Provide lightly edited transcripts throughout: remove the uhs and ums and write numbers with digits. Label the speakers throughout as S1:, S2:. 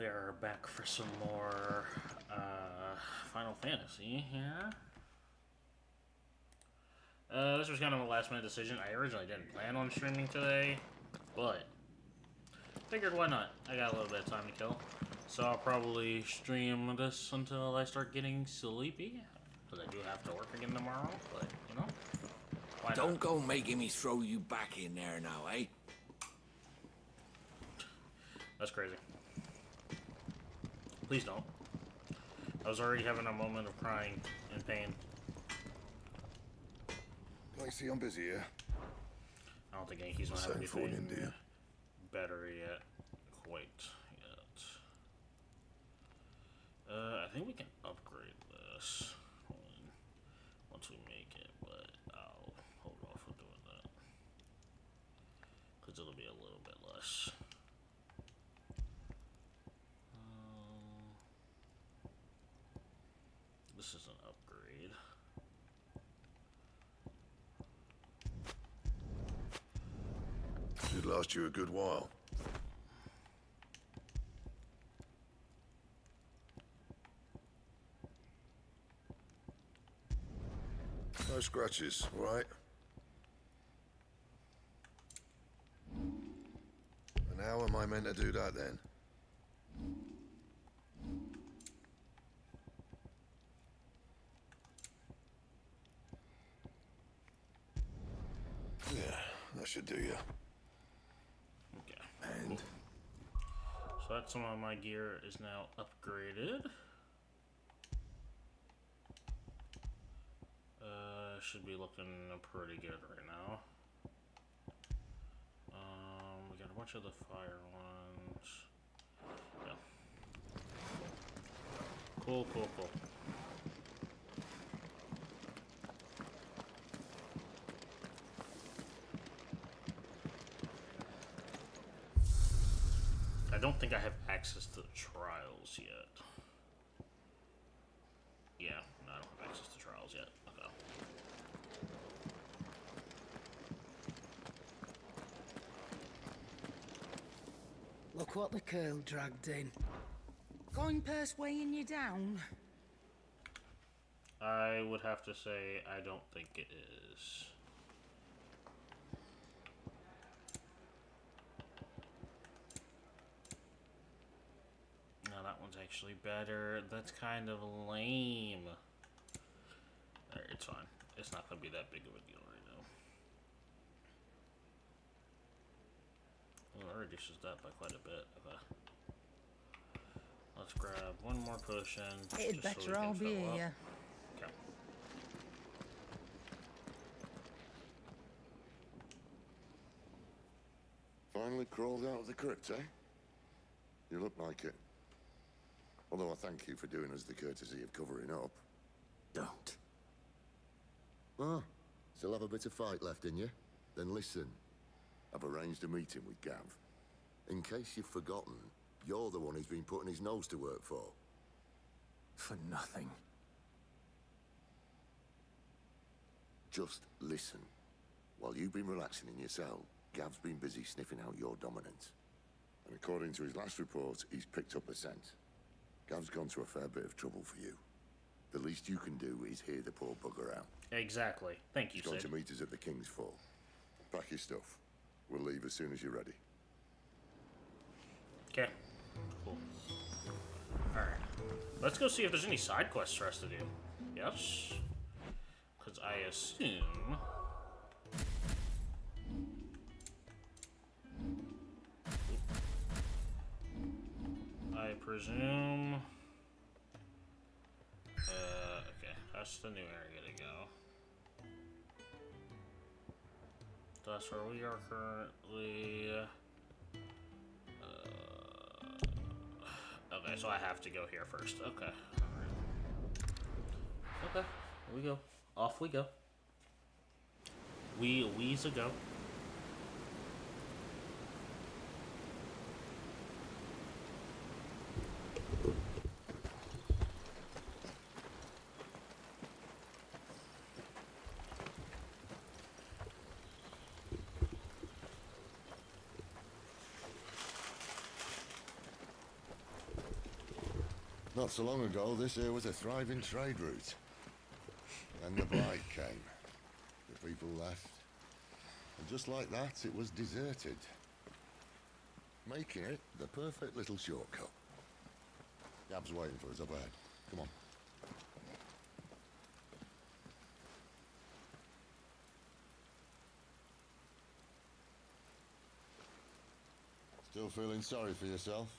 S1: are back for some more Final Fantasy here. This was kind of a last minute decision. I originally didn't plan on streaming today, but figured why not? I got a little bit of time to kill. So I'll probably stream this until I start getting sleepy, because I do have to work again tomorrow, but, you know, why not?
S2: Don't go making me throw you back in there now, eh?
S1: That's crazy. Please don't. I was already having a moment of crying in pain.
S3: I see I'm busy here.
S1: I don't think Yankees will have
S3: Same for
S1: anything
S3: India.
S1: better yet. Quite yet. I think we can upgrade this once we make it, but I'll hold off on doing that. Because it'll be a little bit less. This is an upgrade.
S3: Should last you a good while. No scratches, all right? And how am I meant to do that then? Yeah, that should do you.
S1: Okay.
S3: And
S1: So that's some of my gear is now upgraded. Should be looking pretty good right now. We got a bunch of the fire ones. Yeah. Cool, cool, cool. I don't think I have access to the trials yet. Yeah, no, I don't have access to trials yet. Okay.
S4: Look what the curl dragged in. Going purse weighing you down?
S1: I would have to say I don't think it is. No, that one's actually better. That's kind of lame. Alright, it's fine. It's not going to be that big of a deal right now. Well, it reduces that by quite a bit. Okay. Let's grab one more potion.
S4: It'd
S1: just so we
S4: better
S1: can
S4: all be
S1: fill up.
S4: here.
S1: Okay.
S5: Finally crawled out of the crypt, eh? You look like it. Although I thank you for doing us the courtesy of covering up.
S2: Don't.
S5: Ah, still have a bit of fight left in you? Then listen. I've arranged a meeting with Gav. In case you've forgotten, you're the one he's been putting his nose to work for.
S2: For nothing.
S5: Just listen. While you've been relaxing in your cell, Gav's been busy sniffing out your dominance. And according to his last report, he's picked up a scent. Gav's gone to a fair bit of trouble for you. The least you can do is hear the poor bugger out.
S1: Exactly. Thank you,
S5: He's going
S1: Sid.
S5: to meet us at the King's Fall. Pack your stuff. We'll leave as soon as you're ready.
S1: Okay. Cool. Alright. Let's go see if there's any side quests for us to do. Yes. Because I assume... I presume... okay. That's the new area to go. That's where we are currently... okay, so I have to go here first. Okay. Alright. Okay. Here we go. Off we go. We's a go.
S5: Not so long ago, this here was a thriving trade route. Then the blight came. The people left. And just like that, it was deserted. Making it the perfect little shortcut. Gab's waiting for us up ahead. Come on. Still feeling sorry for yourself?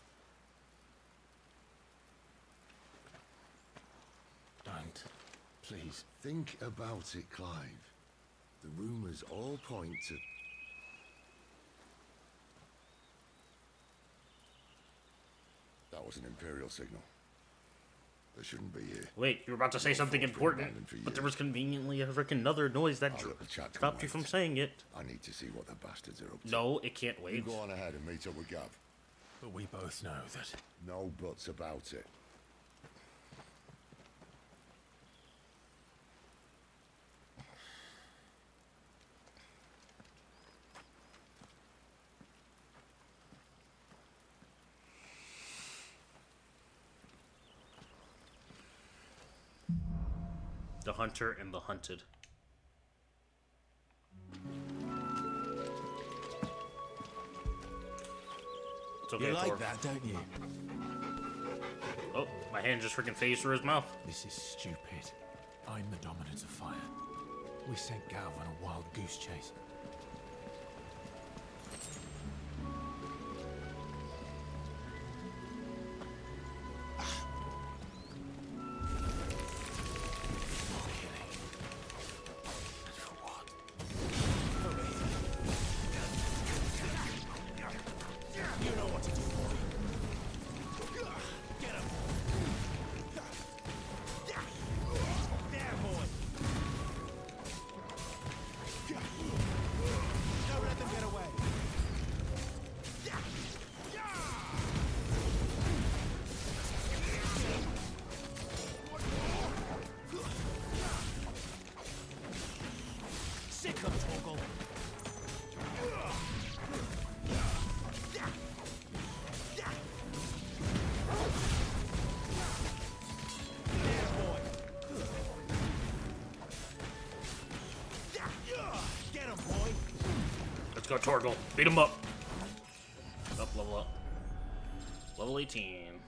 S2: Don't. Please.
S5: Think about it, Clive. The rumours all point to... That was an Imperial signal. They shouldn't be here.
S1: Wait, you were about to say something important, but there was conveniently a frickin' other noise that stopped you from saying it.
S5: I need to see what the bastards are up to.
S1: No, it can't
S5: You
S1: wait.
S5: go on ahead and meet up with Gav.
S2: But we both know that.
S5: No buts about it.
S1: The hunter and the hunted. It's okay,
S2: You like
S1: Thor.
S2: that, don't you?
S1: Oh, my hand just freaking phased through his mouth.
S2: This is stupid. I'm the dominant of fire. We sent Gav on a wild goose chase.
S1: Let's go, Torgal. Beat him up. Level up. Level 18.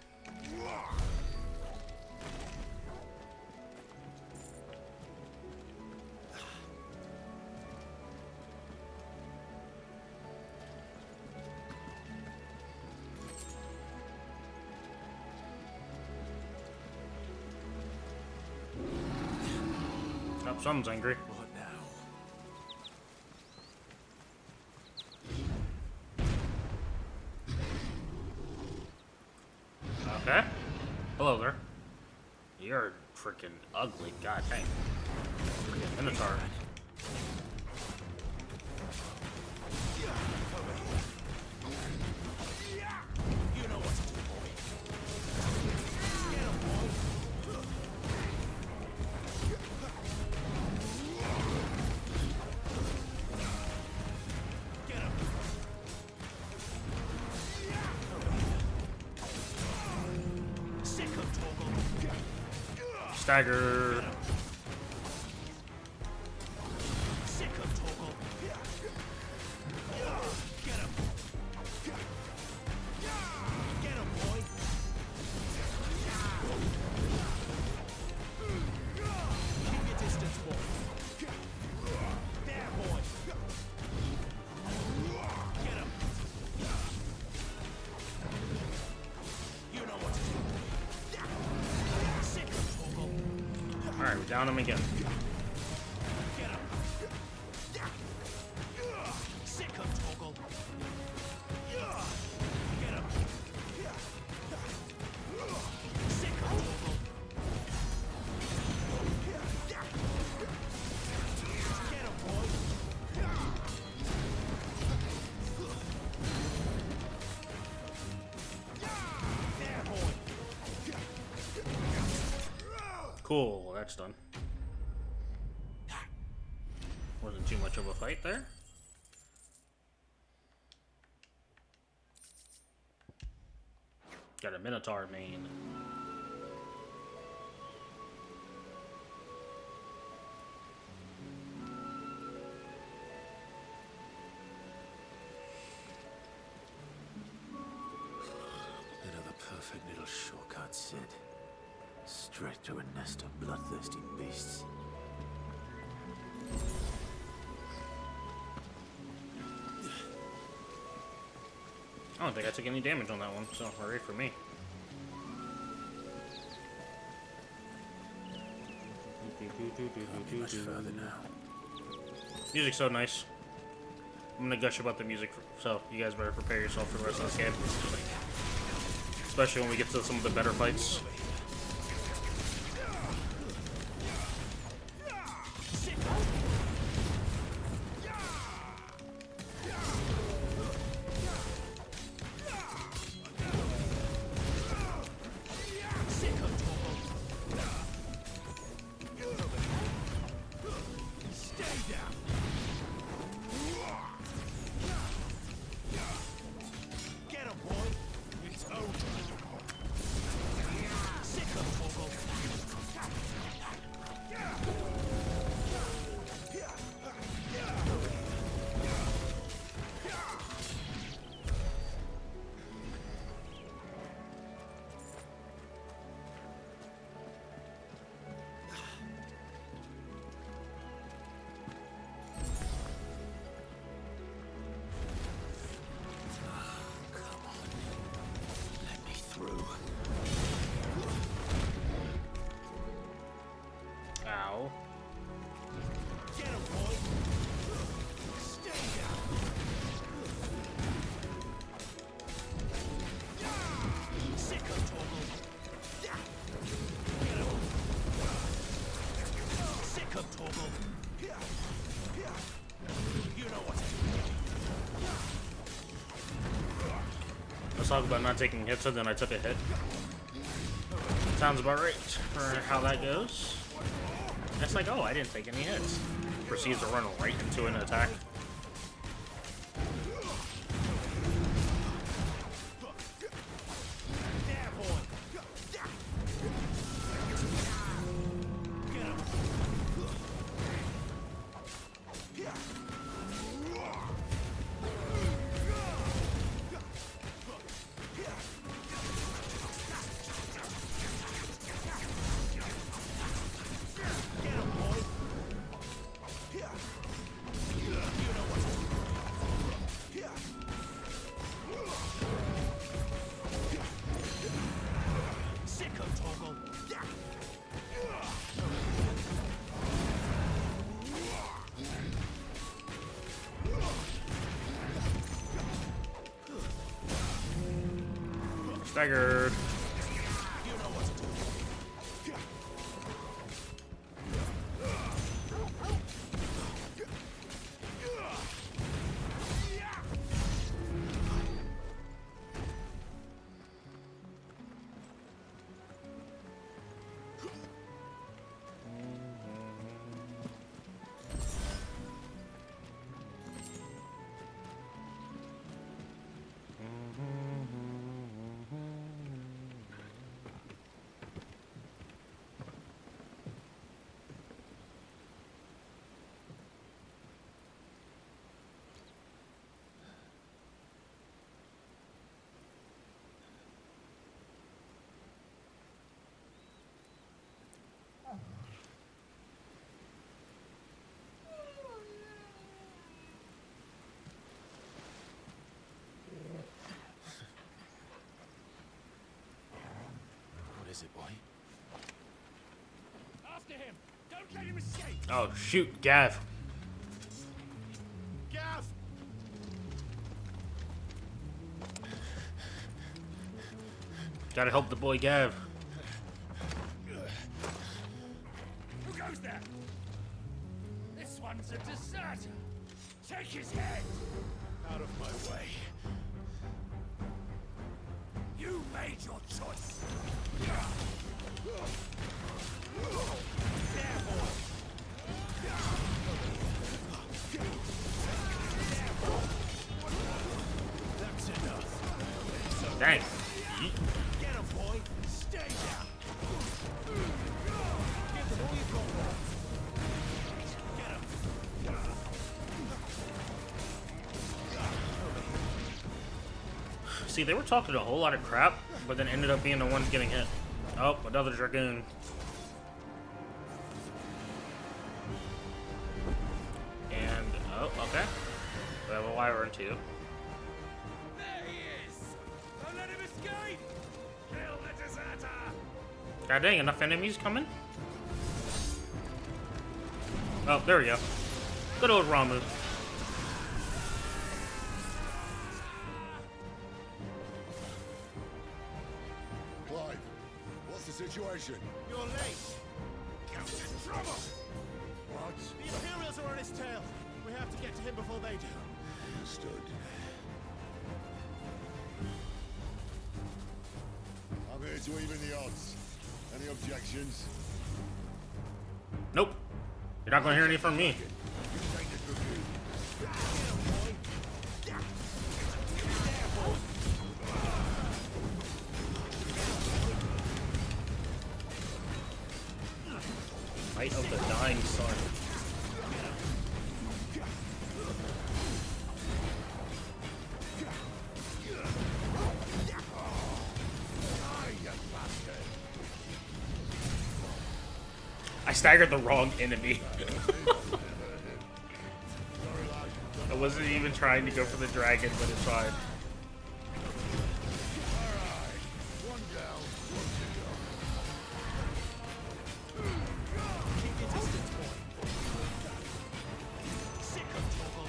S1: Oh, someone's angry.
S2: What now?
S1: Okay. Hello there. You're freaking ugly. God dang. Minotaur.
S2: You know what to do, boy. Get him, boy. Get him. Sick of Torgal.
S1: Stagger.
S2: Sick of Torgal. Get him. Get him, boy. Keep your distance, boy. There, boy. Get him. You know what to do. Sick of Torgal.
S1: Alright, we down him again.
S2: Get him. Sick of Torgal. Get him. Sick of Torgal. Get him, boy. There, boy.
S1: Cool, that's done. Wasn't too much of a fight there. Got a Minotaur main.
S2: shortcut, Sid. Straight to a nest of bloodthirsty beasts.
S1: I don't think I took any damage on that one, so hooray for me.
S2: Much further now.
S1: Music's so nice. I'm gonna gush about the music, so you guys better prepare yourself for the rest of this game. Especially when we get to some of the better fights. Ow.
S2: Get him, boy! Stay down! Sick of Toggle! Get him! Sick of Toggle! You know what?
S1: Let's talk about not taking hits, and then I took a hit. Sounds about right for how that goes. It's like, oh, I didn't take any hits. Proceeds to run right into an attack. Staggered.
S2: What is it, boy?
S6: After him! Don't let him escape!
S1: Oh, shoot, Gav.
S6: Gav!
S1: Gotta help the boy Gav.
S6: Who goes there? This one's a deserter! Take his head!
S2: Out of my way.
S6: You made your choice!
S2: That's enough.
S1: Dang.
S2: Get him, boy! Stay down! Give them all you've got left. Get him!
S1: See, they were talking a whole lot of crap, but then ended up being the ones getting hit. Oh, another dragoon. And, oh, okay. We have a wyvern too.
S6: There he is! Don't let him escape! Kill the deserter!
S1: God dang, enough enemies coming? Oh, there we go. Good old Ramu.
S5: Clive, what's the situation?
S7: You're late.
S6: Captain Trouble!
S5: What?
S7: The Imperials are on his tail. We have to get to him before they do.
S5: Understood. I'm here to even the odds. Any objections?
S1: Nope. You're not gonna hear any from me.
S5: You take the dragoon.
S1: Light of the dying sun. I staggered the wrong enemy. I wasn't even trying to go for the dragon, but it's fine.
S5: One down,
S7: Keep your distance, boy. Sick of trouble.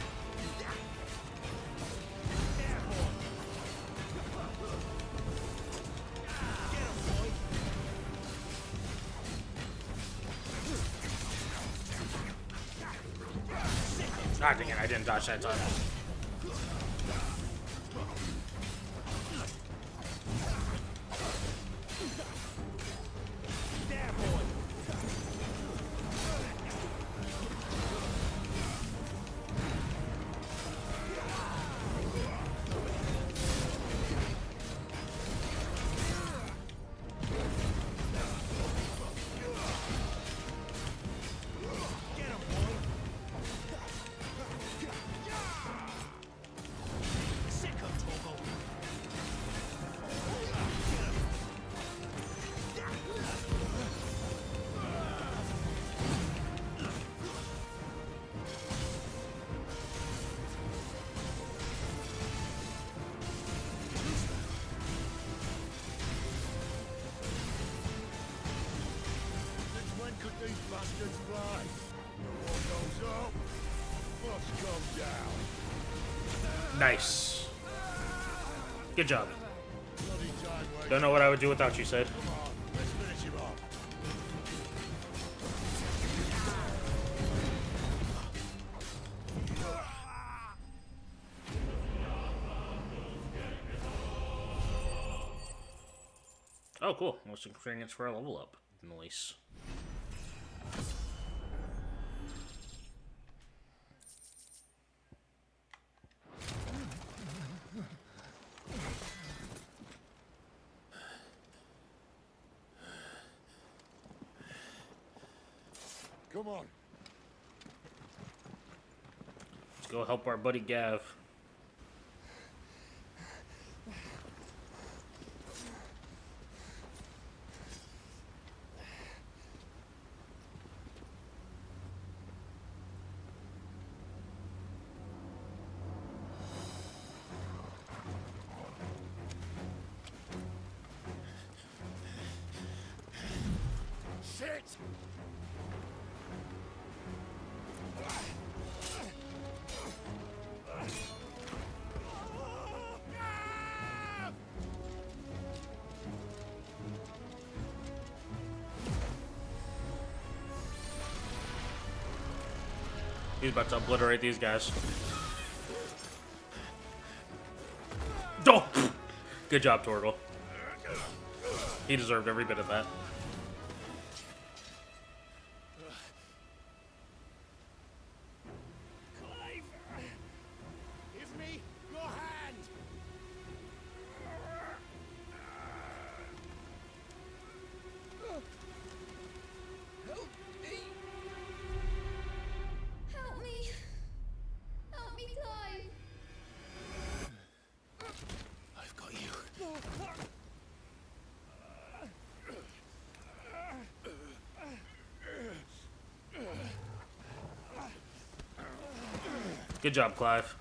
S7: Airborne. Get him, boy.
S1: God dang it, I didn't dodge that time.
S7: There, boy. Get him, boy. Sick of trouble.
S5: Since when could these bastards fly? War goes up, must come down.
S1: Nice. Good job.
S5: Bloody time waste.
S1: Don't know what I would do without you, Sid.
S5: Come on, let's finish him off.
S1: Oh, cool. Most experience for a level up. Nice.
S5: Come on.
S1: Let's go help our buddy Gav.
S6: Shit!
S1: He's about to obliterate these guys. Oh! Good job, Torgal. He deserved every bit of that.
S7: Clive! Give me your hand! Help me!
S8: Help me! Help me, Clive!
S7: I've got you.
S1: Good job, Clive.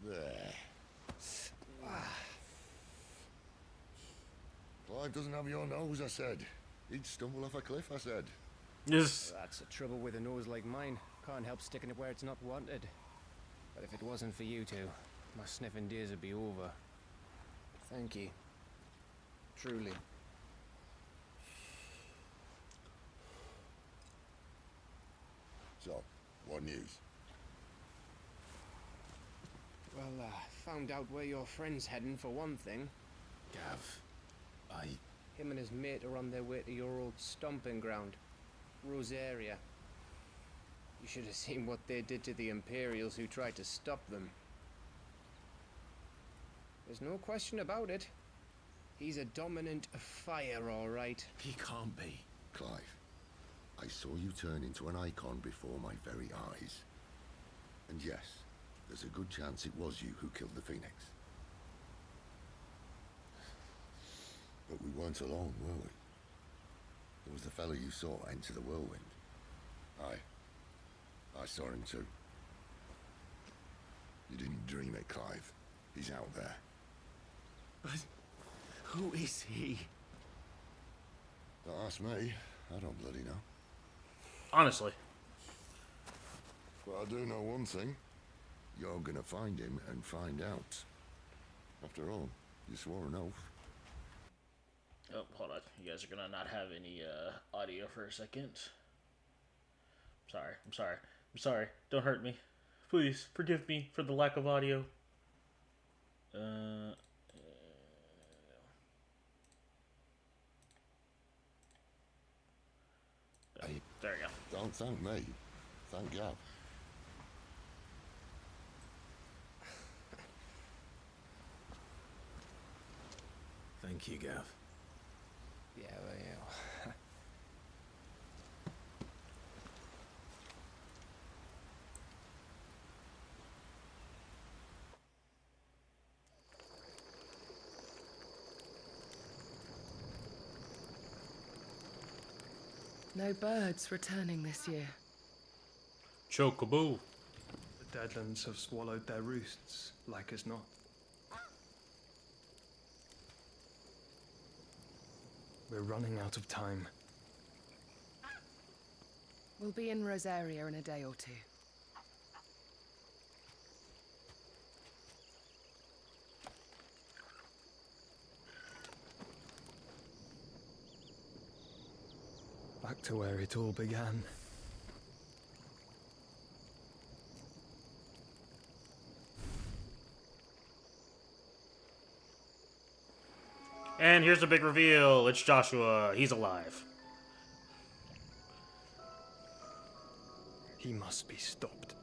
S5: There. Clive doesn't have your nose, I said. He'd stumble off a cliff, I said.
S1: Yes.
S7: That's the trouble with a nose like mine. Can't help sticking it where it's not wanted. But if it wasn't for you two, my sniffing days would be over. Thank you. Truly.
S5: So, what news?
S7: Well, found out where your friend's heading for one thing.
S2: Gav,
S7: Him and his mate are on their way to your old stomping ground, Rosaria. You should have seen what they did to the Imperials who tried to stop them. There's no question about it. He's a dominant of fire, all right.
S2: he can't be.
S5: Clive, I saw you turn into an icon before my very eyes. And yes, there's a good chance it was you who killed the Phoenix. But we weren't alone, were we? There was the fellow you saw enter the whirlwind. I saw him too. You didn't dream it, Clive. He's out there.
S2: But who is he?
S5: Don't ask me. I don't bloody know.
S1: Honestly.
S5: But I do know one thing. You're gonna find him and find out. After all, you swore an oath.
S1: Oh, hold on. You guys are gonna not have any audio for a second. I'm sorry. Don't hurt me. Please, forgive me for the lack of audio. There we go.
S5: Don't thank me. Thank Gav.
S2: Thank you, Gav.
S7: Yeah, well, yeah.
S4: No birds returning this year.
S1: Chocoboo.
S8: The Deadlands have swallowed their roosts, like as not. We're running out of time.
S4: We'll be in Rosaria in a day or two.
S8: Back to where it all began.
S1: And here's the big reveal. It's Joshua. He's alive.
S8: He must be stopped.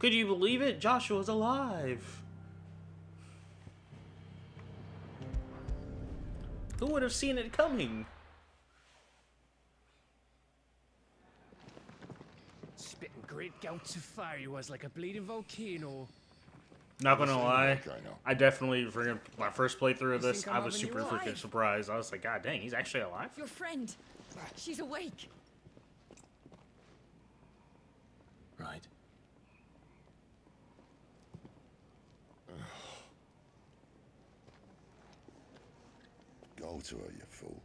S1: Could you believe it? Joshua's alive. Who would have seen it coming?
S7: Spitting great gouts of fire he was, like a bleeding volcano.
S1: Not gonna lie,
S5: Okay, no.
S1: I definitely, for my first playthrough of
S7: You
S1: this,
S7: think
S1: I
S7: I'm
S1: was
S7: having
S1: super
S7: you
S1: freaking
S7: alive?
S1: surprised. I was like, God dang, he's actually alive?
S9: Your friend. She's awake.
S2: Right.
S5: Go to her, you fool.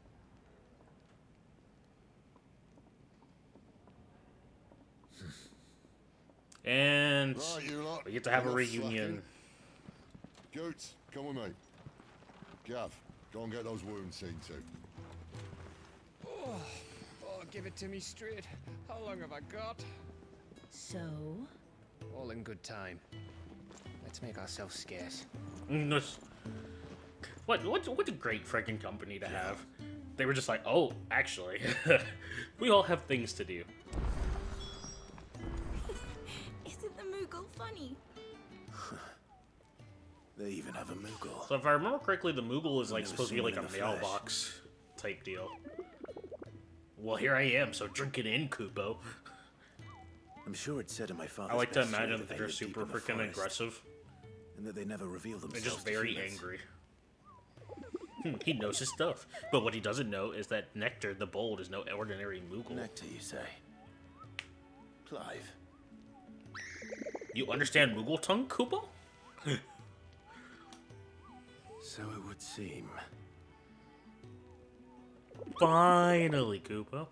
S1: And
S5: Right, you lot.
S1: we get to have a
S5: You lot
S1: reunion.
S5: slacking? Goots, come with me. Gav, go and get those wounds seen to.
S7: Oh, give it to me straight. How long have I got?
S9: So?
S7: All in good time. Let's make ourselves scarce.
S1: What a great freaking company to have. They were just like, oh, actually, we all have things to do.
S9: funny.
S2: They even have a Moogle.
S1: So if I remember correctly, the Moogle is like
S2: never
S1: supposed to be
S2: seen
S1: like
S2: him
S1: a
S2: in the flesh.
S1: mailbox type deal. Well, here I am, so drink it in, Kupo.
S2: I'm sure it said in my father's
S1: I like to
S2: best story
S1: imagine
S2: that
S1: that
S2: they
S1: they're
S2: live deep
S1: super
S2: in the
S1: freaking
S2: forest,
S1: aggressive.
S2: and that they never reveal
S1: They're
S2: themselves.
S1: just
S2: to
S1: very
S2: humans.
S1: angry. He knows his stuff. But what he doesn't know is that Nectar the Bold is no ordinary Moogle.
S2: Nectar, you say? Clive.
S1: You understand Moogle tongue, Kupo?
S2: So it would seem.
S1: Finally, Kupo.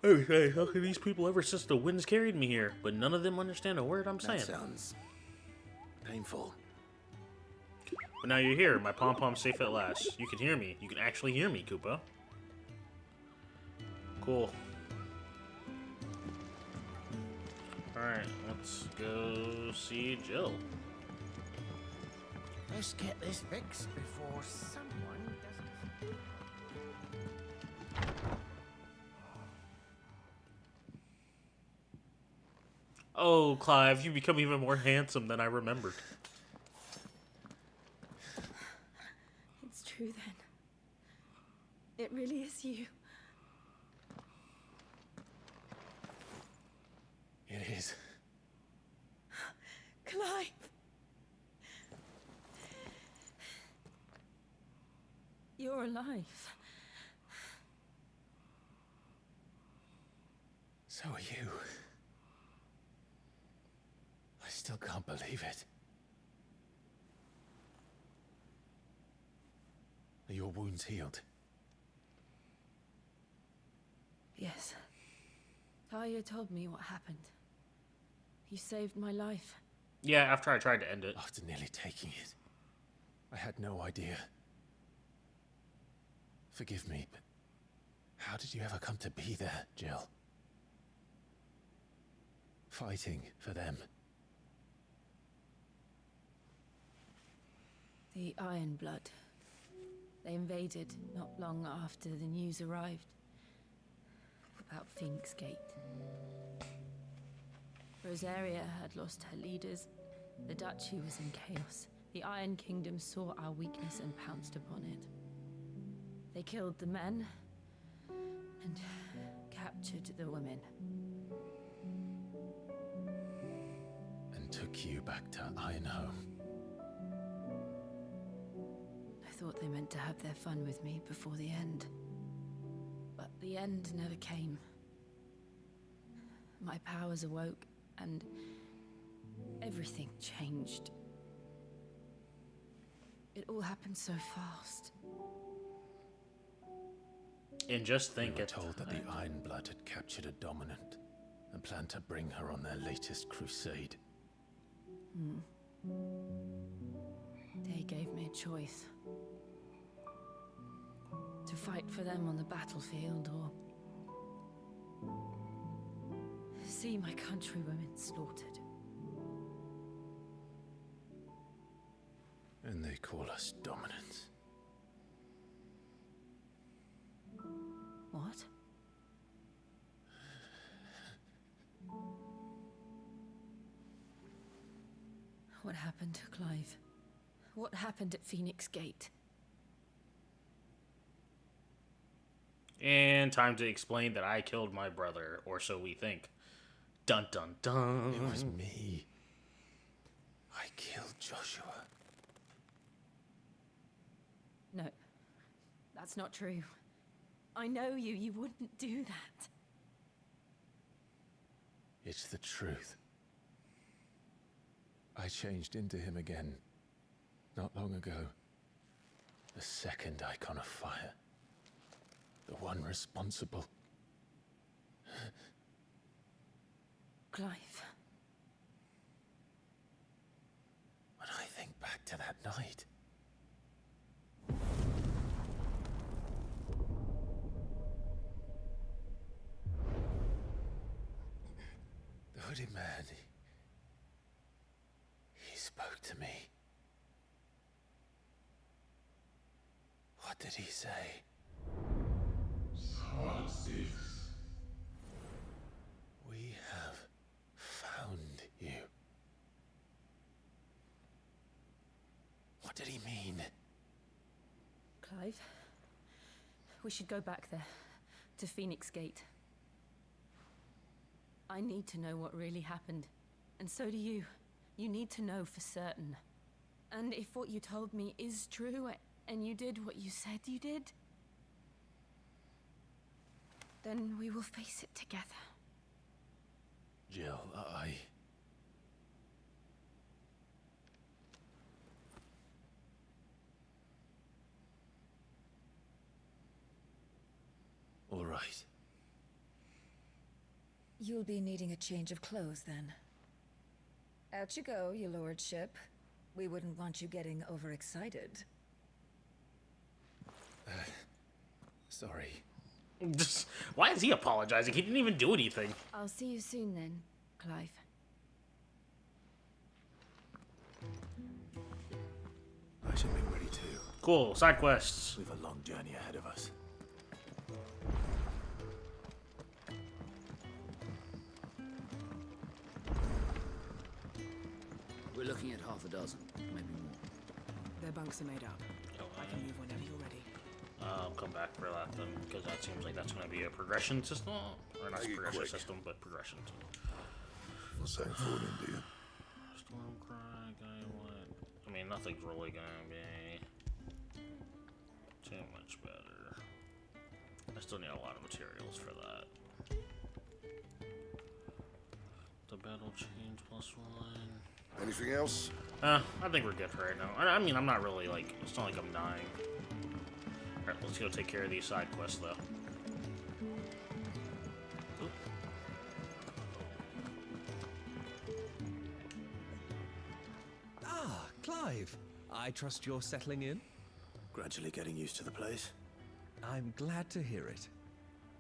S1: Hey, how can these people ever since the winds carried me here? But none of them understand a word I'm saying.
S2: That sounds painful.
S1: But now you're here, my pom-pom's safe at last. You can hear me. You can actually hear me, Kupo. Cool. Alright, let's go see Jill.
S6: Let's get this fixed before someone does.
S1: Oh, Clive, you become even more handsome than I remembered.
S9: It's true then. It really is you.
S2: It is.
S9: Clive! You're alive.
S2: So are you. I still can't believe it. Are your wounds healed?
S9: Yes. Talia told me what happened. You saved my life.
S1: Yeah, after I tried to end it.
S2: After nearly taking it, I had no idea. Forgive me, but how did you ever come to be there, Jill? Fighting for them.
S9: The Iron Blood. They invaded not long after the news arrived about Phoenix Gate. Rosaria had lost her leaders. The Duchy was in chaos. The Iron Kingdom saw our weakness and pounced upon it. They killed the men and captured the women.
S2: And took you back to Ironhome.
S9: I thought they meant to have their fun with me before the end. But the end never came. My powers awoke, and everything changed. It all happened so fast.
S1: And just
S2: We
S1: think
S2: were
S1: it.
S2: told that the Iron Blood had captured a dominant and planned to bring her on their latest crusade.
S9: They gave me a choice. To fight for them on the battlefield, or see my countrywomen slaughtered.
S2: And they call us dominants.
S9: What? What happened to Clive? What happened at Phoenix Gate?
S1: And time to explain that I killed my brother, or so we think. Dun dun dun.
S2: It was me. I killed Joshua.
S9: No, that's not true. I know you. You wouldn't do that.
S2: It's the truth. I changed into him again, not long ago. The second icon of fire. The one responsible.
S9: Clive.
S2: When I think back to that night, the hooded man, he spoke to me. What did he say? What did he mean?
S9: Clive, we should go back there, to Phoenix Gate. I need to know what really happened, and so do you. You need to know for certain. And if what you told me is true, and you did what you said you did, then we will face it together.
S2: Jill, All right.
S10: You'll be needing a change of clothes, then. Out you go, your lordship. We wouldn't want you getting overexcited.
S2: Sorry.
S1: Just, why is he apologizing? He didn't even do anything.
S9: I'll see you soon then, Clive.
S2: I should be ready too.
S1: Cool, side quests.
S2: We've a long journey ahead of us.
S11: We're looking at half a dozen, maybe more.
S12: Their bunks are made up. I can move whenever you're ready.
S1: I'll come back for that then, because that seems like that's going to be a progression system. Or not a progression system, but progression.
S3: What's that for them, do you?
S1: Stormcry, what? I mean, nothing's really going to be too much better. I still need a lot of materials for that. The battle change +1.
S3: Anything else?
S1: I think we're good for right now. I mean, I'm not really like, it's not like I'm dying. Alright, let's go take care of these side quests though. Oop.
S13: Ah, Clive. I trust you're settling in?
S2: Gradually getting used to the place.
S13: I'm glad to hear it.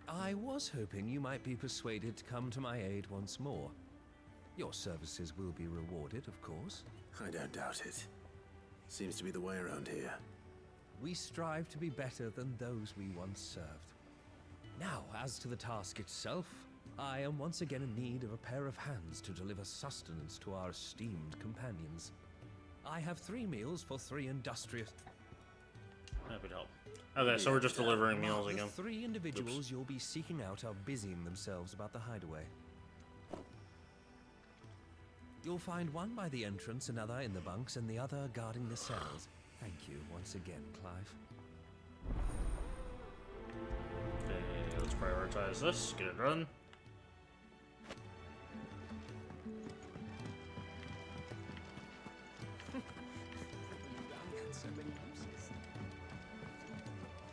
S13: I was hoping you might be persuaded to come to my aid once more. Your services will be rewarded, of course.
S2: I don't doubt it. Seems to be the way around here.
S13: We strive to be better than those we once served. Now, as to the task itself, I am once again in need of a pair of hands to deliver sustenance to our esteemed companions. I have 3 meals for 3 industrious...
S1: That would help. Okay, so we're just delivering meals
S13: The
S1: again.
S13: 3 individuals you'll be seeking out are busying themselves about the hideaway. You'll find one by the entrance, another in the bunks, and the other guarding the cells. Thank you once again, Clive.
S1: Okay, let's prioritize this. Get it done.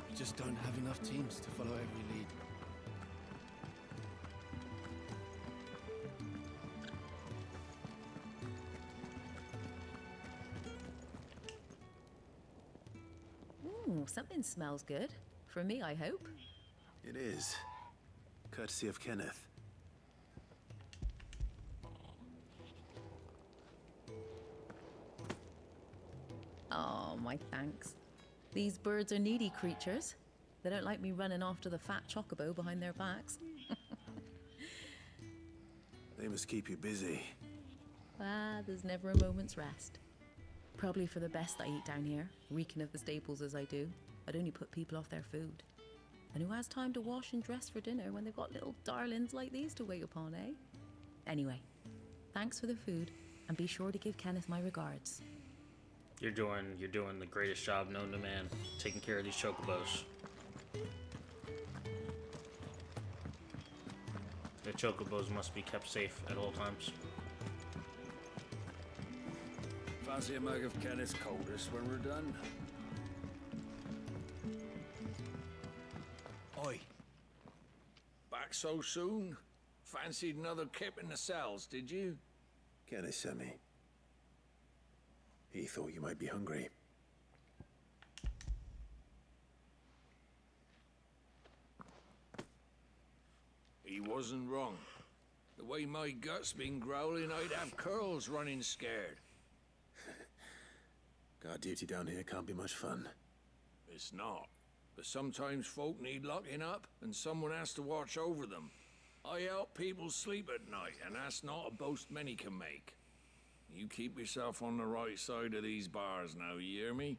S11: We just don't have enough teams to follow every lead.
S10: Ooh, something smells good. For me, I hope.
S2: It is. Courtesy of Kenneth.
S10: Oh, my thanks. These birds are needy creatures. They don't like me running after the fat chocobo behind their backs.
S2: They must keep you busy.
S10: Ah, there's never a moment's rest. Probably for the best I eat down here, reeking of the staples as I do. I'd only put people off their food. And who has time to wash and dress for dinner when they've got little darlings like these to wait upon, eh? Anyway, thanks for the food, and be sure to give Kenneth my regards.
S1: You're doing the greatest job known to man, taking care of these chocobos. The chocobos must be kept safe at all times.
S11: Fancy a mug of Kenneth's coldest when we're done?
S6: Oi. Back so soon? Fancied another kip in the cells, did you?
S2: Kenneth sent me. He thought you might be hungry.
S6: He wasn't wrong. The way my gut's been growling, I'd have curls running scared.
S2: Guard duty down here can't be much fun.
S6: It's not. But sometimes folk need locking up, and someone has to watch over them. I help people sleep at night, and that's not a boast many can make.
S11: You keep yourself on the right side of these bars now, you hear me?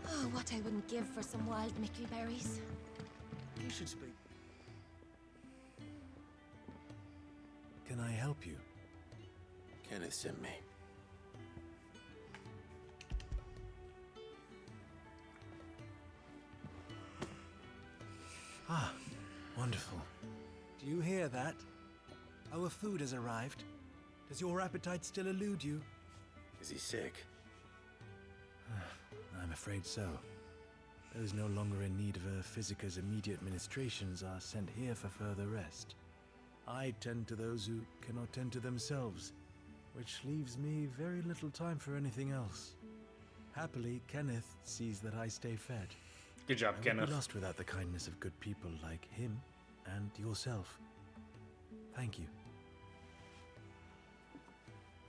S14: Oh, what I wouldn't give for some wild mickleberries.
S15: You should speak. Can I help you?
S2: Kenneth sent me.
S15: Ah, wonderful. Do you hear that? Our food has arrived. Does your appetite still elude you?
S2: Is he sick?
S15: I'm afraid so. Those no longer in need of a physicker's immediate ministrations are sent here for further rest. I tend to those who cannot tend to themselves, which leaves me very little time for anything else. Happily, Kenneth sees that I stay fed.
S1: Good job,
S15: I would
S1: Kenneth.
S15: be lost without the kindness of good people like him and yourself. Thank you.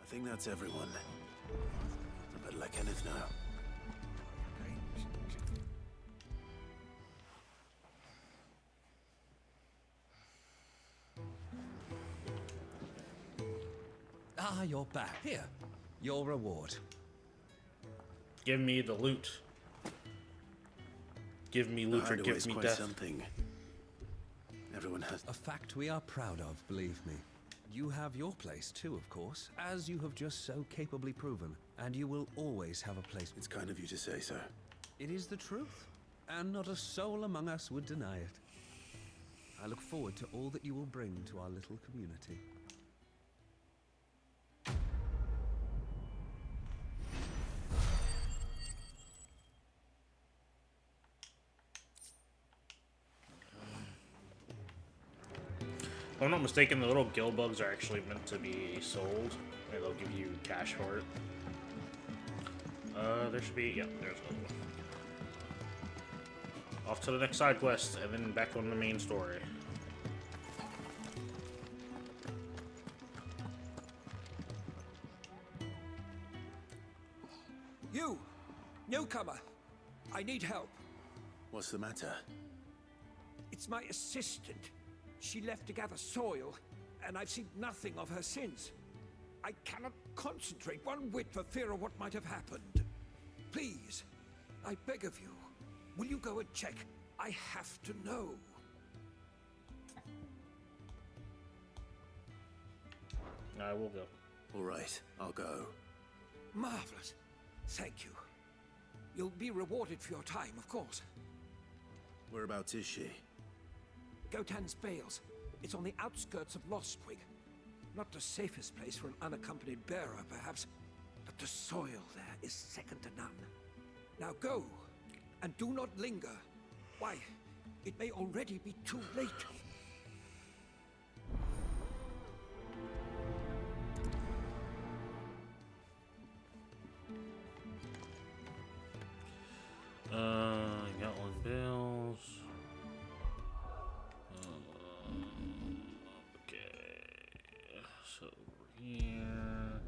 S2: I think that's everyone. I better let Kenneth know.
S13: Ah, you're back. Here, your reward.
S1: Give me the loot. Give me loot or give me
S2: quite
S1: death.
S2: something. Everyone has
S13: A fact we are proud of, believe me. You have your place too, of course, as you have just so capably proven, and you will always have a place.
S2: It's kind of you to say so.
S13: It is the truth, and not a soul among us would deny it. I look forward to all that you will bring to our little community.
S1: If I'm not mistaken, the little gill bugs are actually meant to be sold. And they'll give you cash for it. There should be, yeah, there's another one. Off to the next side quest, and then back on the main story.
S6: You! Newcomer! I need help.
S2: What's the matter?
S6: It's my assistant. She left to gather soil, and I've seen nothing of her since. I cannot concentrate one whit for fear of what might have happened. Please, I beg of you, will you go and check? I have to know.
S1: I will go.
S2: All right, I'll go.
S6: Marvelous. Thank you. You'll be rewarded for your time, of course.
S2: Whereabouts is she?
S6: Gotan's Bales. It's on the outskirts of Lostwig. Not the safest place for an unaccompanied bearer, perhaps, but the soil there is second to none. Now go, and do not linger. Why, it may already be too late.
S1: Gatling Bills. Okay, so over here.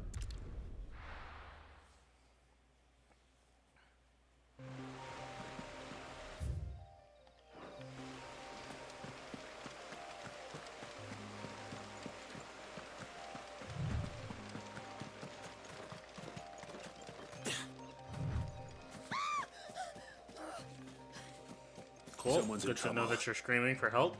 S1: Cool.
S2: Someone's in
S1: Good to know
S2: trouble.
S1: that you're screaming for help.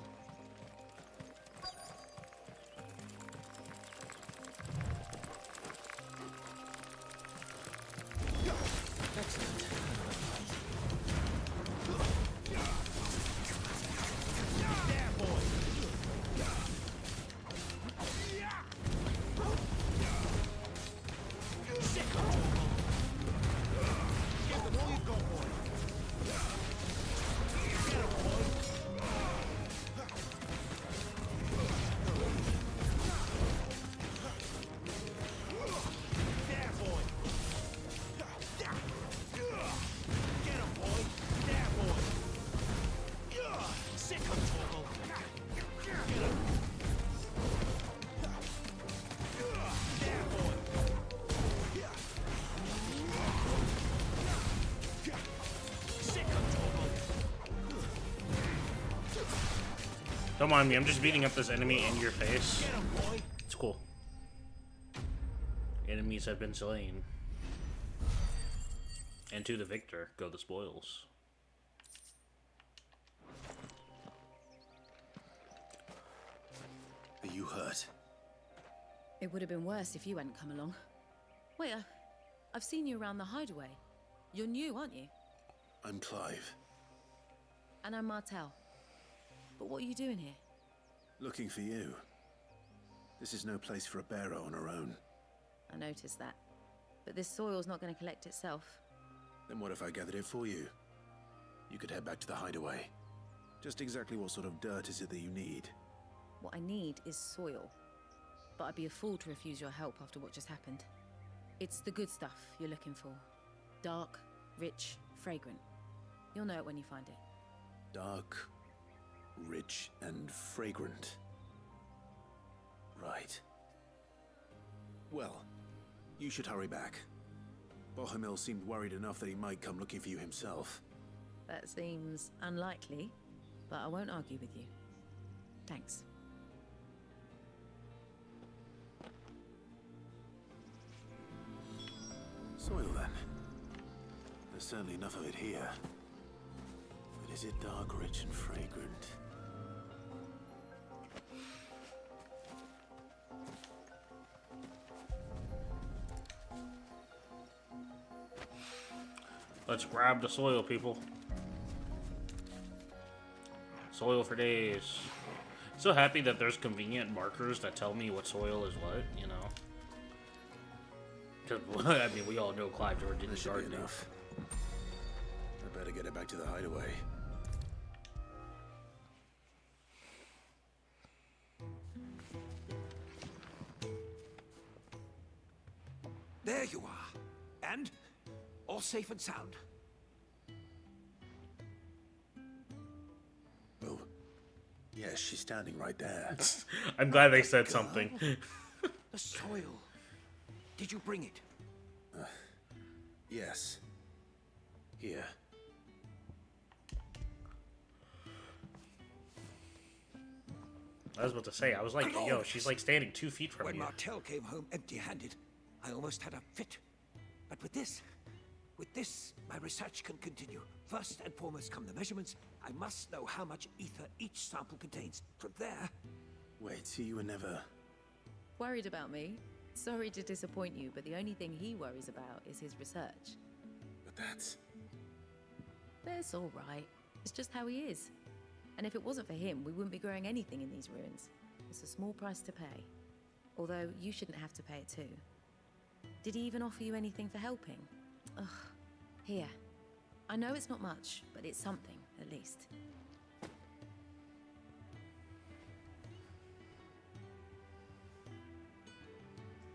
S1: Don't mind me, I'm just beating up this enemy in your face. It's cool. Enemies have been slain. And to the victor go the spoils.
S2: Are you hurt?
S10: It would have been worse if you hadn't come along. Wait, I've seen you around the hideaway. You're new, aren't you?
S2: I'm Clive.
S10: And I'm Martel. But what are you doing here?
S2: Looking for you. This is no place for a bearer on her own.
S10: I noticed that. But this soil's not going to collect itself.
S2: Then what if I gathered it for you? You could head back to the hideaway. Just exactly what sort of dirt is it that you need?
S10: What I need is soil. But I'd be a fool to refuse your help after what just happened. It's the good stuff you're looking for. Dark, rich, fragrant. You'll know it when you find it.
S2: Dark, rich, and fragrant. Right. Well, you should hurry back. Bohemil seemed worried enough that he might come looking for you himself.
S10: That seems unlikely, but I won't argue with you. Thanks.
S2: Soil, then. There's certainly enough of it here. But is it dark, rich, and fragrant?
S1: Let's grab the soil, people. Soil for days. So happy that there's convenient markers that tell me what soil is what, you know? Because, I mean, we all know Clive George didn't start
S2: enough. I better get it back to the hideaway.
S6: There you are. And all safe and sound.
S2: Oh, yes, she's standing right there.
S1: I'm glad they said something.
S6: The soil. Did you bring it?
S2: Yes. Here.
S1: I was about to say, I was like, yo, she's like standing 2 feet from
S6: When
S1: you.
S6: Martel came home empty-handed, I almost had a fit. But with this, my research can continue. First and foremost come the measurements. I must know how much ether each sample contains. From there...
S2: Wait, so you were never...
S10: Worried about me? Sorry to disappoint you, but the only thing he worries about is his research.
S2: But that's
S10: all right. It's just how he is. And if it wasn't for him, we wouldn't be growing anything in these ruins. It's a small price to pay. Although, you shouldn't have to pay it too. Did he even offer you anything for helping? Ugh. Here. I know it's not much, but it's something, at least.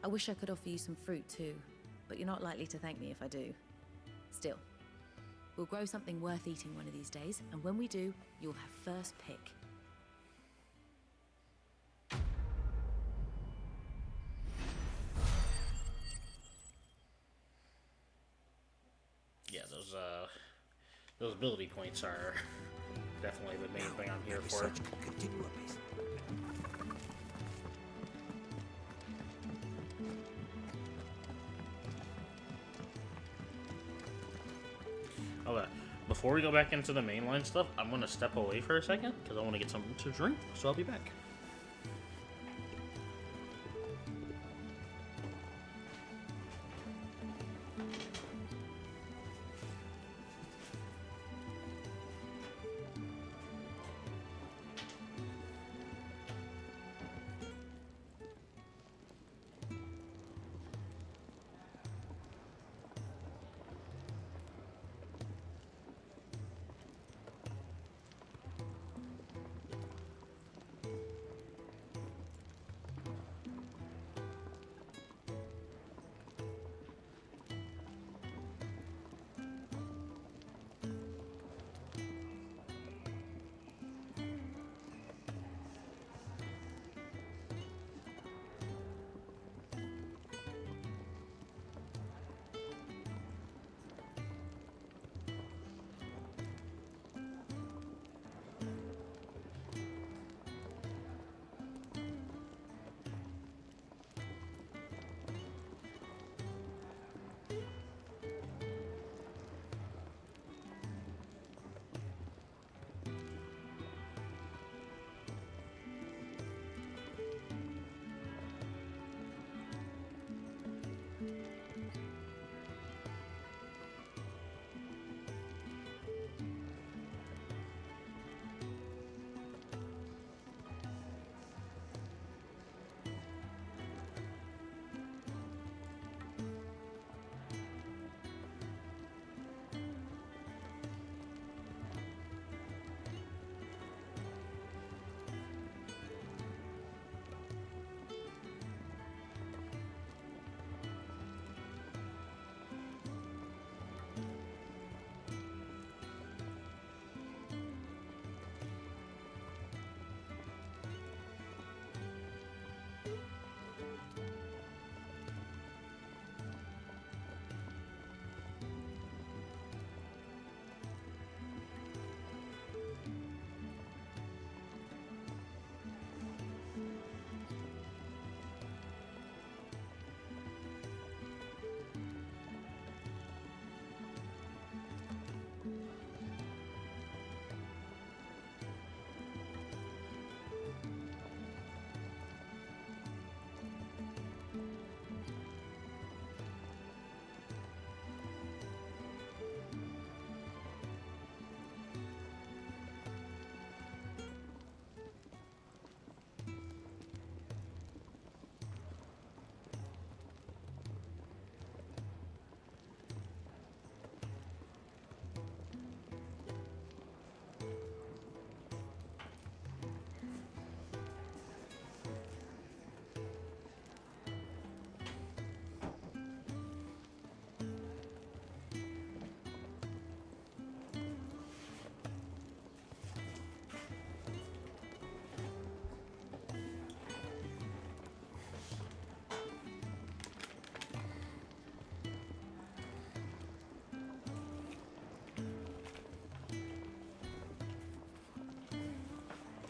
S10: I wish I could offer you some fruit too, but you're not likely to thank me if I do. Still, we'll grow something worth eating one of these days, and when we do, you'll have first pick.
S1: Yeah, those ability points are definitely the main thing I'm here for.
S6: Continue apace.
S1: Okay, before we go back into the mainline stuff, I'm gonna step away for a second because I want to get something to drink. So I'll be back.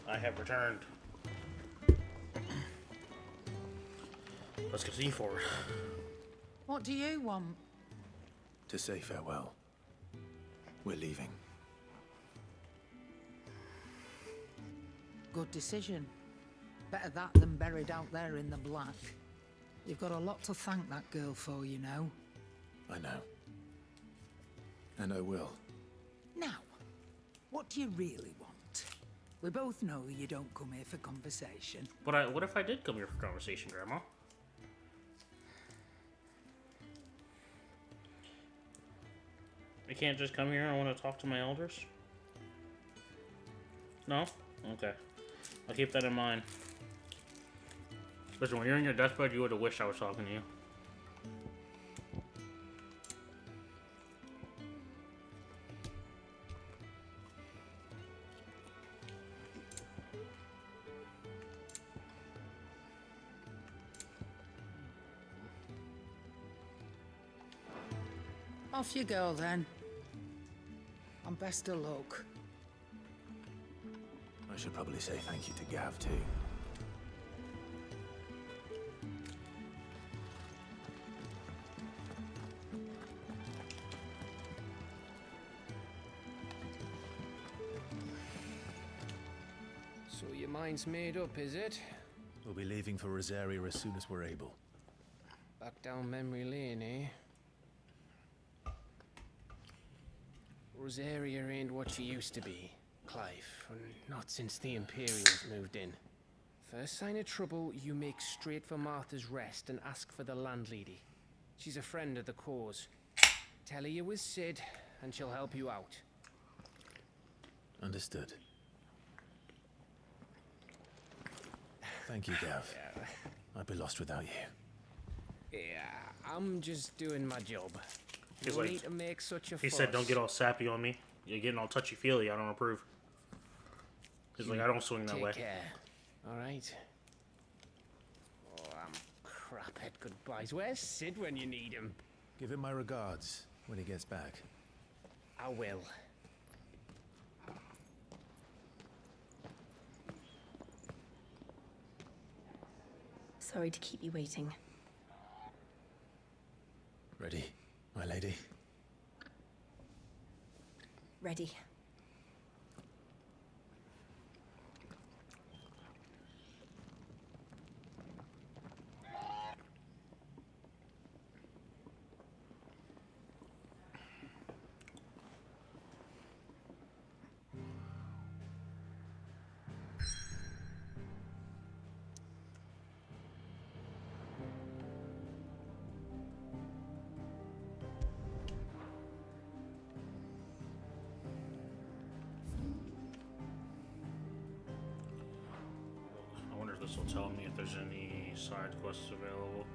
S1: I have returned. Let's continue forward.
S4: What do you want?
S2: To say farewell. We're leaving.
S4: Good decision. Better that than buried out there in the black. You've got a lot to thank that girl for, you know.
S2: I know. And I will.
S4: Now, what do you really want? We both know you don't come here for conversation.
S1: But what if I did come here for conversation, Grandma? I can't just come here. I want to talk to my elders. No? Okay. I'll keep that in mind. Listen, when you're in your deathbed, you would have wished I was talking to you.
S4: Off you go, then. And best of luck.
S2: I should probably say thank you to Gav, too.
S7: So your mind's made up, is it?
S2: We'll be leaving for Rosaria as soon as we're able.
S7: Back down memory lane, eh? Rosaria ain't what she used to be, Clive. Not since the Imperials moved in. First sign of trouble, you make straight for Martha's Rest and ask for the landlady. She's a friend of the cause. Tell her you was Sid, and she'll help you out.
S2: Understood. Thank you, Gav. I'd be lost without you.
S7: Yeah, I'm just doing my job.
S1: He's
S7: No
S1: like,
S7: need to make such a
S1: he
S7: fuss.
S1: said, "Don't get all sappy on me. You're getting all touchy-feely. I don't approve." He's like, "I don't swing that way."
S7: Take care. All right. Oh, I'm crap at goodbyes. Where's Sid when you need him?
S2: Give him my regards when he gets back.
S7: I will.
S9: Sorry to keep you waiting.
S2: Ready, my lady?
S9: Ready.
S1: This will tell me if there's any side quests available.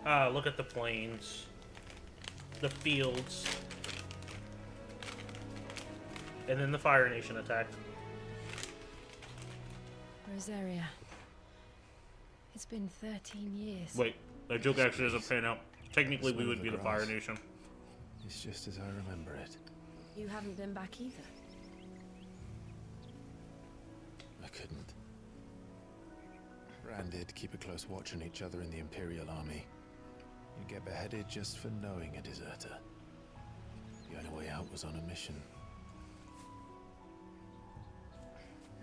S1: Ah, look at the plains. The fields. And then the Fire Nation attacked.
S9: Rosaria. It's been 13 years.
S1: Wait, that joke actually doesn't pan out. Technically, we would be the Fire Nation.
S2: It's just as I remember it.
S9: You haven't been back either.
S2: I couldn't. Bran did keep a close watch on each other in the Imperial Army. You'd get beheaded just for knowing a deserter. The only way out was on a mission.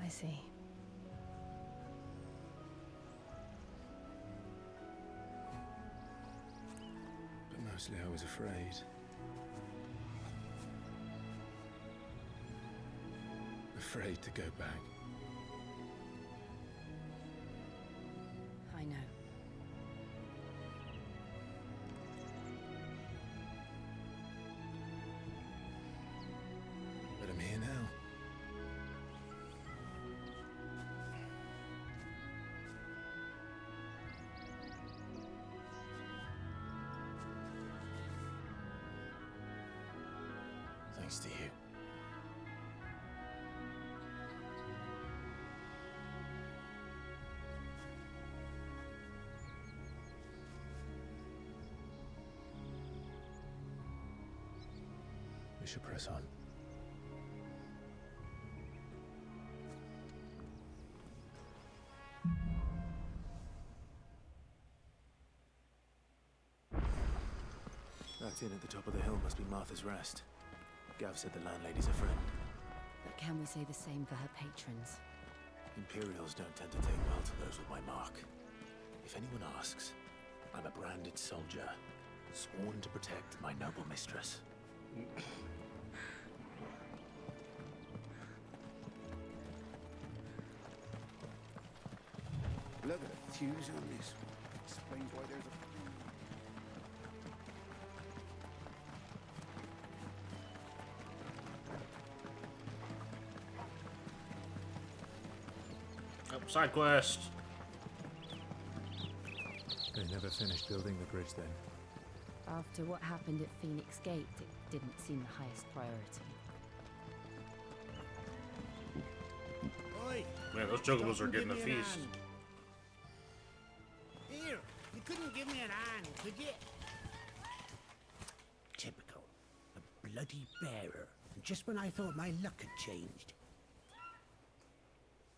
S9: I see.
S2: But mostly I was afraid. Afraid to go back.
S9: I know.
S2: But I'm here now. thanks to you. We should press on. That inn at the top of the hill must be Martha's Rest. Gav said the landlady's a friend.
S9: But can we say the same for her patrons?
S2: Imperials don't tend to take well to those with my mark. If anyone asks, I'm a branded soldier, sworn to protect my noble mistress.
S3: Look at the fuse on this. Explains why there's a...
S1: Side quest.
S15: They never finished building the bridge then.
S9: After what happened at Phoenix Gate, it didn't seem the highest priority.
S16: Oi!
S1: Man, those chocobos are getting a feast.
S16: Here, you couldn't give me an hand, could you? Typical. A bloody bearer. Just when I thought my luck had changed.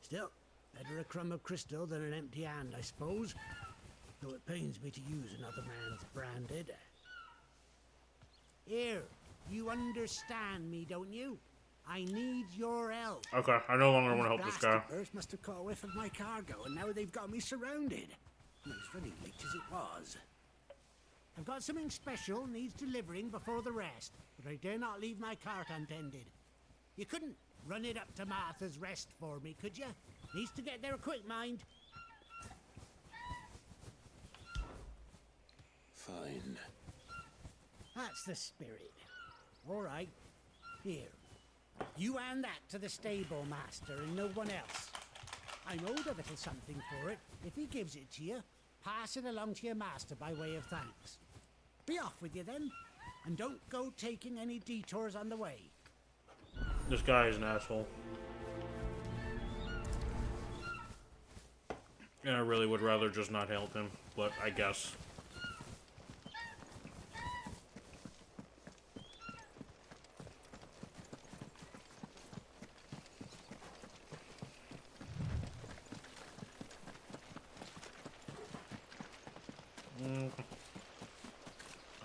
S16: Still, better a crumb of crystal than an empty hand, I suppose. Though it pains me to use another man's branded. Here, you understand me, don't you? I need your help.
S1: Okay, I no longer want to help this guy.
S16: Blasted must have caught a whiff of my cargo, and now they've got me surrounded. Well, it's running late as it was. I've got something special needs delivering before the rest, but I dare not leave my cart untended. You couldn't run it up to Martha's Rest for me, could you? Needs to get there quick, mind.
S2: Fine.
S16: That's the spirit. All right. Here. You hand that to the stable master and no one else. I'm owed a little something for it. If he gives it to you, pass it along to your master by way of thanks. Be off with you then, and don't go taking any detours on the way.
S1: This guy is an asshole. And I really would rather just not help him, but I guess.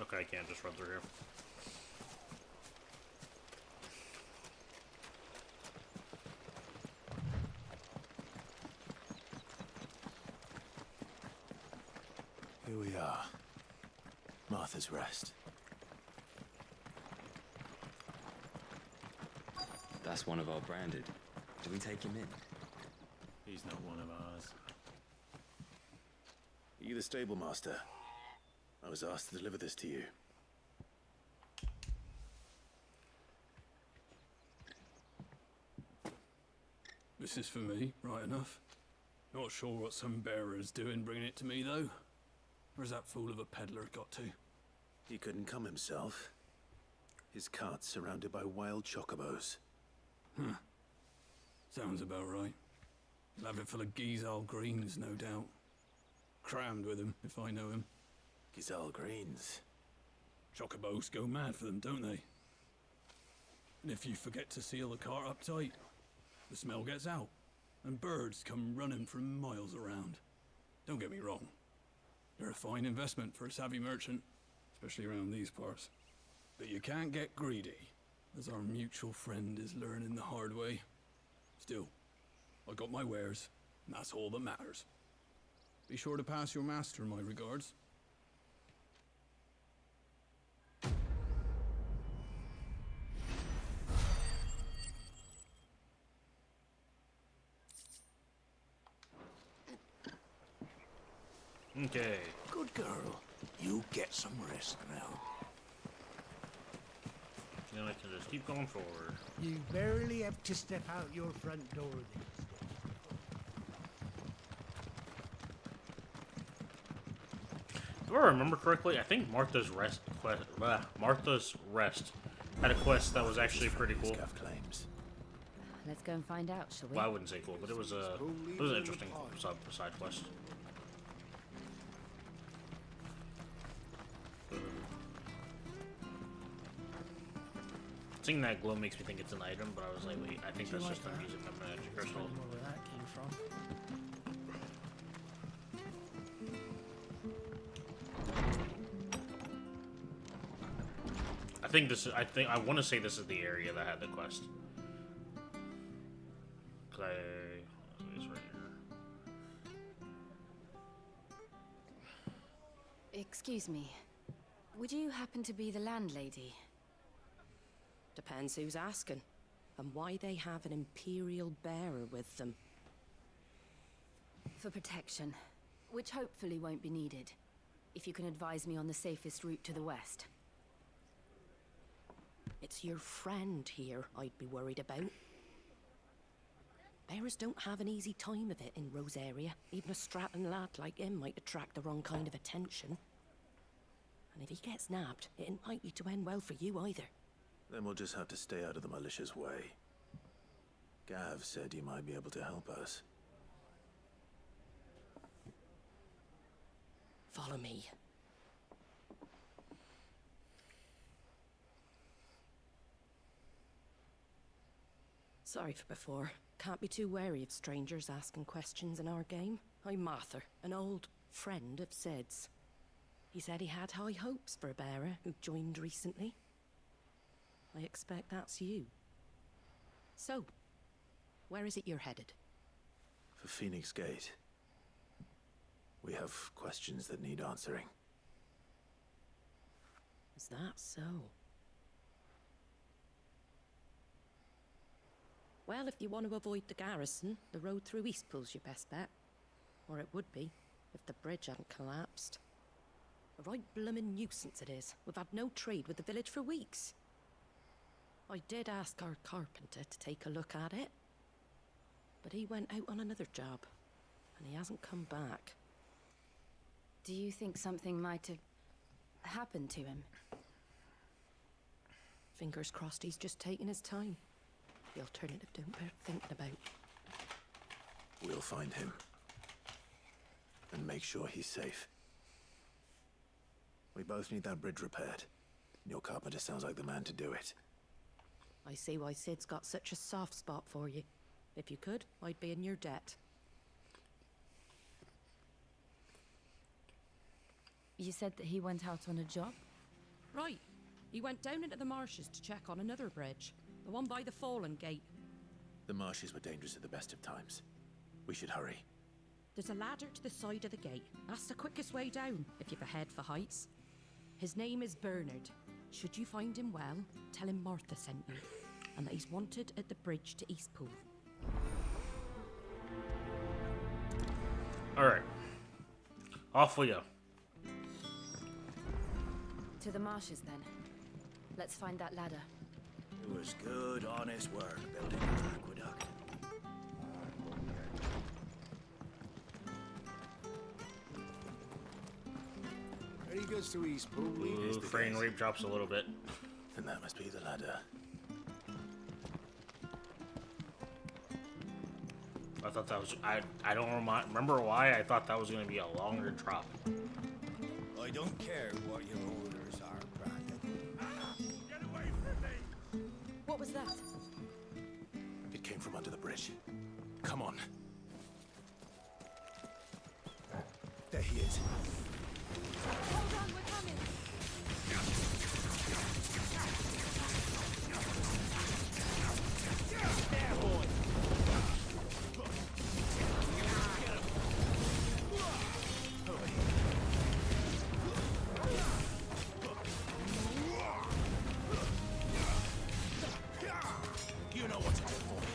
S1: Okay, I can't just run through here.
S2: Here we are. Martha's Rest.
S17: That's one of our branded. Do we take him in?
S2: He's not one of ours. Are you the stable master? I was asked to deliver this to you.
S11: This is for me, right enough. Not sure what some bearer's doing bringing it to me, though. Where's that fool of a peddler got to?
S2: He couldn't come himself. His cart's surrounded by wild chocobos.
S11: Huh. Sounds about right. He'll have it full of Gizal greens, no doubt. Crammed with him, if I know him.
S2: Gizal greens?
S11: Chocobos go mad for them, don't they? And if you forget to seal the cart up tight, the smell gets out, and birds come running from miles around. Don't get me wrong. They're a fine investment for a savvy merchant, especially around these parts. But you can't get greedy, as our mutual friend is learning the hard way. Still, I got my wares, and that's all that matters. Be sure to pass your master my regards.
S1: Okay.
S16: Good girl. You get some rest now.
S1: Then I can just keep going forward.
S16: You barely have to step out your front door these days.
S1: If I remember correctly, I think Martha's Rest had a quest that was actually pretty cool.
S2: Claims.
S9: Let's go and find out, shall we?
S1: Well, I wouldn't say cool, but it was an interesting side quest. Seeing that glow makes me think it's an item, but I was like, wait, I think that's just a music of magic crystal.
S7: Where that came from.
S1: I want to say this is the area that had the quest. It's right here.
S9: Excuse me. Would you happen to be the landlady?
S18: Depends who's asking, and why they have an Imperial bearer with them.
S9: For protection, which hopefully won't be needed. If you can advise me on the safest route to the west.
S18: It's your friend here I'd be worried about. Bearers don't have an easy time of it in Rosaria. Even a Stratton lad like him might attract the wrong kind of attention. And if he gets nabbed, it ain't likely to end well for you either.
S2: Then we'll just have to stay out of the malicious way. Gav said you might be able to help us.
S18: Follow me. Sorry for before. Can't be too wary of strangers asking questions in our game. I'm Martha, an old friend of Sid's. He said he had high hopes for a bearer who joined recently. I expect that's you. So, where is it you're headed?
S2: For Phoenix Gate. We have questions that need answering.
S18: Is that so? Well, if you want to avoid the garrison, the road through Eastpool's your best bet. Or it would be, if the bridge hadn't collapsed. A right bloomin' nuisance it is. We've had no trade with the village for weeks. I did ask our carpenter to take a look at it. But he went out on another job, and he hasn't come back.
S9: Do you think something might have happened to him?
S18: Fingers crossed he's just taking his time. The alternative don't bear thinking about.
S2: We'll find him. And make sure he's safe. We both need that bridge repaired. Your carpenter sounds like the man to do it.
S18: I see why Sid's got such a soft spot for you. If you could, I'd be in your debt.
S9: You said that he went out on a job?
S18: Right. He went down into the marshes to check on another bridge. The one by the Fallen Gate.
S2: The marshes were dangerous at the best of times. We should hurry.
S18: There's a ladder to the side of the gate. That's the quickest way down, if you've a head for heights. His name is Bernard. Should you find him well, tell him Martha sent you, and that he's wanted at the bridge to Eastpool.
S1: Alright. Off we go.
S9: To the marshes, then. Let's find that ladder.
S3: It was good, honest work building an aqueduct. Ready goes to Eastpool.
S1: Ooh, frame rate drops a little bit.
S2: Then that must be the ladder.
S1: I thought that was... I don't remember why I thought that was going to be a longer drop.
S3: I don't care what your orders are, Brandon.
S6: Get away from me!
S9: What was that?
S2: It came from under the bridge. Come on. There he is.
S9: Hold on, we're coming!
S6: There, boy!
S2: You know what to do for me.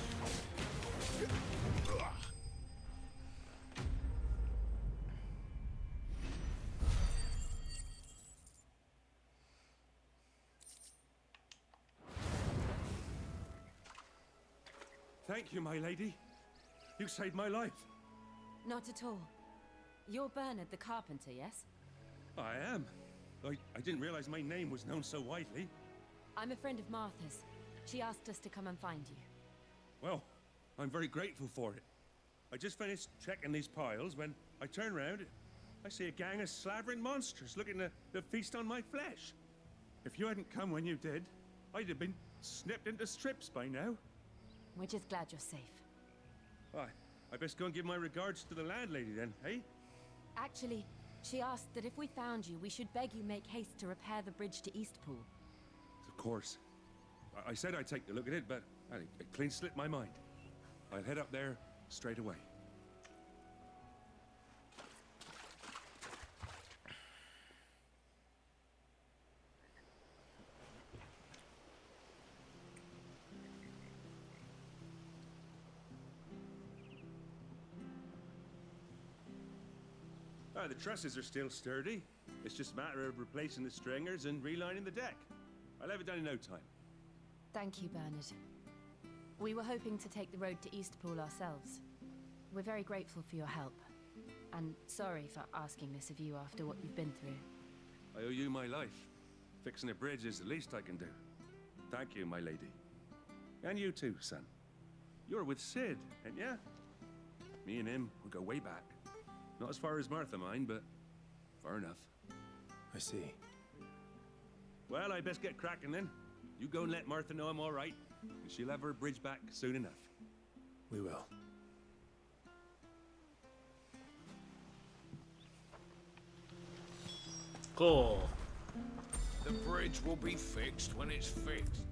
S6: Thank you, my lady. You saved my life.
S9: Not at all. You're Bernard the carpenter, yes?
S6: I am. I didn't realize my name was known so widely.
S9: I'm a friend of Martha's. She asked us to come and find you.
S19: Well, I'm very grateful for it. I just finished checking these piles when I turn around. I see a gang of slavering monsters looking to feast on my flesh. If you hadn't come when you did, I'd have been snipped into strips by now.
S9: We're just glad you're safe.
S19: Why, I best go and give my regards to the landlady then, eh?
S9: Actually, she asked that if we found you, we should beg you make haste to repair the bridge to Eastpool.
S19: Of course. I said I'd take a look at it, but it clean slipped my mind. I'll head up there straight away. The trusses are still sturdy. It's just a matter of replacing the stringers and relining the deck. I'll have it done in no time.
S9: Thank you, Bernard. We were hoping to take the road to Eastpool ourselves. We're very grateful for your help. And sorry for asking this of you after what you've been through.
S19: I owe you my life. Fixing a bridge is the least I can do. Thank you, my lady. And you too, son. You're with Sid, ain't ya? Me and him, we go way back. Not as far as Martha, mind, but far enough.
S2: I see.
S19: Well, I best get cracking then. You go and let Martha know I'm all right, and she'll have her bridge back soon enough.
S2: We will.
S1: Cool.
S6: The bridge will be fixed when it's fixed.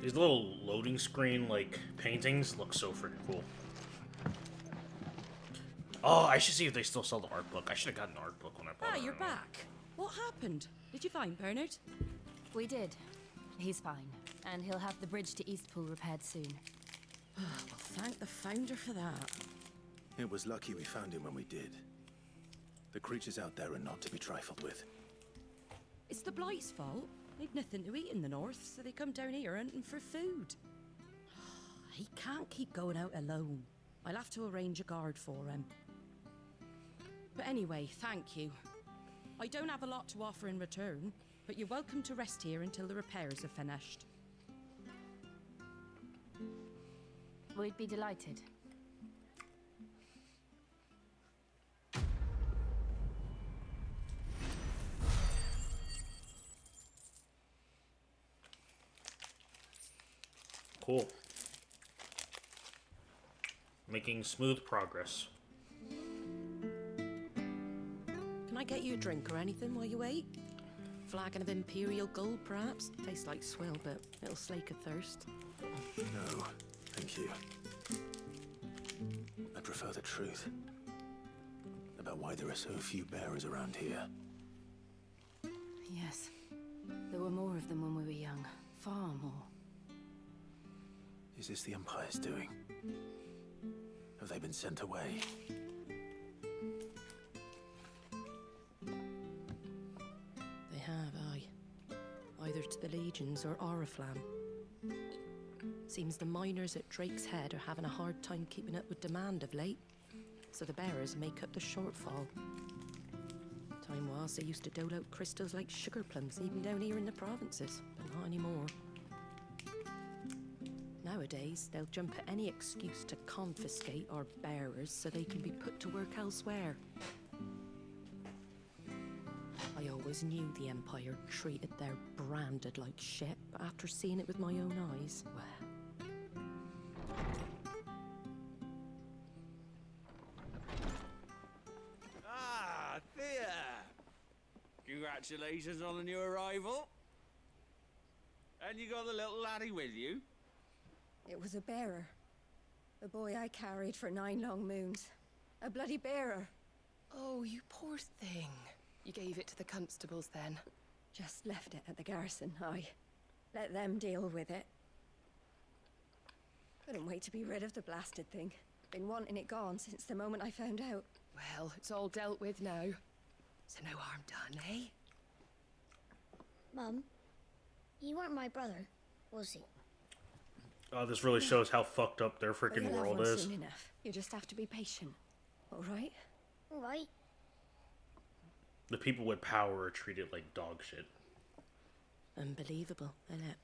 S1: These little loading screen, like, paintings look so freaking cool. Oh, I should see if they still sell the art book. I should have gotten an art book when I bought it.
S18: You're back. What happened? Did you find Bernard?
S9: We did. He's fine. And he'll have the bridge to Eastpool repaired soon.
S18: Well, thank the founder for that.
S2: It was lucky we found him when we did. The creatures out there are not to be trifled with.
S18: It's the Blight's fault. They've nothing to eat in the north, so they come down here hunting for food. He can't keep going out alone. I'll have to arrange a guard for him. But anyway, thank you. I don't have a lot to offer in return, but you're welcome to rest here until the repairs are finished.
S9: We'd be delighted.
S1: Cool. Making smooth progress.
S18: Can I get you a drink or anything while you wait? Flagon of Imperial Gold, perhaps? Tastes like swill, but it'll slake a thirst.
S2: No, thank you. I prefer the truth. About why there are so few bearers around here.
S9: Yes. There were more of them when we were young. Far more.
S2: Is this the Empire's doing? Have they been sent away?
S18: They have, aye. Either to the Legions or Oriflamme. Seems the miners at Drake's Head are having a hard time keeping up with demand of late, so the bearers make up the shortfall. Time was they used to dole out crystals like sugar plums, even down here in the provinces, but not anymore. Nowadays, they'll jump at any excuse to confiscate our bearers so they can be put to work elsewhere. I always knew the Empire treated their branded like shit, but after seeing it with my own eyes, well...
S3: Ah, Thea! Congratulations on the new arrival. And you got the little laddie with you?
S20: It was a bearer. The boy I carried for 9 long moons. A bloody bearer.
S12: Oh, you poor thing. You gave it to the constables then?
S20: Just left it at the garrison, I let them deal with it. Couldn't wait to be rid of the blasted thing. Been wanting it gone since the moment I found out.
S12: Well, it's all dealt with now. So no harm done, eh?
S21: Mum, he weren't my brother, was he?
S1: Oh, this really shows how fucked up their freaking
S20: We'll have
S1: world
S20: one
S1: is.
S20: soon enough. You just have to be patient. All right?
S21: All right.
S1: The people with power are treated like dog shit.
S18: Unbelievable, isn't it?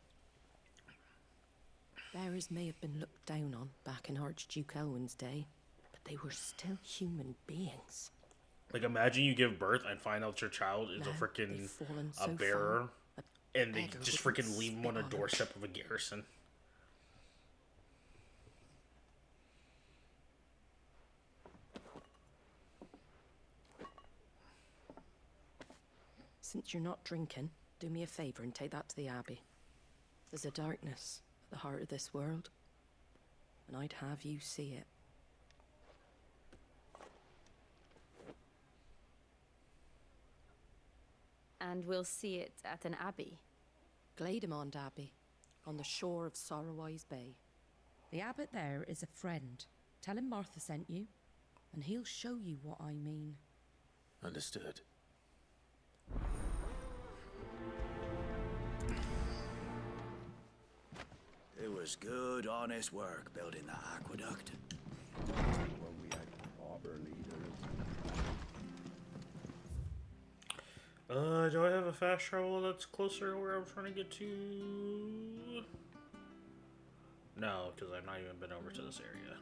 S18: Bearers may have been looked down on back in Archduke Elwin's day, but they were still human beings.
S1: Like, imagine you give birth and find out your child is
S18: Now
S1: a freaking
S18: they've fallen
S1: a
S18: so
S1: bearer,
S18: far,
S1: and they
S18: beggar
S1: just
S18: wouldn't
S1: freaking leave him
S18: spit
S1: on a
S18: on 'em.
S1: doorstep of a garrison.
S18: Since you're not drinking, do me a favour and take that to the Abbey. There's a darkness at the heart of this world, and I'd have you see it.
S9: And we'll see it at an abbey.
S18: Glademond Abbey, on the shore of Sorrowise Bay. The abbot there is a friend. Tell him Martha sent you, and he'll show you what I mean.
S2: Understood.
S3: It was good, honest work building that aqueduct.
S19: When we had proper leaders.
S1: Do I have a fast travel that's closer to where I'm trying to get to? No, because I've not even been over to this area.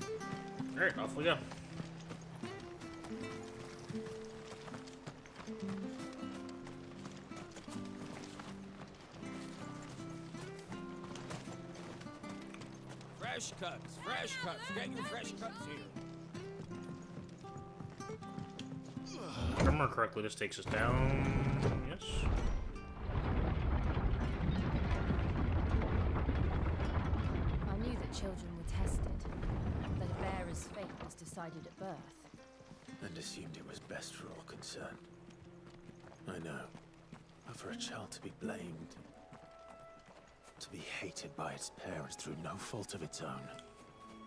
S1: Cool. Alright, off we go.
S6: Fresh cuts, fresh cuts. Get your fresh cuts here.
S1: If I remember correctly, this takes us down. Yes.
S9: I knew that children were tested, that a bearer's fate was decided at birth.
S2: And assumed it was best for all concerned. I know. But for a child to be blamed, to be hated by its parents through no fault of its own.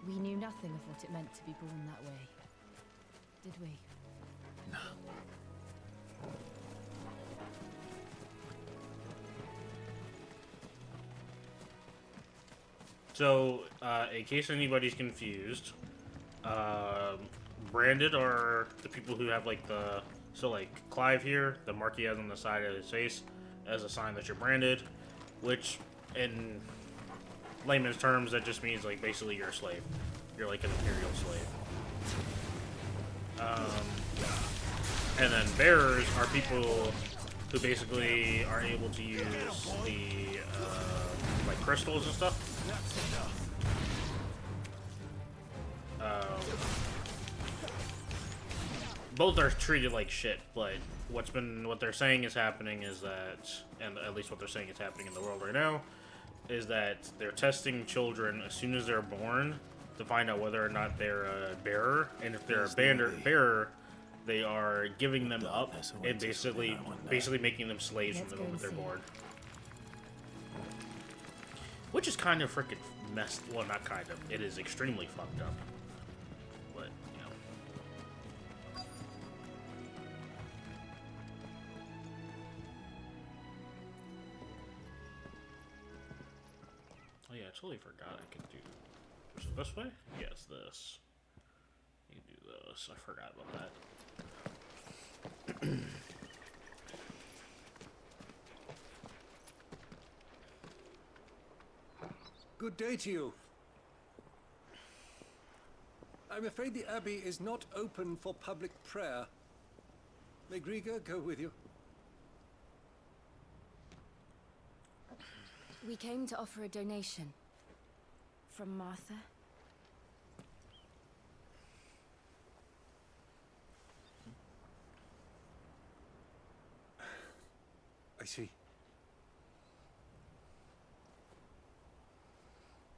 S9: We knew nothing of what it meant to be born that way, did we?
S2: No.
S1: So, in case anybody's confused, branded are the people who have like the, so like Clive here, the mark he has on the side of his face as a sign that you're branded, which in layman's terms that just means like basically you're a slave. You're like an imperial slave. And then bearers are people who basically are able to use the like crystals and stuff. Both are treated like shit, but what they're saying is happening is that, and at least what they're saying is happening in the world right now, is that they're testing children as soon as they're born to find out whether or not they're a bearer, and if they're a bearer, they are giving them up and basically making them slaves from the moment they're born. Which is kind of freaking messed. Well, not kind of. It is extremely fucked up. But you know. Oh yeah, I totally forgot I could do. Was it this way? Yes, this. You can do this. I forgot about that.
S13: Good day to you. I'm afraid the Abbey is not open for public prayer. May Griga go with you?
S9: We came to offer a donation. From Martha.
S13: I see.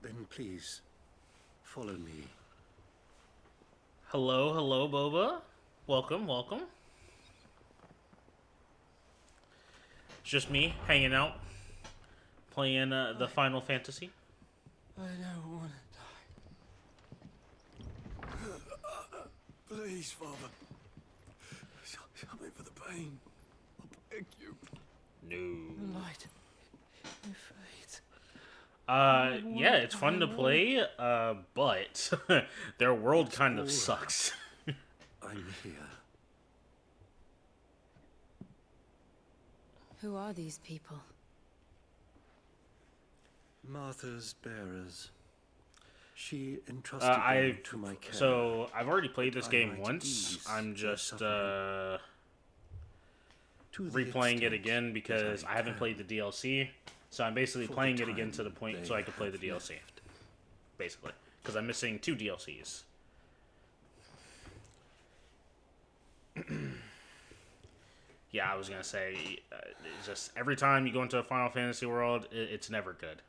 S13: Then please, follow me.
S1: Hello, hello, Boba. Welcome, welcome. It's just me hanging out, playing the Final Fantasy.
S3: I don't want to die. Please, Father. Help me for the pain. I beg you.
S1: No.
S3: The light. Your fate.
S1: Yeah, it's fun to play, but their world kind of sucks.
S3: I'm here.
S9: Who are these people?
S3: Martha's bearers. She entrusted them to my care.
S1: So I've already played this game once. I'm just replaying it again because I haven't played the DLC. So I'm basically playing it again to the point so I can play the DLC. Basically, because I'm missing 2 DLCs. Yeah, I was gonna say, it's just every time you go into a Final Fantasy world, it's never good.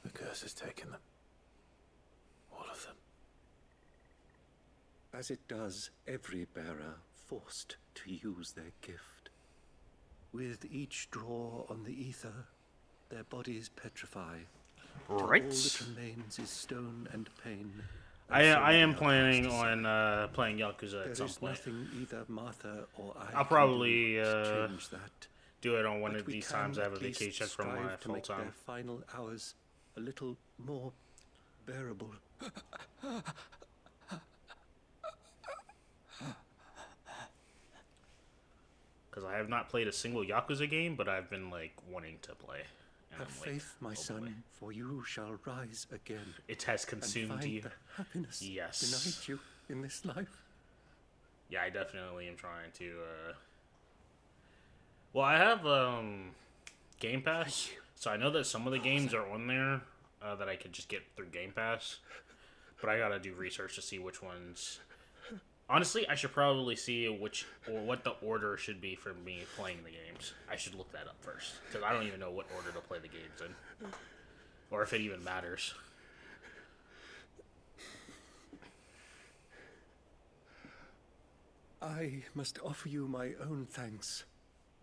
S2: The curse has taken them. All of them.
S3: As it does every bearer forced to use their gift. With each draw on the ether, their bodies petrify.
S1: Right.
S3: All that remains is stone and pain.
S1: I am planning on playing Yakuza at some point.
S3: There is nothing either Martha or I
S1: I'll probably
S3: can do to change that.
S1: do it on one
S3: But
S1: of
S3: we
S1: these
S3: can
S1: times I have a
S3: at least
S1: vacation from my
S3: strive to
S1: full
S3: make
S1: time.
S3: their final hours a little more bearable.
S1: Because I have not played a single Yakuza game, but I've been like wanting to play. And
S3: Have
S1: I'm like,
S3: faith, my son, for you shall rise again.
S1: It has
S3: and
S1: consumed
S3: find
S1: you.
S3: The happiness
S1: Yes.
S3: denied you in this life.
S1: Yeah, I definitely am trying to. Well, I have Game Pass, so I know that some of the games are on there that I could just get through Game Pass, but I gotta do research to see which ones. Honestly, I should probably see what the order should be for me playing the games. I should look that up first, because I don't even know what order to play the games in, or if it even matters.
S3: I must offer you my own thanks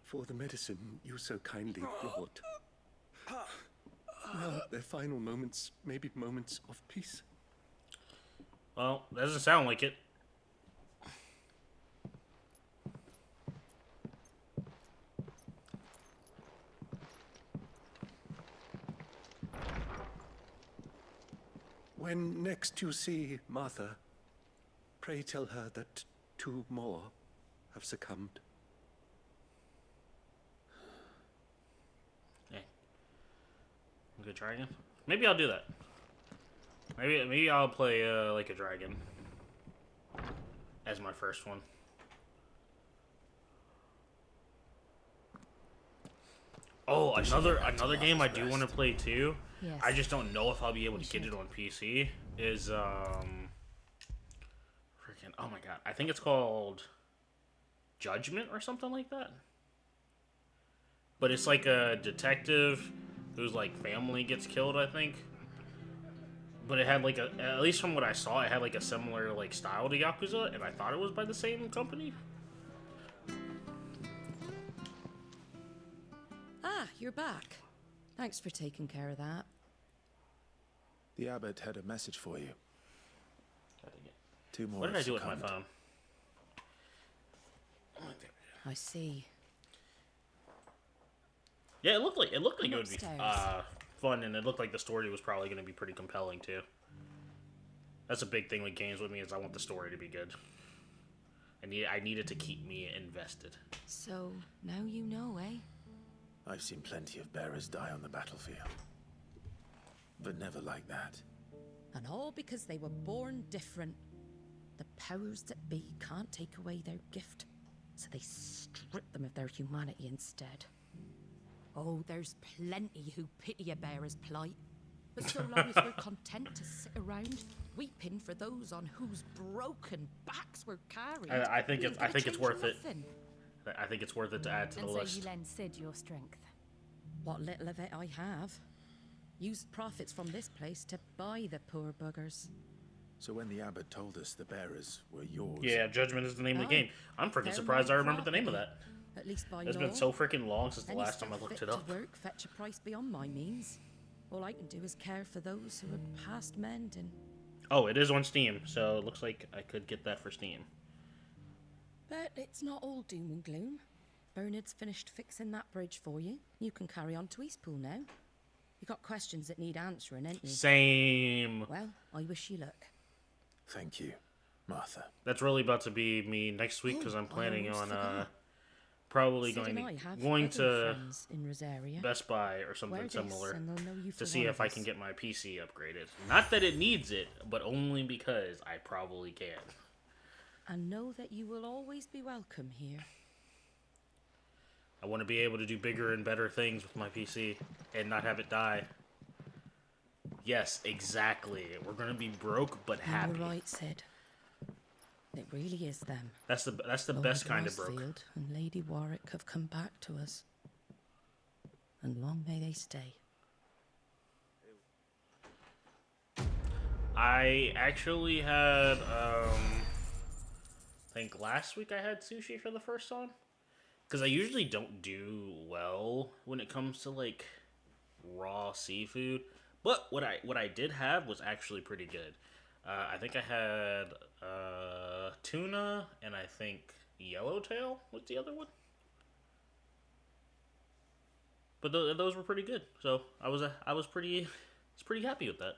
S3: for the medicine you so kindly brought. Now, their final moments may be moments of peace.
S1: Well, doesn't sound like it.
S3: When next you see Martha, pray tell her that 2 more have succumbed.
S1: Hey, I'm gonna try again. Maybe I'll do that. Maybe I'll play like a dragon as my first one. Oh, another game I do want to play too.
S9: Yes.
S1: I just don't know if I'll be able to get it on PC. Is freaking, oh my god, I think it's called Judgment or something like that. But it's like a detective whose like family gets killed, I think. But it had like at least from what I saw, it had like a similar like style to Yakuza, and I thought it was by the same company.
S18: Ah, you're back. Thanks for taking care of that.
S2: The abbot had a message for you. 2 more.
S1: What did I do with my
S2: succumbed.
S1: phone?
S18: I see.
S1: Yeah, it looked like it would be
S18: upstairs.
S1: fun, and it looked like the story was probably going to be pretty compelling too. That's a big thing with games with me, is I want the story to be good. I need it to keep me invested.
S18: So now you know, eh?
S2: I've seen plenty of bearers die on the battlefield. But never like that.
S18: And all because they were born different. The powers that be can't take away their gift, so they strip them of their humanity instead. Oh, there's plenty who pity a bearer's plight. But so long as we're content to sit around, weeping for those on whose broken backs we're carried,
S1: I think it's worth it.
S18: nothing.
S1: I think it's worth it to add to the
S9: And so
S1: list.
S9: you lend Sid your strength.
S18: What little of it I have. Used profits from this place to buy the poor buggers.
S2: So when the abbot told us the bearers were yours...
S1: Yeah, Judgment is the name of the
S18: Aye.
S1: game. I'm freaking
S18: They're
S1: surprised
S18: my
S1: I remember the name of
S18: property.
S1: that.
S18: At least by
S1: It's
S18: law.
S1: been so freaking long since the
S18: Any
S1: last time I
S18: stuff
S1: looked
S18: fit
S1: it up.
S18: To work fetch a price beyond my means. All I can do is care for those who are past mending.
S1: Oh, it is on Steam, so it looks like I could get that for Steam.
S18: But it's not all doom and gloom. Bernard's finished fixing that bridge for you. You can carry on to Eastpool now. You got questions that need answering, ain't you?
S1: Same.
S18: Well, I wish you luck.
S2: Thank you, Martha.
S1: That's really about to be me next week because I'm planning
S18: almost
S1: on
S18: forgot.
S1: probably
S18: Sid
S1: going
S18: and I have
S1: going
S18: other
S1: to
S18: friends in Rosaria.
S1: Best Buy or something
S18: Wear this
S1: similar
S18: and they'll know you
S1: to
S18: for
S1: see
S18: one
S1: if
S18: of
S1: I
S18: us.
S1: can get my PC upgraded. Not that it needs it, but only because I probably can.
S18: And know that you will always be welcome here.
S1: I want to be able to do bigger and better things with my PC and not have it die. Yes, exactly. We're gonna be broke but happy.
S18: You're right, Sid. It really is them.
S1: That's the
S18: Lord
S1: best kind of broke.
S18: Rosfield and Lady Warwick have come back to us. And long may they stay.
S1: I actually had I think last week I had sushi for the first time. Because I usually don't do well when it comes to like raw seafood, but what I did have was actually pretty good. I think I had tuna and I think yellowtail was the other one. But those were pretty good, so I was pretty happy with that.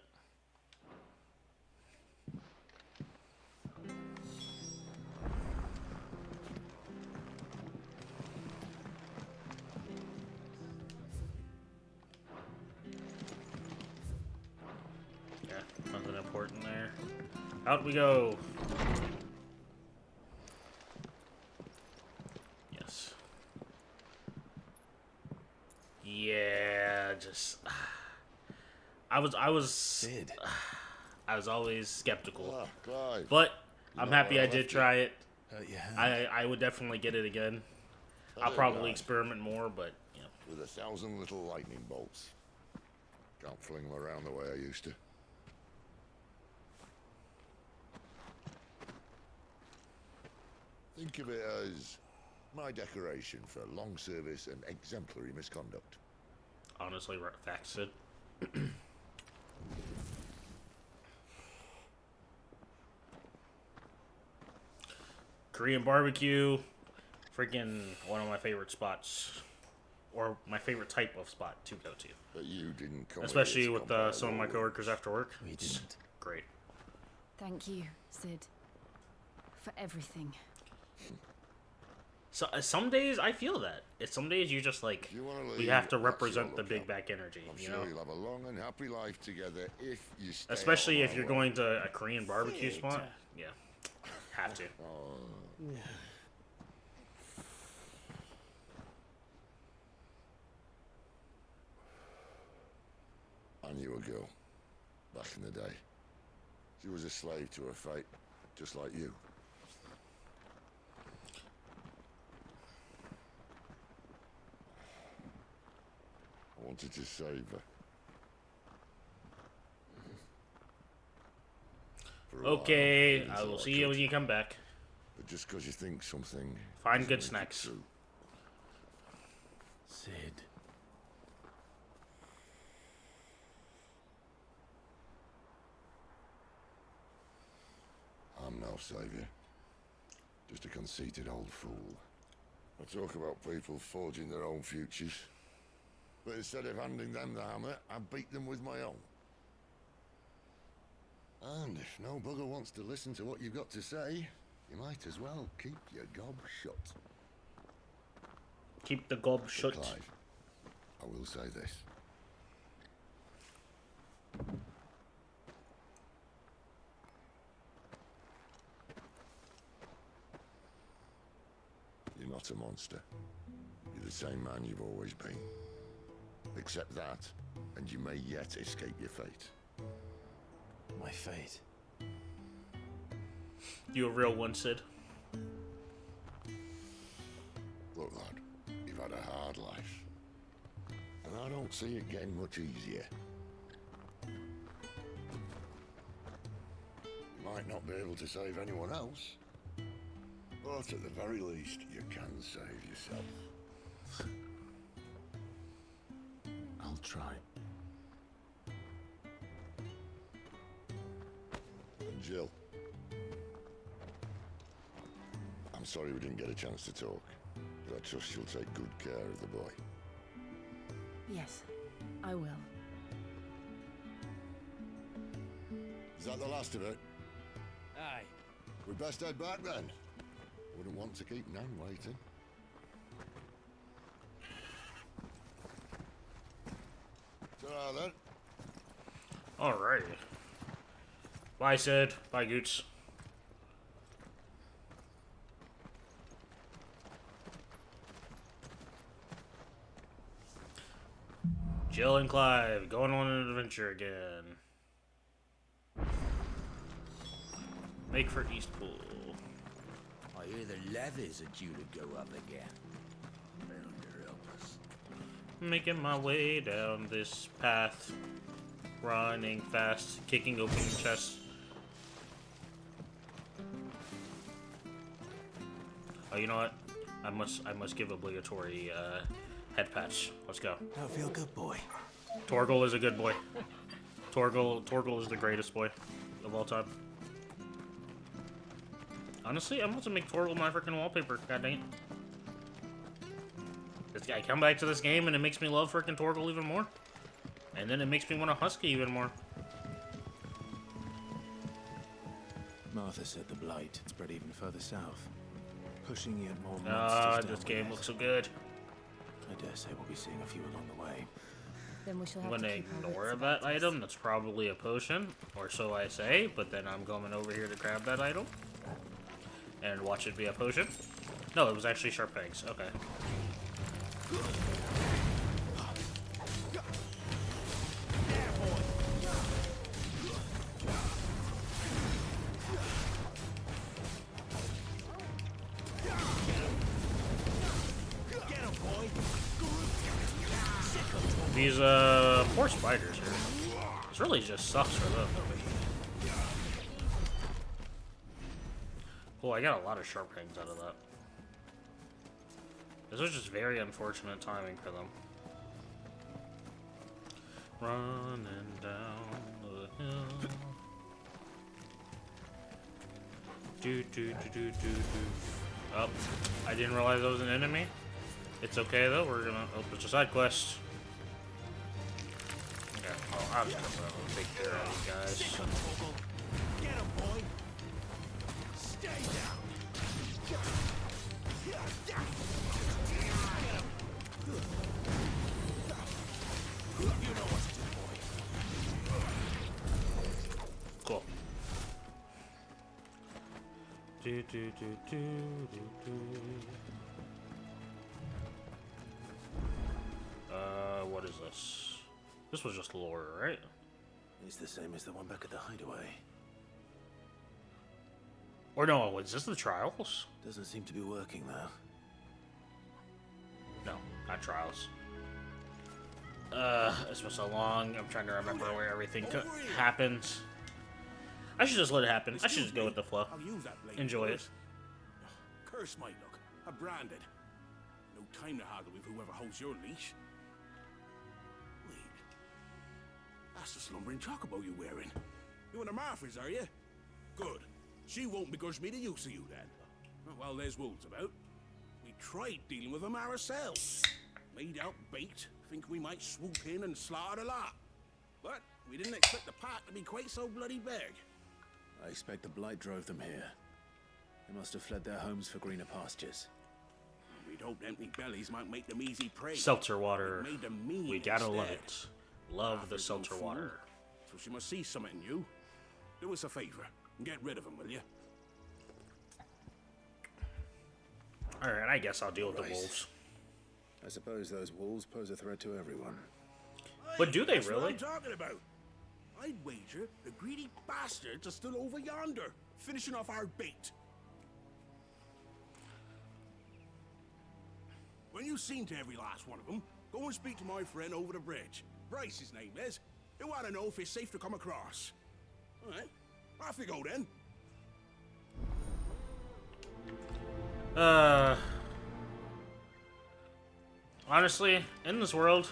S1: Nothing important there. Out we go. Yes. Yeah, just I was
S5: Sid.
S1: I was always skeptical.
S5: Ah, Clive.
S1: But
S5: You're
S1: I'm
S5: not
S1: happy
S5: where
S1: I
S5: I
S1: did
S5: left
S1: try
S5: you.
S1: it.
S5: Hurt your hand.
S1: I would definitely get it again. I'll
S5: Hello,
S1: probably
S5: guy.
S1: experiment more, but you know.
S5: With 1,000 little lightning bolts. Can't fling them around the way I used to. Think of it as my decoration for long service and exemplary misconduct.
S1: Honestly, facts, Sid. Korean barbecue, freaking one of my favorite spots, or my favorite type of spot to go to.
S5: But you didn't come
S1: Especially
S5: here to
S1: with
S5: compare
S1: some of my
S5: notes.
S1: coworkers after work.
S2: We didn't.
S1: Great.
S9: Thank you, Sid, for everything.
S1: So some days I feel that. Some days you just like
S5: You wanna
S1: we
S5: leave,
S1: have to
S5: that's
S1: represent
S5: your
S1: the big
S5: lookout.
S1: back energy.
S5: I'm
S1: You
S5: sure
S1: know,
S5: you'll have a long and happy life together if you stay
S1: especially
S5: out
S1: if
S5: of
S1: you're
S5: my way.
S1: going to a Korean barbecue spot. Yeah, have to.
S5: I knew a girl back in the day. She was a slave to her fate, just like you. I wanted to save her. For a while,
S1: Okay,
S5: even
S1: I
S5: so
S1: will see you
S5: could.
S1: when you come back.
S5: But just because you think something
S1: Find
S5: doesn't
S1: good
S5: make it
S1: snacks.
S5: true.
S2: Sid.
S5: I'm no savior. Just a conceited old fool. I talk about people forging their own futures. But instead of handing them the hammer, I beat them with my own. And if no bugger wants to listen to what you've got to say, you might as well keep your gob shut.
S1: Keep the gob shut.
S5: Clive, I will say this. You're not a monster. You're the same man you've always been. Accept that, and you may yet escape your fate.
S2: My fate.
S1: You a real one, Sid.
S5: Look, lad, you've had a hard life. And I don't see it getting much easier. You might not be able to save anyone else, but at the very least, you can save yourself.
S2: I'll try.
S5: And Jill. I'm sorry we didn't get a chance to talk, but I trust you'll take good care of the boy.
S9: Yes, I will.
S5: that the last of it?
S13: Aye.
S5: We best head back then. Wouldn't want to keep Nan waiting. Ta-ra then.
S1: Alrighty. Bye, Sid. Bye, Goots. Jill and Clive going on an adventure again. Make for Eastpool.
S8: I hear the levies are due to go up again. Elder help us.
S1: Making my way down this path. Running fast, kicking open chests. Oh, you know what? I must give obligatory head patch. Let's go.
S2: Don't feel good, boy.
S1: Torgal is a good boy. Torgal is the greatest boy of all time. Honestly, I'm about to make Torgal my freaking wallpaper. God dang it. This guy, I come back to this game and it makes me love freaking Torgal even more. And then it makes me want to Husky even more.
S2: Martha said the blight had spread even further south, pushing yet more monsters
S1: Ah,
S2: down
S1: this game
S2: with
S1: looks
S2: it.
S1: so good.
S2: I dare say we'll be seeing a few along the way.
S9: Then we shall
S1: I'm
S9: have
S1: gonna
S9: to keep our
S1: ignore
S9: wits
S1: that
S9: about us.
S1: item. That's probably a potion, or so I say. But then I'm going over here to grab that item and watch it be a potion. No, it was actually sharp pegs. Okay. These poor spiders here. This really just sucks for them. Cool, I got a lot of sharp hangs out of that. This was just very unfortunate timing for them. Running down the hill. Oh, I didn't realize that was an enemy. It's okay though, we're gonna... Oh, it's a side quest. Okay, oh, I'm just gonna take care of these guys.
S8: Get him, boy. Stay down. You know what to do, boy.
S1: Cool. What is this? This was just lore, right?
S2: It's the same as the one back at the hideaway.
S1: Or no, is this the trials?
S2: Doesn't seem to be working though.
S1: No, not trials. It's been so long. I'm trying to remember where everything happens. I should just let it happen. I should just go with the flow. Enjoy it.
S22: Curse my luck. I'm branded. No time to haggle with whoever holds your leash. Wait. That's the slumbering chocobo you're wearing. You and the Marthas, are you? Good. She won't begrudge me the use of you then. Well, there's wolves about. We tried dealing with them ourselves. Made out bait, think we might swoop in and slaughter the lot. But we didn't expect the pack to be quite so bloody big.
S2: I expect the blight drove them here. They must have fled their homes for greener pastures.
S22: We'd hoped empty bellies might make them easy prey.
S1: Seltzer water.
S22: It made them mean
S1: We gotta love
S22: instead.
S1: it. Love the
S22: Martha's
S1: seltzer
S22: no fool,
S1: water.
S22: So she must see something in you. Do us a favor and get rid of them, will you?
S1: Alright, I guess I'll deal with the
S2: Right.
S1: wolves.
S2: I suppose those wolves pose a threat to everyone.
S1: But do they
S22: That's what
S1: really?
S22: I'm talking about. I'd wager the greedy bastards are still over yonder, finishing off our bait. When you've seen to every last one of them, go and speak to my friend over the bridge. Bryce, his name is. He want to know if it's safe to come across. All right, off you go then.
S1: Honestly, in this world,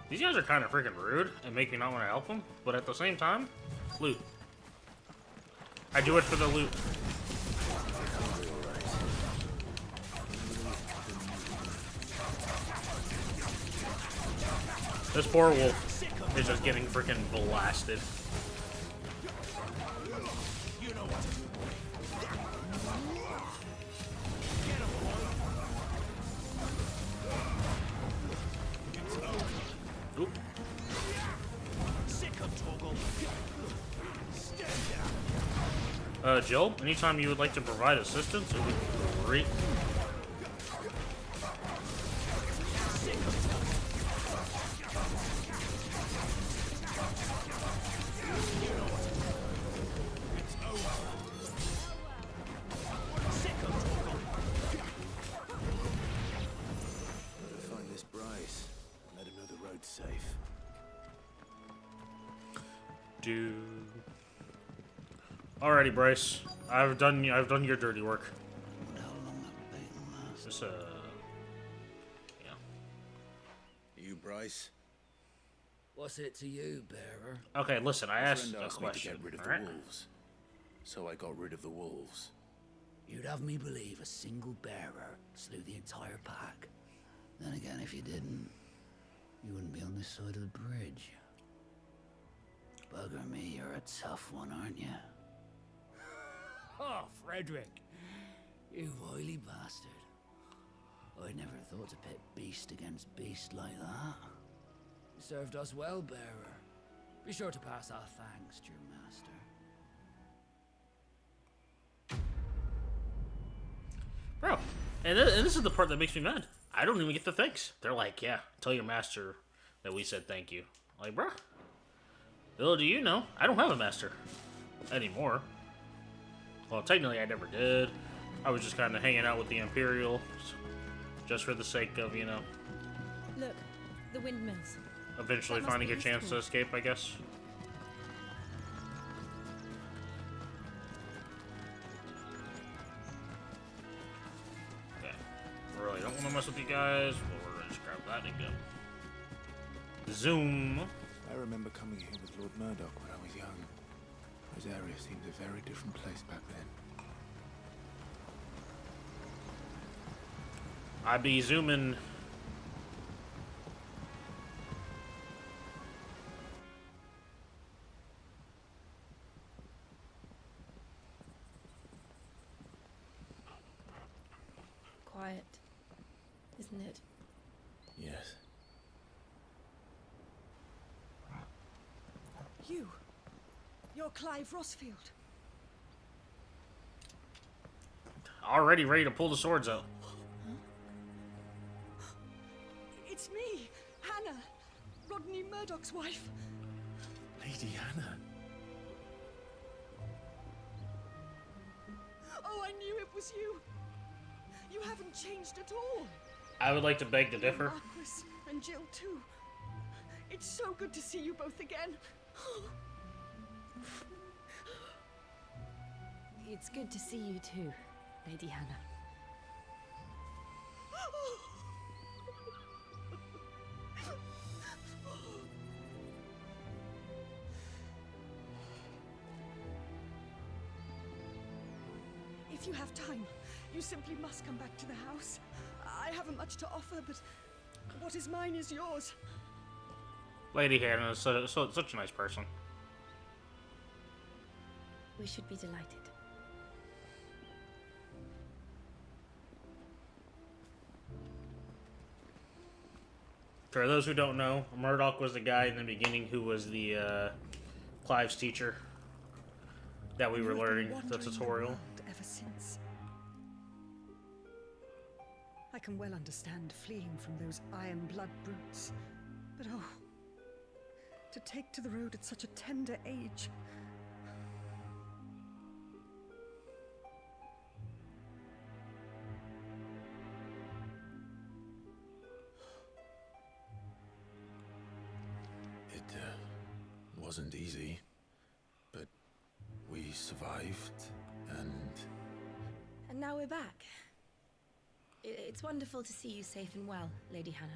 S1: these guys are kind of freaking rude and make me not want to help them. But at the same time, loot. I do it for the loot. This poor wolf is just getting freaking blasted. Jill, anytime you would like to provide assistance, it would be great.
S2: Find this Bryce. Let him know the road's safe.
S1: Alrighty, Bryce. I've done your dirty work. Just yeah.
S8: You, Bryce? What's it to you, bearer?
S1: Okay, listen. I
S2: My
S1: asked
S2: friend
S1: a
S2: asked me to
S1: question.
S2: get rid of the
S1: Alright.
S2: wolves, so I got rid of the wolves.
S8: You'd have me believe a single bearer slew the entire pack. Then again, if you didn't, you wouldn't be on this side of the bridge. Bugger me, you're a tough one, aren't you? Oh, Frederick! You wily bastard. I'd never thought to pit beast against beast like that. You served us well, bearer. Be sure to pass our thanks to your master.
S1: Bro, and this is the part that makes me mad. I don't even get the thanks. They're like, yeah, tell your master that we said thank you. Like, bro, little do you know, I don't have a master anymore. Well, technically, I never did. I was just kind of hanging out with the Imperial, just for the sake of, you know,
S9: Look, the windmills.
S1: eventually
S9: That must
S1: finding
S9: be
S1: a chance to
S9: useful.
S1: escape, I guess. Okay. Really don't want to mess with you guys, but we're going to just grab that and go. Zoom.
S2: I remember coming here with Lord Murdoch when I was young. This area seemed a very different place back then.
S1: I be zooming.
S9: Quiet, isn't it?
S2: Yes.
S12: You're Clive Rossfield.
S1: Already ready to pull the swords out.
S12: It's me, Hannah, Rodney Murdoch's wife.
S2: Lady Hannah.
S12: Oh, I knew it was you. You haven't changed at all.
S1: I would like to beg to differ.
S12: Marquis and Jill too. It's so good to see you both again.
S9: It's good to see you too, Lady Hannah.
S12: If you have time, you simply must come back to the house. I haven't much to offer, but what is mine is yours.
S1: Lady Hannah is such a nice person.
S9: We should be delighted.
S1: For those who don't know, Murdoch was the guy in the beginning who was the Clive's teacher that we were learning the tutorial.
S12: Ever since. I can well understand fleeing from those iron blood brutes, but oh, to take to the road at such a tender age.
S2: It wasn't easy, but we survived, and
S9: And now we're back. It's wonderful to see you safe and well, Lady Hannah.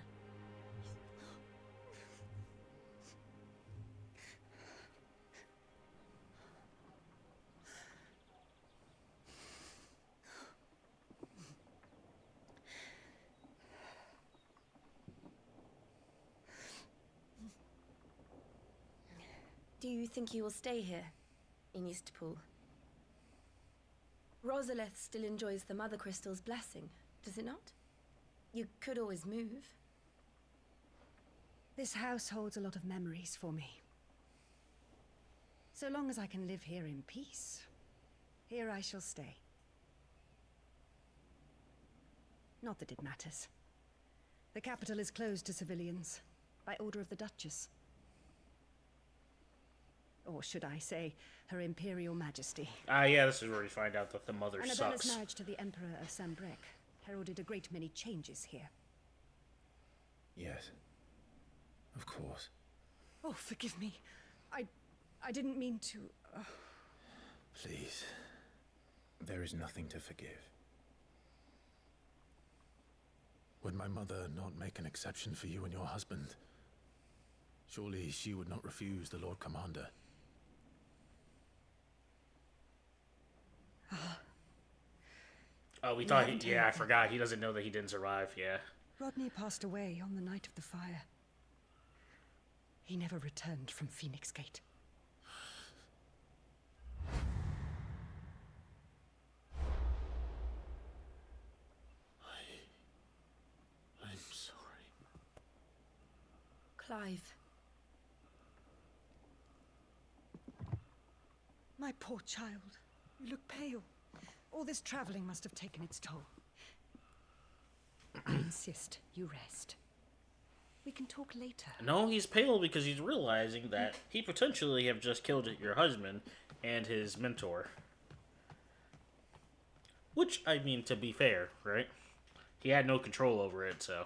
S9: Do you think you will stay here, in Eastpool? Rosalith still enjoys the Mother Crystal's blessing, does it not? You could always move.
S12: This house holds a lot of memories for me. So long as I can live here in peace, Here I shall stay. Not that it matters. The capital is closed to civilians, by order of the Duchess. Or should I say, Her Imperial Majesty.
S1: Ah, yeah, this is where we find out that the mother
S12: Annabella's
S1: sucks.
S12: marriage to the Emperor of Sambrec heralded a great many changes here.
S15: Yes. Of course.
S12: Oh, forgive me. I didn't mean to...
S15: Please. There is nothing to forgive.
S2: Would my mother not make an exception for you and your husband? Surely she would not refuse the Lord Commander.
S1: Oh, we thought he... Yeah, I forgot. He doesn't know that he didn't survive, yeah.
S12: Rodney passed away on the night of the fire. He never returned from Phoenix Gate.
S2: I'm sorry.
S9: Clive.
S12: My poor child. You look pale. All this traveling must have taken its toll. I insist you rest. We can talk later.
S1: No, he's pale because he's realizing that he potentially have just killed your husband and his mentor. Which, I mean, to be fair, right? He had no control over it, so...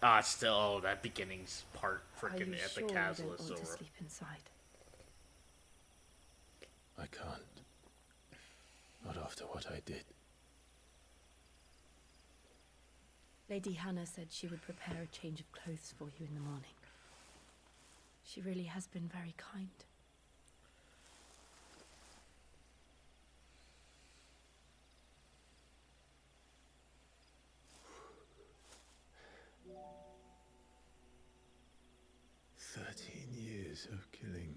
S1: Ah, still, oh, that beginnings part freaking at the castle is over.
S9: To sleep inside?
S2: I can't. Not after what I did.
S9: Lady Hannah said she would prepare a change of clothes for you in the morning. She really has been very kind.
S2: Years of killing.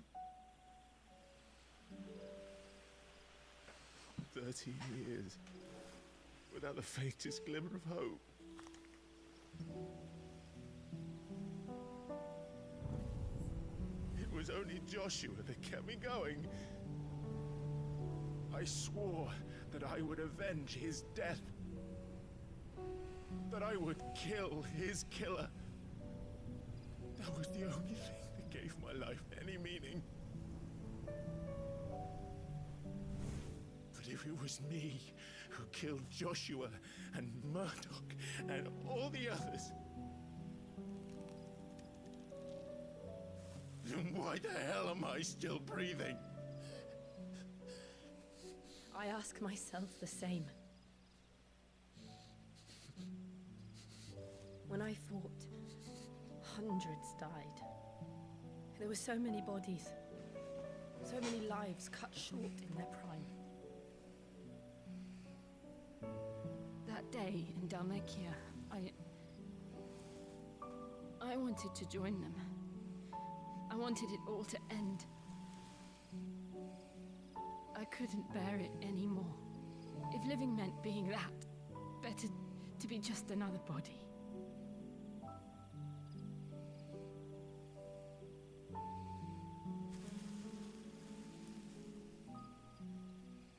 S2: 13 years without the faintest glimmer of hope. It was only Joshua that kept me going. I swore that I would avenge his death. That I would kill his killer. That was the only thing that gave my life any meaning. But if it was me who killed Joshua and Murdoch and all the others, then why the hell am I still breathing?
S9: I ask myself the same. When I fought, hundreds died. There were so many bodies, so many lives cut short in their prime. That day in Dalmekia, I wanted to join them. I wanted it all to end. I couldn't bear it anymore. If living meant being that, better to be just another body.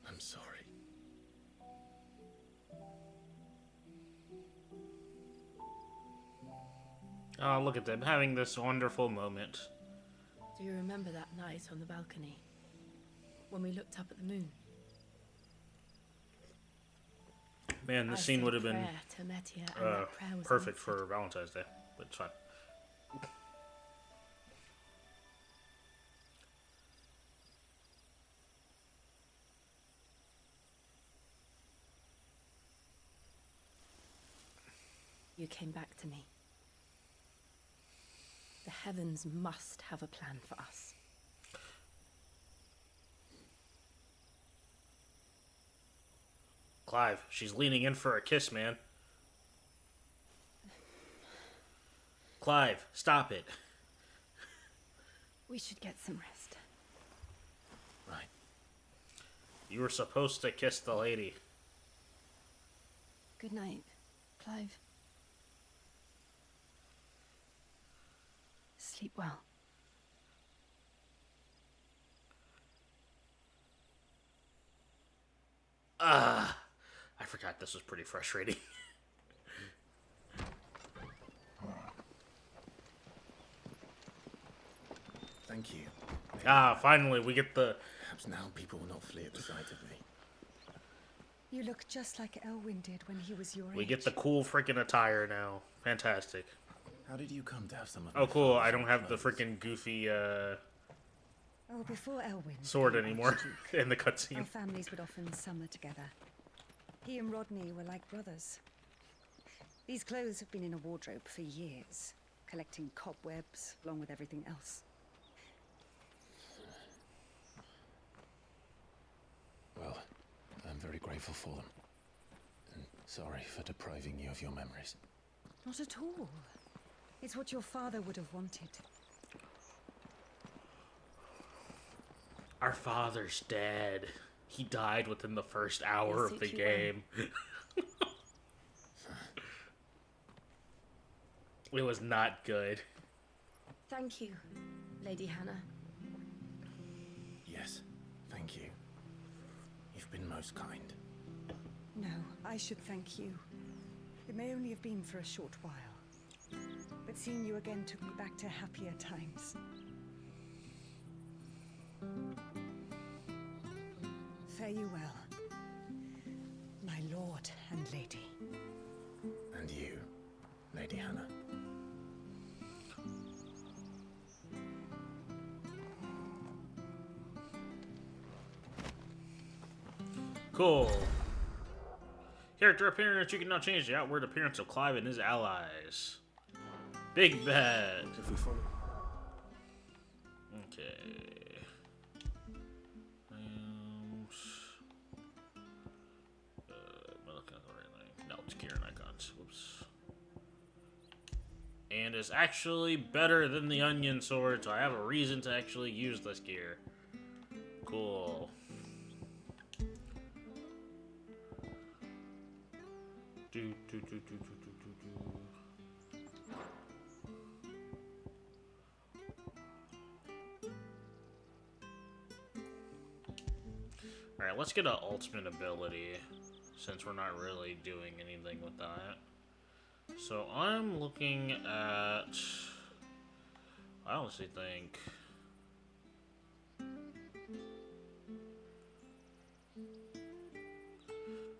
S2: I'm sorry.
S1: Oh, look at them having this wonderful moment.
S9: Do you remember that night on the balcony? When we looked up at the moon?
S1: Man, this scene would have been
S9: to Metia, and that prayer was
S1: perfect
S9: answered.
S1: for Valentine's Day, but it's fine.
S9: You came back to me. The heavens must have a plan for us.
S1: Clive, she's leaning in for a kiss, man. Clive, stop it.
S9: We should get some rest.
S1: Right. You were supposed to kiss the lady.
S9: Good night, Clive. Sleep well.
S1: I forgot this was pretty frustrating.
S2: Thank you.
S1: Finally, we get the...
S2: Perhaps now people will not flee at the sight of me.
S12: You look just like Elwyn did when he was your age.
S1: We get the cool freaking attire now. Fantastic.
S2: How did you come to have some of
S1: Oh, cool. I don't have the freaking goofy,
S12: Oh, before Elwyn
S1: sword
S12: became
S1: anymore
S12: Archduke,
S1: in the cutscene.
S12: our families would often summer together. He and Rodney were like brothers. These clothes have been in a wardrobe for years, collecting cobwebs along with everything else.
S2: Well, I'm very grateful for them. And sorry for depriving you of your memories.
S12: Not at all. It's what your father would have wanted.
S1: Our father's dead. He died within the first hour
S12: Yes,
S1: of the
S12: it you
S1: game. It was not good.
S9: Thank you, Lady Hannah.
S2: Yes, thank you. You've been most kind.
S12: No, I should thank you. It may only have been for a short while, but seeing you again took me back to happier times. Fare you well, my lord and lady.
S2: And you, Lady Hannah.
S1: Cool. Character appearance. You can now change the outward appearance of Clive and his allies. Big bad.
S2: If we follow...
S1: Okay. Am I looking at the right thing? No, it's gear and icons. Whoops. And is actually better than the onion sword, so I have a reason to actually use this gear. Cool. Alright, let's get an ultimate ability, since we're not really doing anything with that. So I'm looking at... I honestly think...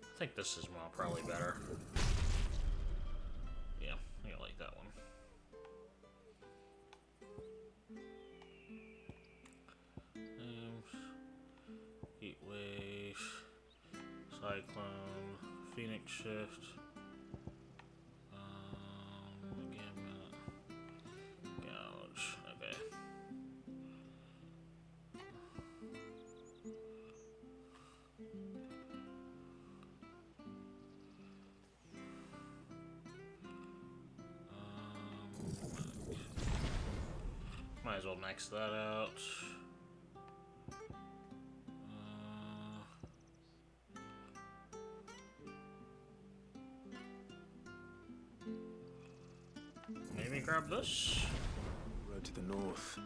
S1: I think this is probably better. Yeah, I think I like that one. Heat Wave, Cyclone, Phoenix Shift, Gambit, Gouge, okay. Might as well max that out. Maybe grab this.
S2: Road to the north.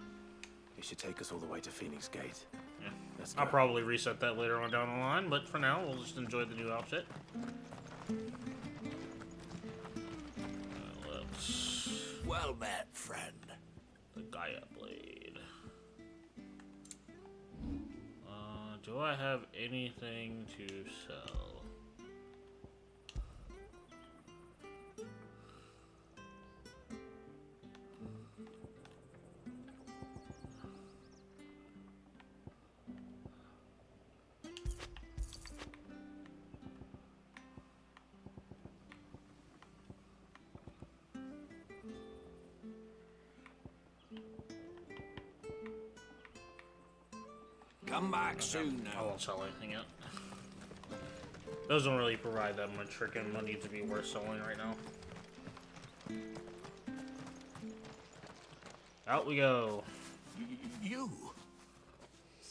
S2: It should take us all the way to Phoenix Gate.
S1: Yeah.
S2: Let's go.
S1: I'll probably reset that later on down the line, but for now, we'll just enjoy the new outfit. Let's...
S6: Well met, friend.
S1: The Gaia Blade. Do I have anything to sell?
S6: Come back soon
S1: I
S6: now.
S1: won't sell anything yet. Those don't really provide that much freaking money to be worth selling right now. Out we go.
S6: You?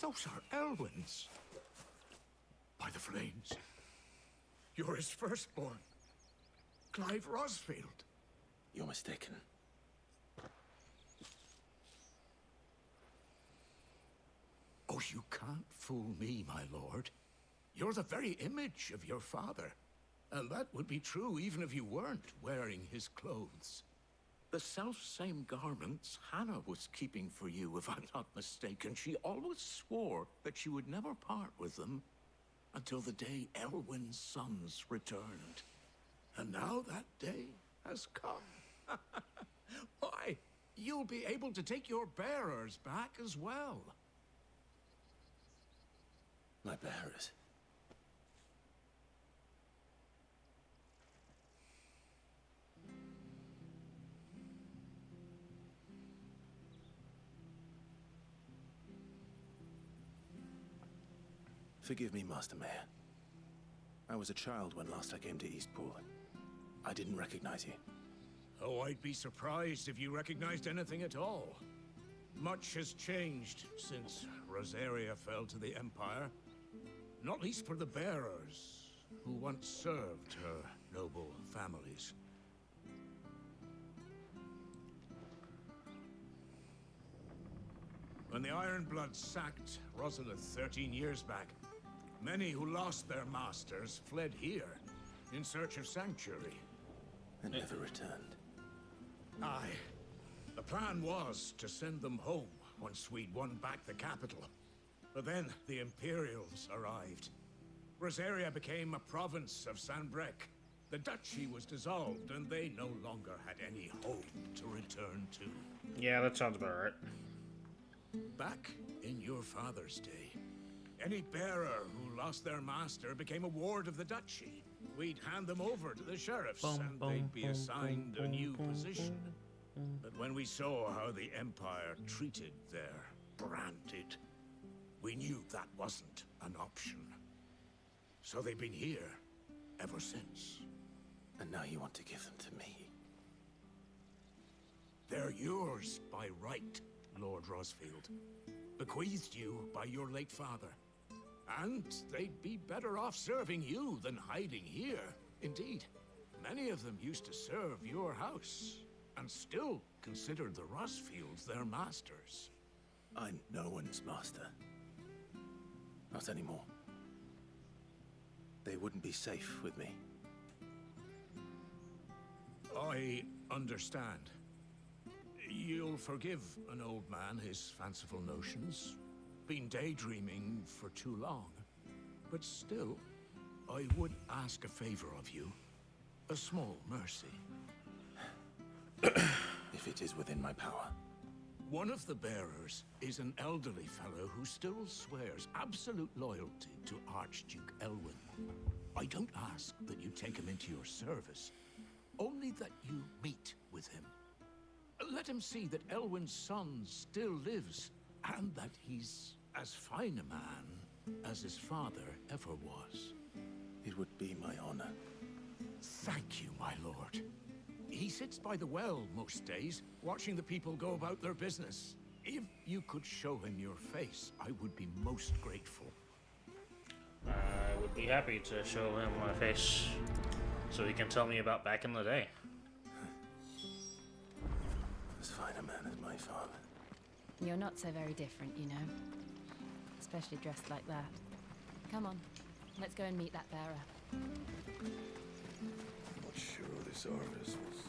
S6: Those are Elwyn's. By the flames. You're his firstborn. Clive Rosfield.
S2: You're mistaken.
S6: Oh, you can't fool me, my lord.
S10: You're the very image of your father. And that would be true even if you weren't wearing his clothes. The self-same garments Hannah was keeping for you, if I'm not mistaken. She always swore that she would never part with them until the day Elwyn's sons returned. And now that day has come. Why, you'll be able to take your bearers back as well.
S2: My bearers? Forgive me, Master Mayor. I was a child when last I came to Eastpool. I didn't recognize you.
S10: Oh, I'd be surprised if you recognized anything at all. Much has changed since Rosaria fell to the Empire. Not least for the bearers, who once served her noble families. When the Ironbloods sacked Rosalith 13 years back, many who lost their masters fled here in search of sanctuary.
S2: And never returned.
S10: Aye. The plan was to send them home once we'd won back the capital. But then the Imperials arrived. Rosaria became a province of Sanbreque. The duchy was dissolved, and they no longer had any home to return to.
S1: Yeah, that sounds about right.
S10: Back in your father's day, any bearer who lost their master became a ward of the duchy. We'd hand them over to the sheriffs, and they'd be assigned a new position. But when we saw how the Empire treated their branded, we knew that wasn't an option. So they've been here ever since.
S2: And now you want to give them to me?
S10: They're yours by right, Lord Rosfield. Bequeathed you by your late father. And they'd be better off serving you than hiding here. Indeed, many of them used to serve your house, and still considered the Rosfields their masters.
S2: I'm no one's master. Not anymore. They wouldn't be safe with me.
S10: I understand. You'll forgive an old man his fanciful notions. Been daydreaming for too long. But still, I would ask a favor of you. A small mercy.
S2: If it is within my power.
S10: One of the bearers is an elderly fellow who still swears absolute loyalty to Archduke Elwyn. I don't ask that you take him into your service, only that you meet with him. Let him see that Elwyn's son still lives, and that he's as fine a man as his father ever was.
S2: It would be my honor.
S10: Thank you, my lord. He sits by the well most days, watching the people go about their business. If you could show him your face, I would be most grateful.
S1: I would be happy to show him my face, so he can tell me about back in the day.
S2: As fine a man as my father.
S9: You're not so very different, you know. Especially dressed like that. Come on, let's go and meet that bearer.
S3: Not sure this artist was.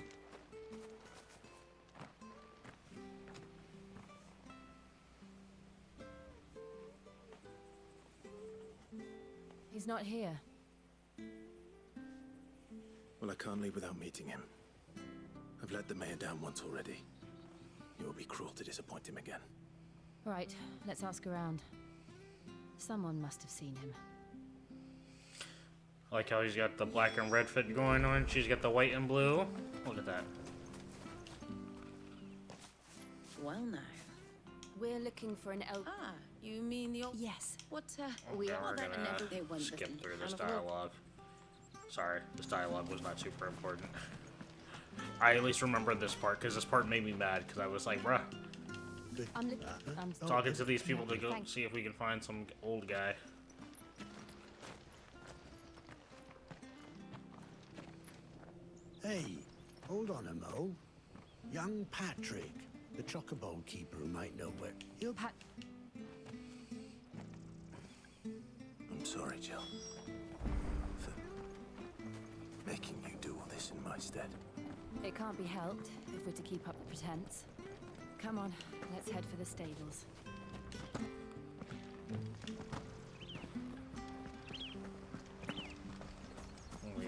S9: He's not here.
S2: Well, I can't leave without meeting him. I've let the mayor down once already. It would be cruel to disappoint him again.
S9: Right, let's ask around. Someone must have seen him.
S1: I like how he's got the black and red fit going on. She's got the white and blue. Look at that.
S18: Well now.
S9: We're looking for an
S18: Ah, you mean the old...
S9: Yes.
S18: What,
S1: We
S18: are
S1: are gonna
S18: skip
S1: skip through this dialogue. Sorry, this dialogue was not super important. I at least remember this part, because this part made me mad, because I was like, bruh.
S9: I'm
S1: Talking to these people to go see if we can find some old guy.
S16: Hey, hold on a mo. Young Patrick, the chocobo keeper, might know where.
S2: I'm I'm sorry, Jill. For making you do all this in my stead.
S9: It can't be helped if we're to keep up the pretense. Come on, let's head for the stables.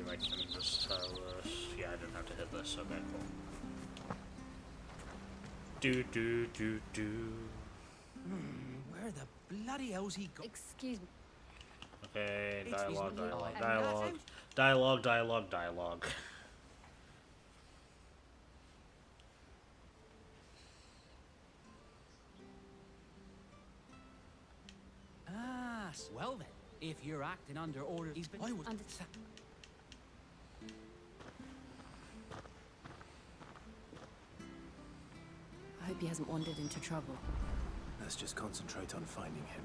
S1: I can just tell this. Yeah, I didn't have to hit this. Okay, cool. Do.
S15: Where the bloody hell's he got?
S9: Excuse me.
S1: Okay,
S15: It's
S1: dialogue.
S16: Ah, well then, if you're acting under order, he's been. I was.
S9: I hope he hasn't wandered into trouble.
S2: Let's just concentrate on finding him.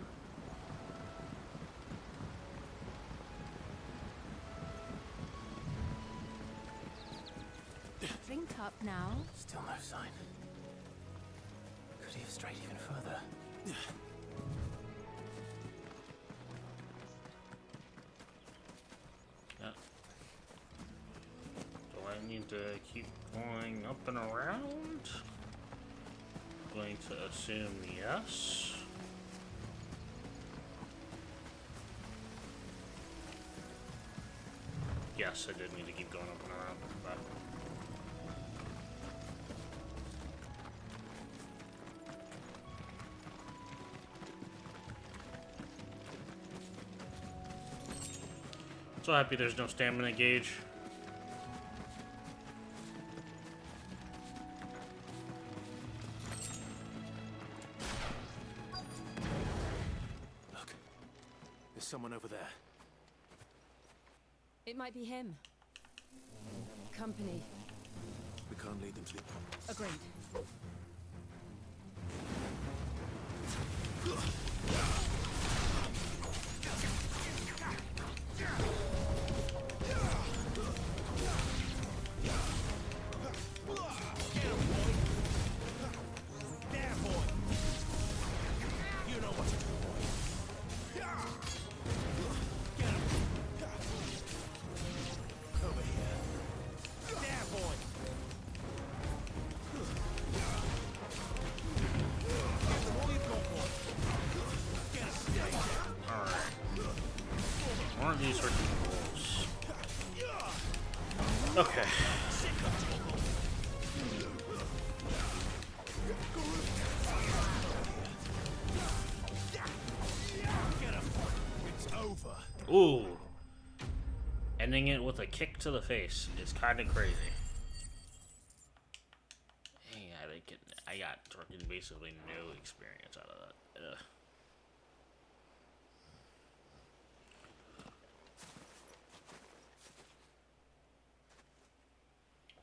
S9: Drink up now.
S2: Still no sign. Could he have strayed even further?
S1: Yeah. Do I need to keep going up and around? Going to assume yes. Yes, I did need to keep going up and around. But so happy there's no stamina gauge.
S2: Look, there's someone over there.
S9: It might be him. Company.
S2: We can't lead them to the...
S9: Agreed.
S1: These are rules. Okay.
S2: It's over.
S1: Ooh. Ending it with a kick to the face is kind of crazy. Hey, I got fucking basically no experience out of that. Ugh.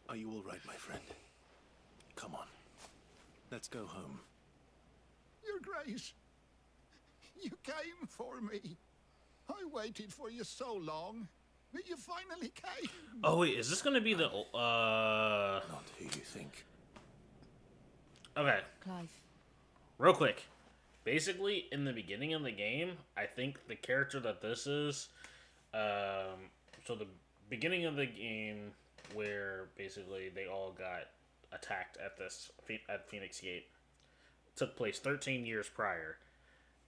S2: Are you all right, my friend? Come on. Let's go home.
S4: Your Grace, you came for me. I waited for you so long, but you finally came.
S1: Oh wait, is this gonna be the
S2: Not who you think.
S1: Okay.
S9: Clive.
S1: Real quick. Basically, in the beginning of the game, I think the character that this is, so the beginning of the game where basically they all got attacked at Phoenix Gate took place 13 years prior,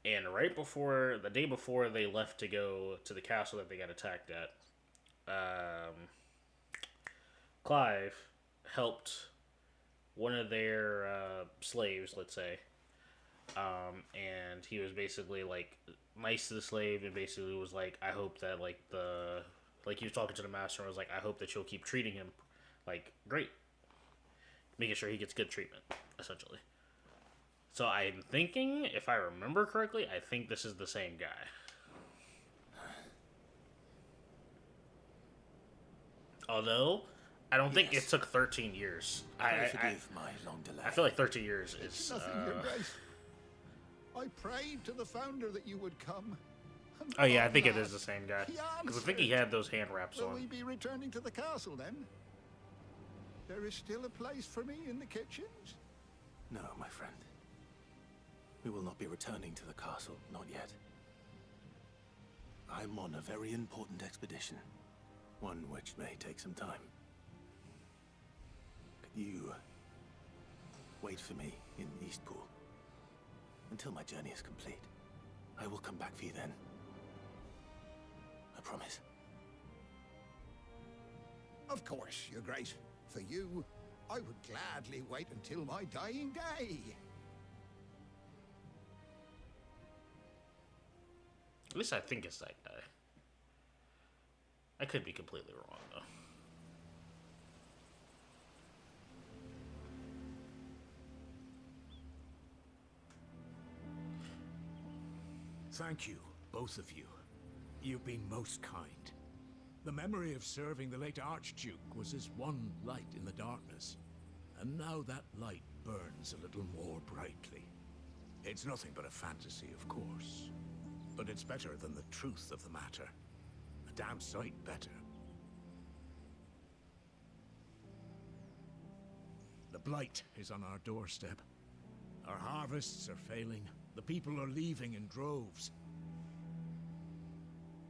S1: and right before the day before they left to go to the castle that they got attacked at, Clive helped one of their slaves, let's say, and he was basically like nice to the slave and basically was like, I hope that he was talking to the master and was like, I hope that you'll keep treating him like great, making sure he gets good treatment, essentially. So I'm thinking, if I remember correctly, I think this is the same guy. Although I don't think it took 13 years.
S2: I forgive my long delay.
S1: I feel like 13 years is.
S4: Nothing, Your Grace. I prayed to the founder that you would come.
S1: Oh yeah, I think it is the same guy. Because I think he had those hand wraps
S4: Will
S1: on.
S4: we be returning to the castle then? There is still a place for me in the kitchens?
S2: No, my friend. We will not be returning to the castle, not yet. I'm on a very important expedition. One which may take some time. Could you wait for me in Eastpool until my journey is complete? I will come back for you then. I promise.
S4: Of course, Your Grace. For you, I would gladly wait until my dying day.
S1: At least I think it's that guy. I could be completely wrong, though.
S10: Thank you, both of you. You've been most kind. The memory of serving the late Archduke was as one light in the darkness. And now that light burns a little more brightly. It's nothing but a fantasy, of course. But it's better than the truth of the matter. A damn sight better. The blight is on our doorstep. Our harvests are failing. The people are leaving in droves.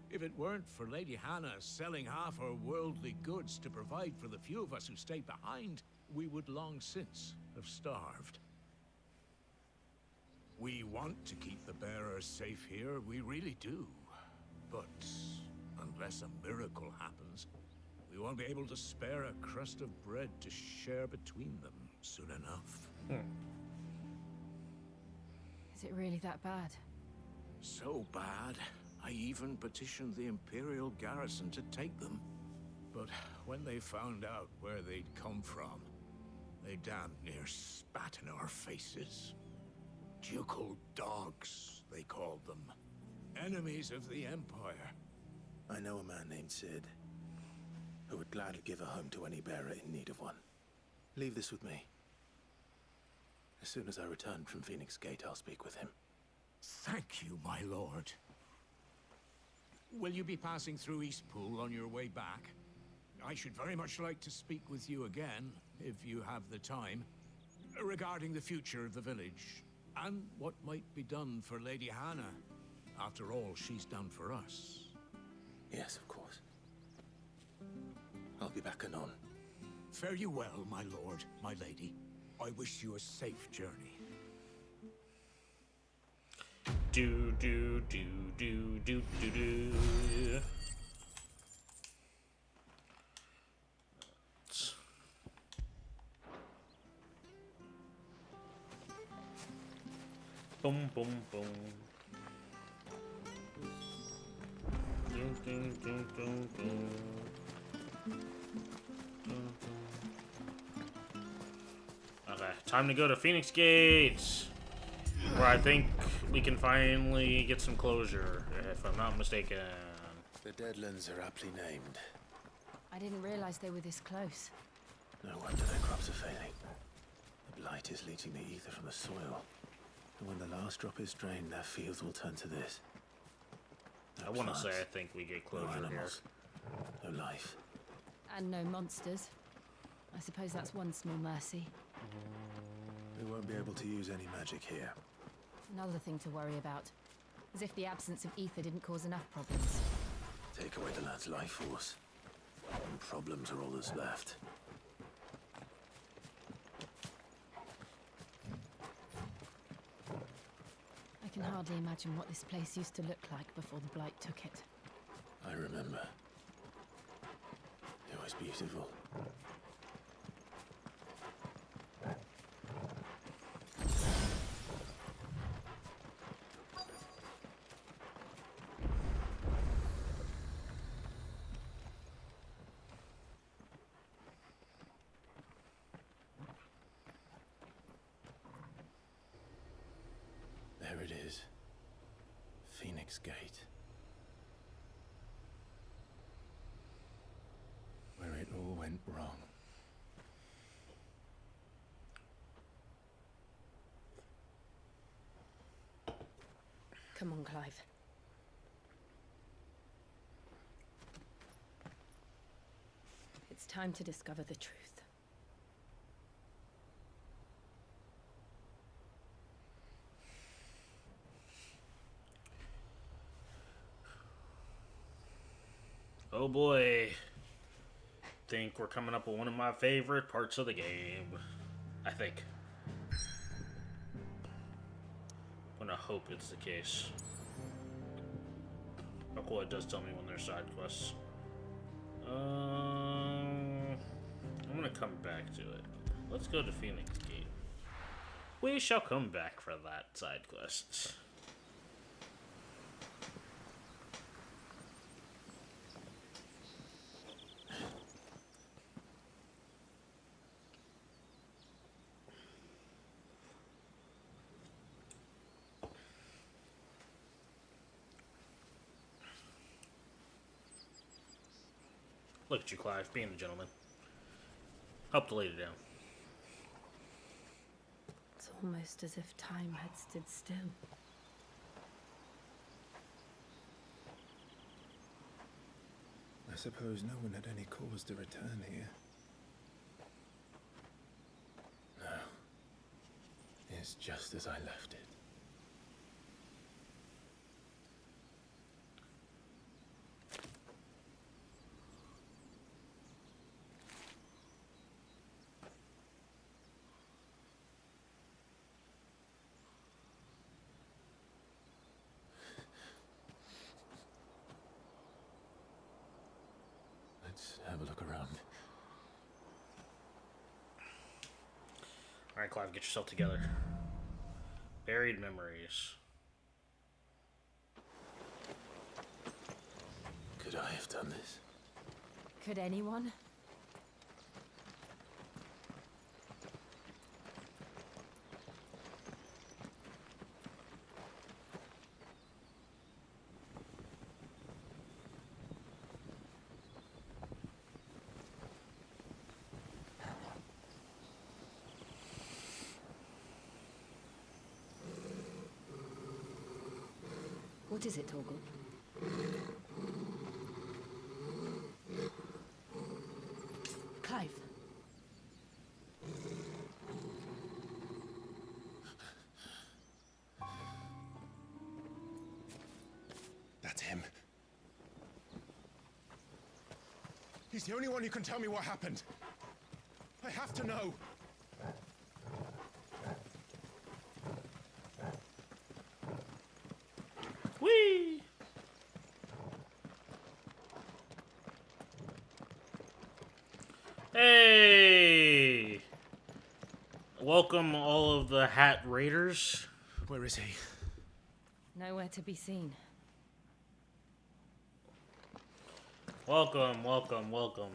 S10: If it weren't for Lady Hannah selling half her worldly goods to provide for the few of us who stayed behind, we would long since have starved. We want to keep the bearers safe here, we really do. But unless a miracle happens, we won't be able to spare a crust of bread to share between them soon enough.
S9: Is it really that bad?
S10: So bad, I even petitioned the Imperial garrison to take them. But when they found out where they'd come from, they damn near spat in our faces. Ducal dogs, they called them. Enemies of the Empire.
S2: I know a man named Sid, who would gladly give a home to any bearer in need of one. Leave this with me. As soon as I return from Phoenix Gate, I'll speak with him.
S10: Thank you, my lord. Will you be passing through Eastpool on your way back? I should very much like to speak with you again, if you have the time, regarding the future of the village, and what might be done for Lady Hannah. After all, she's done for us.
S2: Yes, of course. I'll be back anon.
S10: Fare you well, my lord, my lady. I wish you a safe journey.
S1: Do do do do do do do. Boom boom boom. Ding ding ding ding ding. Okay, time to go to Phoenix Gates, where I think we can finally get some closure, if I'm not mistaken.
S2: The Deadlands are aptly named.
S9: I didn't realize they were this close.
S2: No wonder their crops are failing. The blight is leaching the ether from the soil. And when the last drop is drained, their fields will turn to this. No
S1: I want to
S2: plants,
S1: say I think we get closure
S2: no
S1: here.
S2: animals, no life.
S9: And no monsters. I suppose that's one small mercy.
S2: We won't be able to use any magic here.
S9: Another thing to worry about. As if the absence of ether didn't cause enough problems.
S2: Take away the lad's life force, and problems are all that's left.
S9: I can hardly imagine what this place used to look like before the blight took it.
S2: I remember. It was beautiful. There it is. Phoenix Gate. Where it all went wrong.
S18: Come on, Clive. It's time to discover the truth.
S1: Oh boy. Think we're coming up with one of my favorite parts of the game. I think. I'm gonna hope it's the case. Oh cool, it does tell me when there's side quests. I'm gonna come back to it. Let's go to Phoenix Gate. We shall come back for that side quest. Look at you, Clive, being a gentleman. Help the lady down.
S9: It's almost as if time had stood still.
S2: I suppose no one had any cause to return here. No. It's just as I left it. Let's have a look around.
S1: Alright, Clive, get yourself together. Buried memories.
S2: Could I have done this?
S9: Could anyone?
S12: What is it, Torgal? Clive.
S22: That's him. He's the only one who can tell me what happened. I have to know.
S1: Whee! Hey! Welcome all of the Hat Raiders.
S2: Where is he?
S9: Nowhere to be seen.
S1: Welcome, welcome, welcome.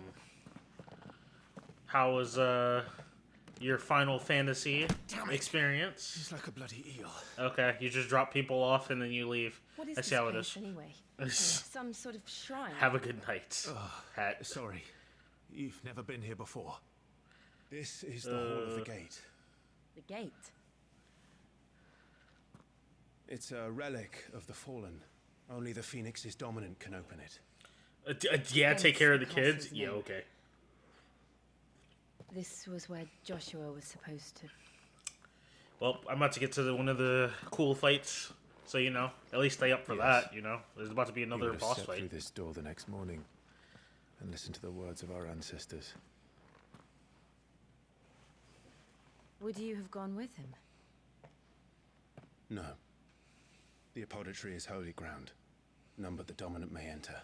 S1: How was your Final Fantasy experience?
S2: He's like a bloody eel.
S1: Okay, you just drop people off and then you leave.
S9: What is
S1: I
S9: this
S1: see how it
S9: place,
S1: is.
S9: anyway? Some sort of shrine.
S1: Have a good night. Hat.
S22: Sorry, you've never been here before. This is the Hall of the Gate.
S9: The gate?
S22: It's a relic of the Fallen. Only the Phoenix's dominant can open it.
S1: Yeah, take care of the kids? Yeah, okay.
S9: This was where Joshua was supposed to...
S1: Well, I'm about to get to one of the cool fights, so, you know, at least stay up for that, you know? There's about to be another boss
S2: Step
S1: fight.
S2: through this door the next morning and listen to the words of our ancestors.
S9: Would you have gone with him?
S22: No. The apodatory is holy ground. None but the dominant may enter.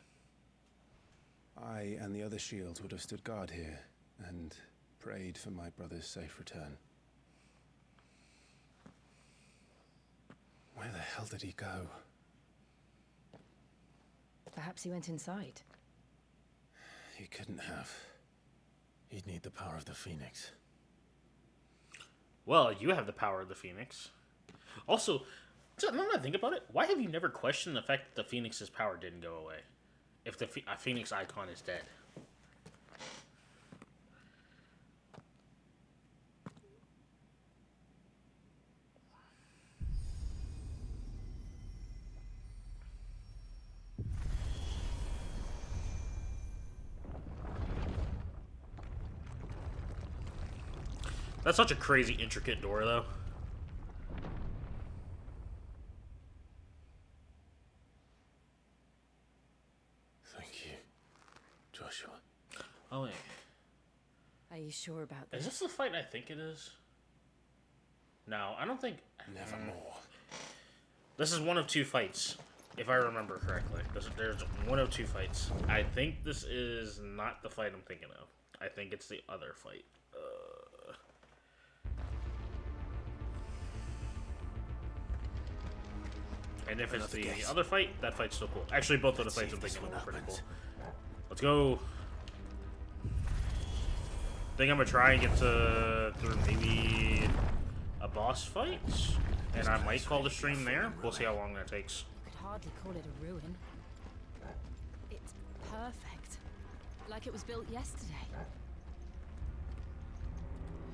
S22: I and the other shields would have stood guard here and prayed for my brother's safe return. Where the hell did he go?
S9: Perhaps he went inside.
S2: He couldn't have. He'd need the power of the Phoenix.
S1: Well, you have the power of the Phoenix. Also, now that I think about it, why have you never questioned the fact that the Phoenix's power didn't go away? If the Phoenix icon is dead. That's such a crazy, intricate door, though.
S2: Thank you.
S9: you sure about this?
S1: Is this the fight I think it is? No, I don't think...
S2: Nevermore.
S1: This is one of two fights, if I remember correctly. There's one of two fights. I think this is not the fight I'm thinking of. I think it's the other fight. And if it's the other fight, that fight's still cool. Actually, both of the fights I'm thinking of are pretty cool. Let's go. I think I'm gonna try and get through maybe a boss fight, and I might call the stream there. We'll see how long that takes.
S9: You could hardly call it a ruin. It's perfect. Like it was built yesterday.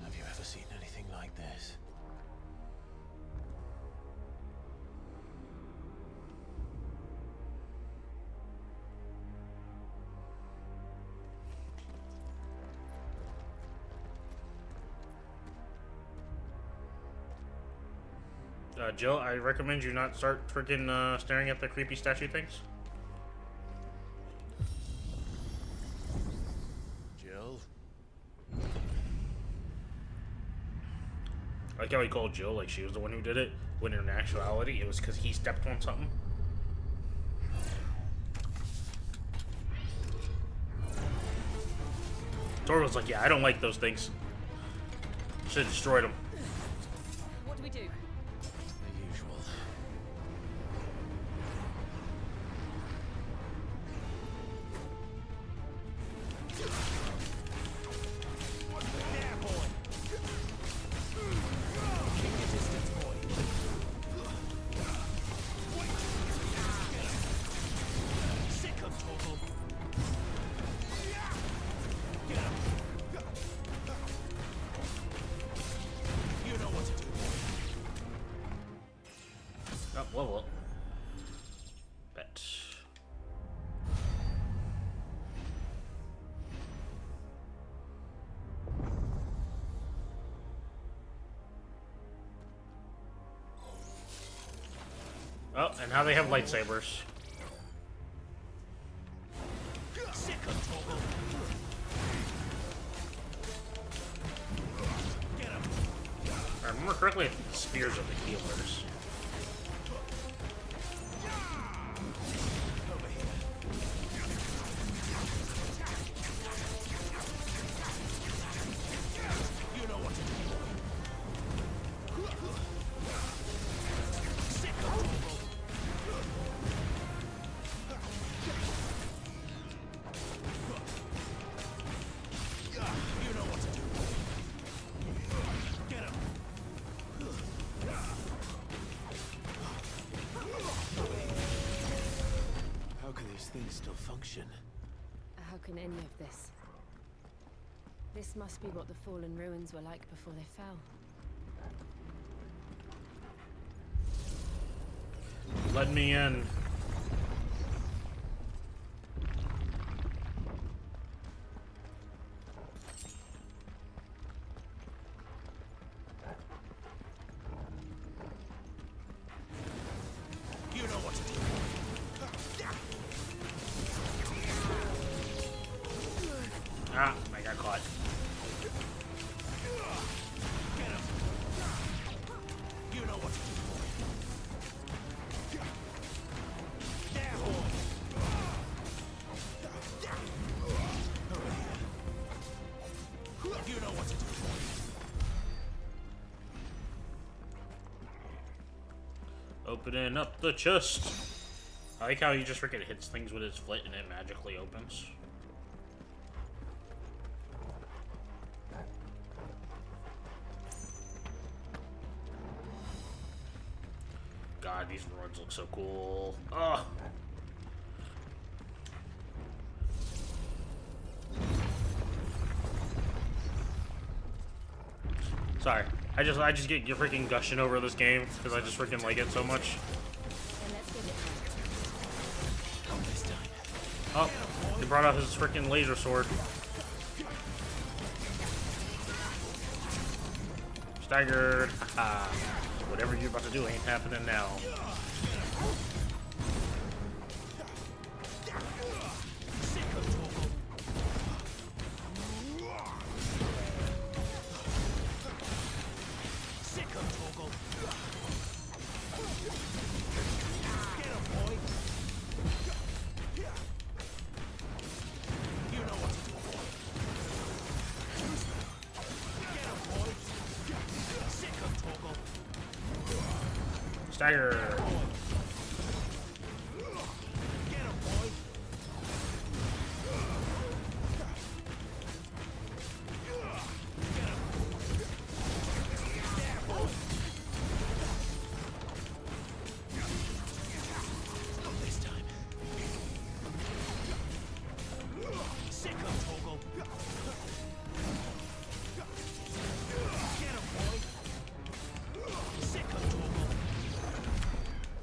S2: Have you ever seen anything like this?
S1: Jill, I recommend you not start freaking staring at the creepy statue things.
S2: Jill?
S1: I like how he called Jill like she was the one who did it, when in actuality it was because he stepped on something. Tor was like, yeah, I don't like those things. Should have destroyed them.
S9: What do we do?
S2: The usual.
S1: Level up. Bet. Oh, and now they have lightsabers. If I remember correctly, I think the spears are the healers.
S2: Things still function.
S9: How can any of this? This must be what the fallen ruins were like before they fell.
S1: Let me in.
S10: You know what to do.
S1: Ah, I got caught.
S10: Get him. You know what to do. There, boy. You know what to do.
S1: Opening up the chest. I like how he just freaking hits things with his foot and it magically opens. God, these ruins look so cool. Ugh. Sorry, I just get freaking gushing over this game because I just freaking like it so much. Oh, he brought out his freaking laser sword. Staggered. Haha. Whatever you're about to do ain't happening now. Stagger.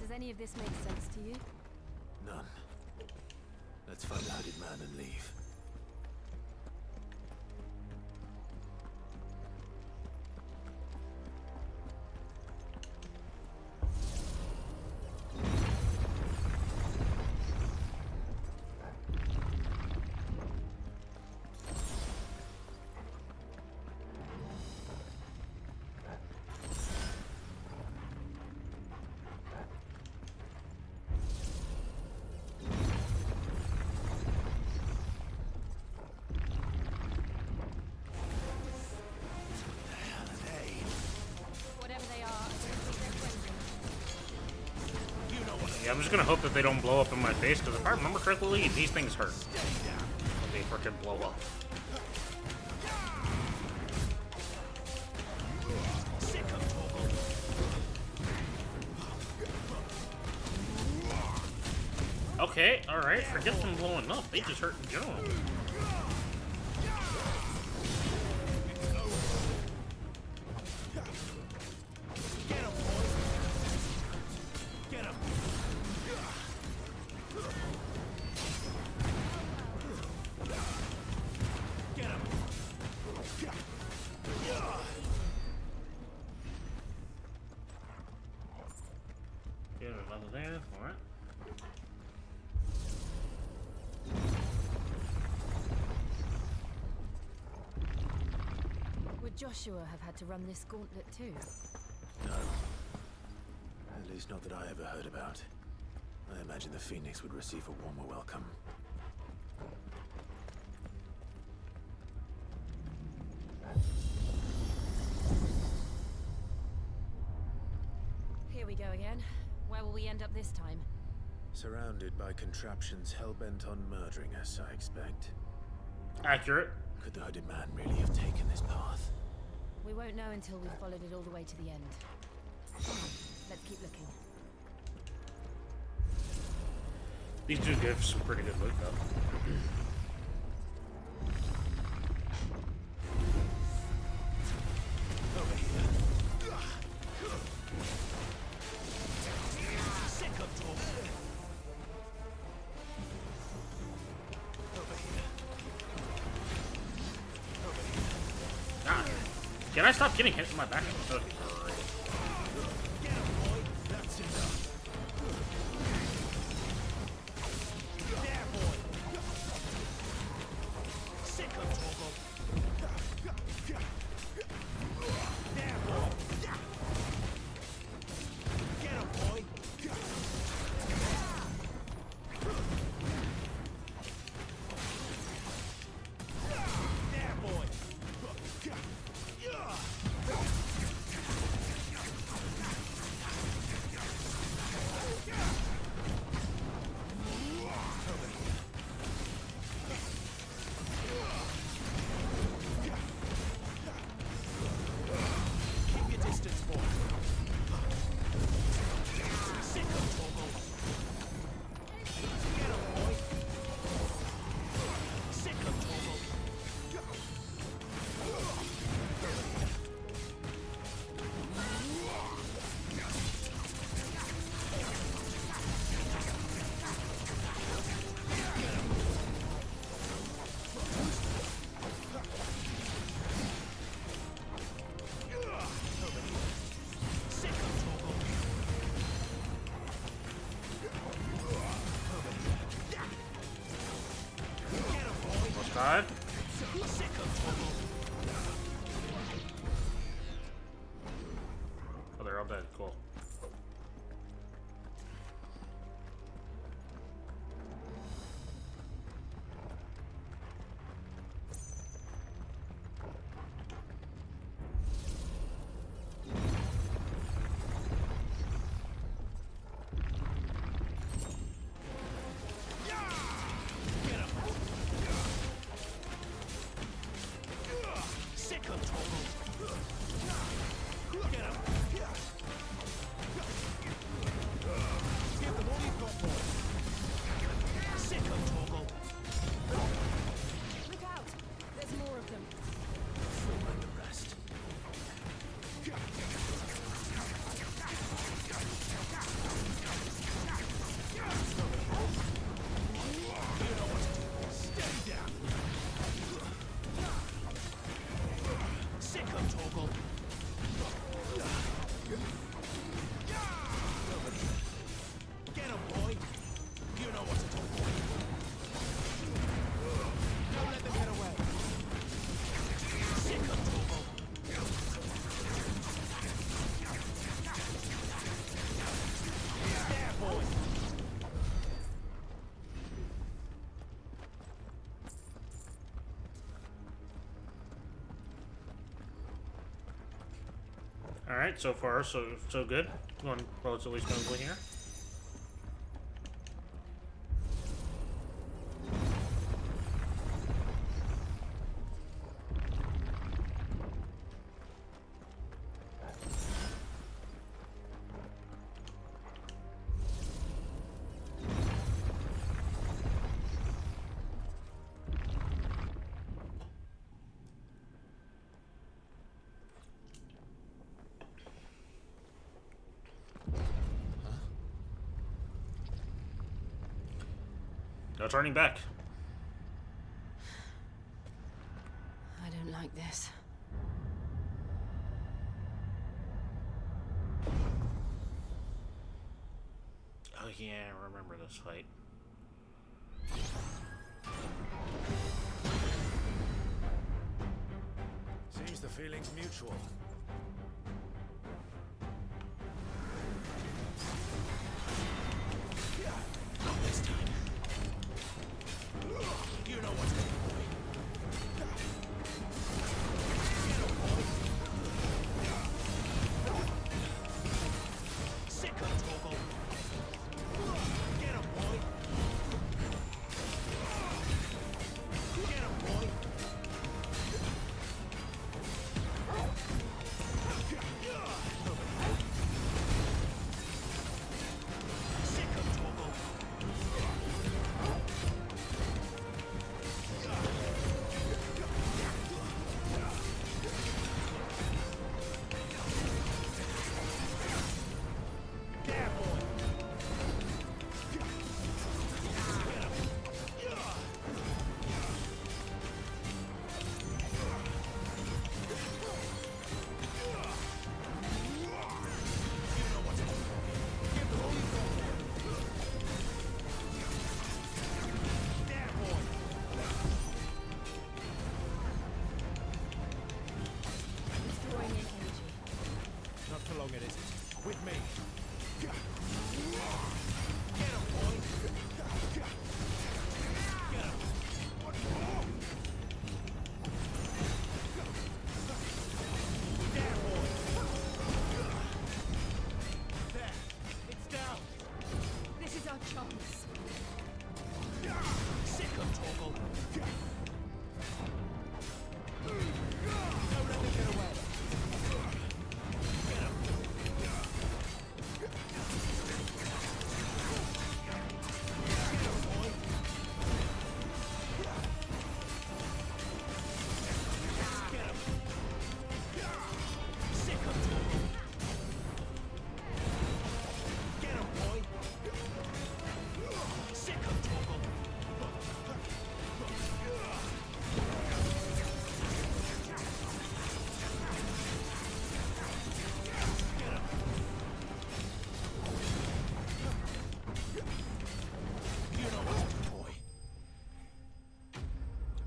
S9: Does any of this make sense to you?
S2: None. Let's find the hooded man and leave.
S9: Whatever they are, I don't think they're friendly.
S1: Yeah, I'm just gonna hope that they don't blow up in my face, because if I remember correctly, these things hurt. When they freaking blow up. Okay, alright, forget them blowing up, they just hurt in general. Get another there, alright.
S9: Would Joshua have had to run this gauntlet too?
S2: No. At least not that I ever heard about. I imagine the Phoenix would receive a warmer welcome.
S9: Here we go again. Where will we end up this time?
S2: Surrounded by contraptions hell-bent on murdering us, I expect.
S1: Accurate.
S2: Could the hooded man really have taken this path?
S9: We won't know until we've followed it all the way to the end. Let's keep looking.
S1: These do give some pretty good loot, though. God, can I stop getting hit in my back? Okay, great. Died. Oh, they're all dead. Cool. Alright, so far so good. Going relatively smoothly here. No turning back.
S9: I don't like this.
S1: Oh yeah, I remember this fight.
S15: Seems the feeling's mutual.
S2: Not this time. You know what's going on. Sick of Toggle. Get him, boy. Get him, boy. Sick of Toggle.
S15: Not for long, it isn't. With me.
S2: It's down.
S9: This is our chance.
S2: Sick of Toggle. Don't let me get away.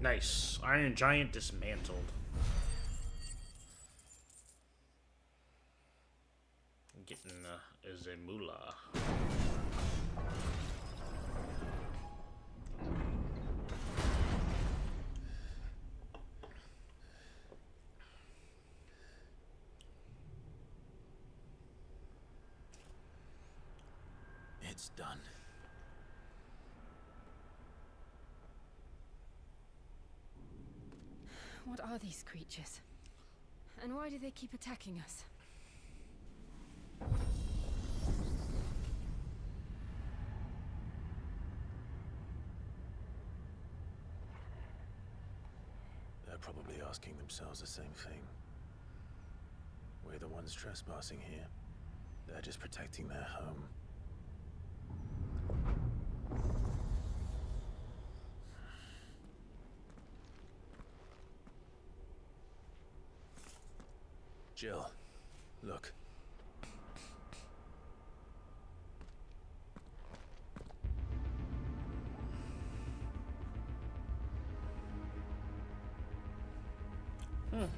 S1: Nice. Iron Giant dismantled. Getting a moolah.
S2: It's done.
S9: What are these creatures? And why do they keep attacking us?
S2: They're probably asking themselves the same thing. We're the ones trespassing here. They're just protecting their home. Jill, look.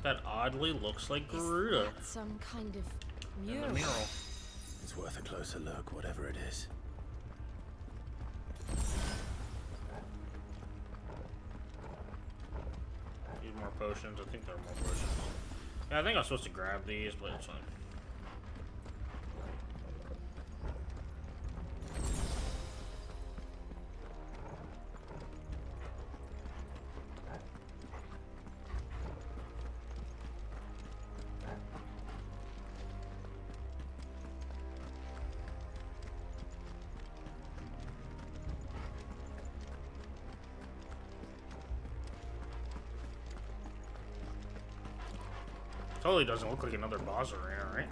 S1: That oddly looks like Garuda.
S9: That's some kind of
S1: In
S9: mural.
S1: the mural.
S2: It's worth a closer look, whatever it is.
S1: Need more potions. I think there are more potions. Yeah, I think I'm supposed to grab these, but it's fine. Totally doesn't look like another boss arena, right?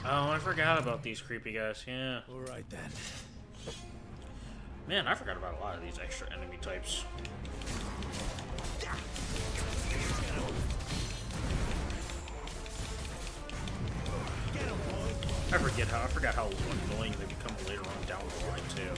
S1: Oh, I forgot about these creepy guys, yeah.
S15: Alright then.
S1: Man, I forgot about a lot of these extra enemy types. I forgot how annoying they become later on down the line too.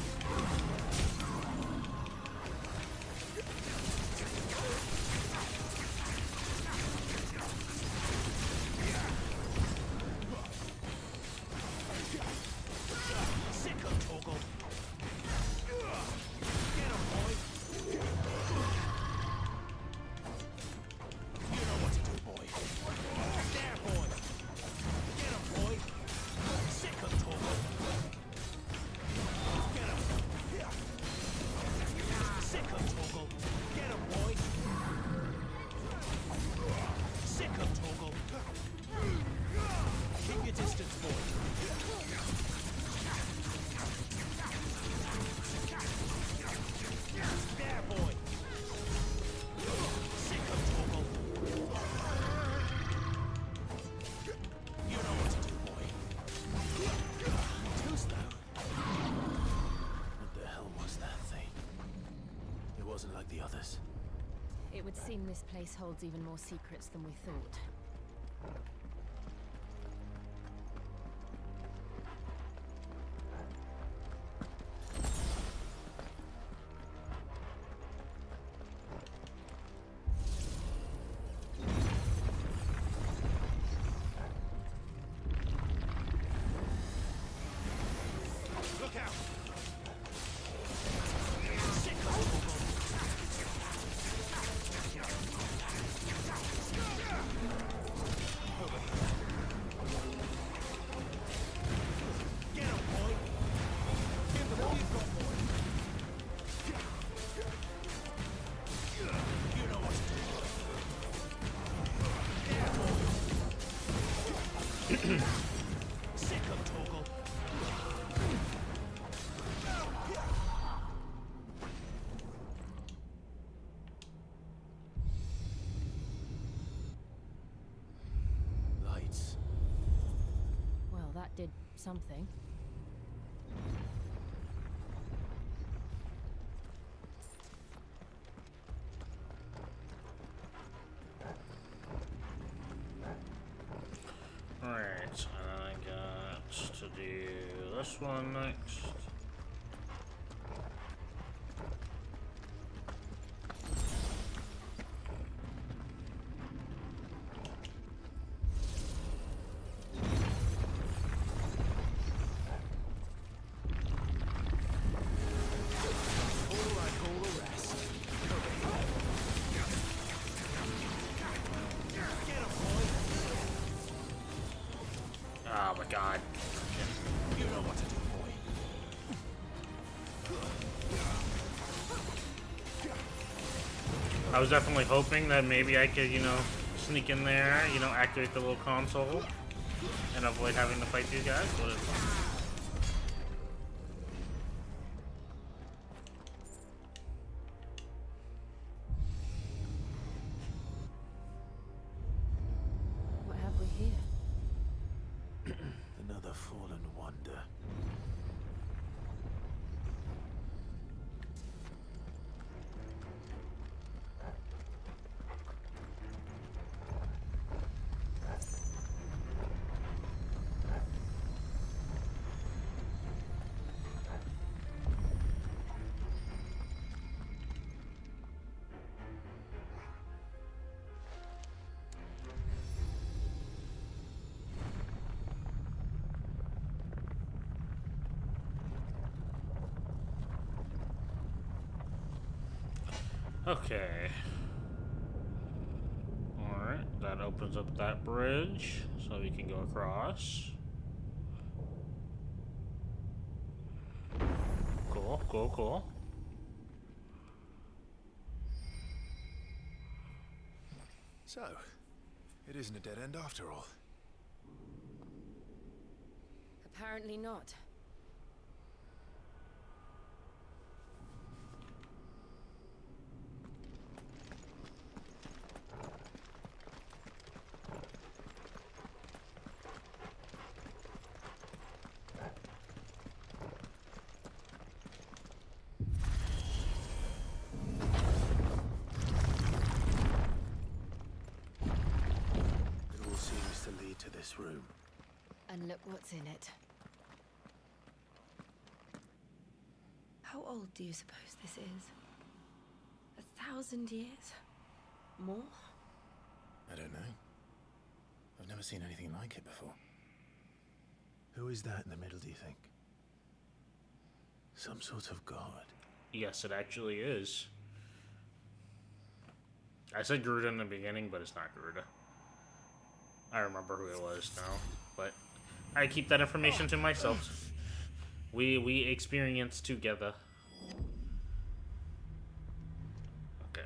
S2: Like the others.
S9: It would seem this place holds even more secrets than we thought.
S6: Look out!
S2: Lights.
S9: Well, that did something.
S1: Alright, I got to do this one next. Oh my god.
S6: You know what to do, boy.
S1: I was definitely hoping that maybe I could, you know, sneak in there, you know, activate the little console and avoid having to fight these guys, but it's fine.
S9: What have we here?
S2: Another fallen wonder.
S1: Okay. Alright, that opens up that bridge so we can go across. Cool, cool, cool.
S15: So, it isn't a dead end after all.
S9: Apparently not.
S2: It all seems to lead to this room.
S9: And look what's in it. How old do you suppose this is? 1,000 years? More?
S15: I don't know. I've never seen anything like it before.
S2: Who is that in the middle, do you think? Some sort of god?
S1: Yes, it actually is. I said Garuda in the beginning, but it's not Garuda. I remember who it was now, but I keep that information to myself. We experience together. Okay.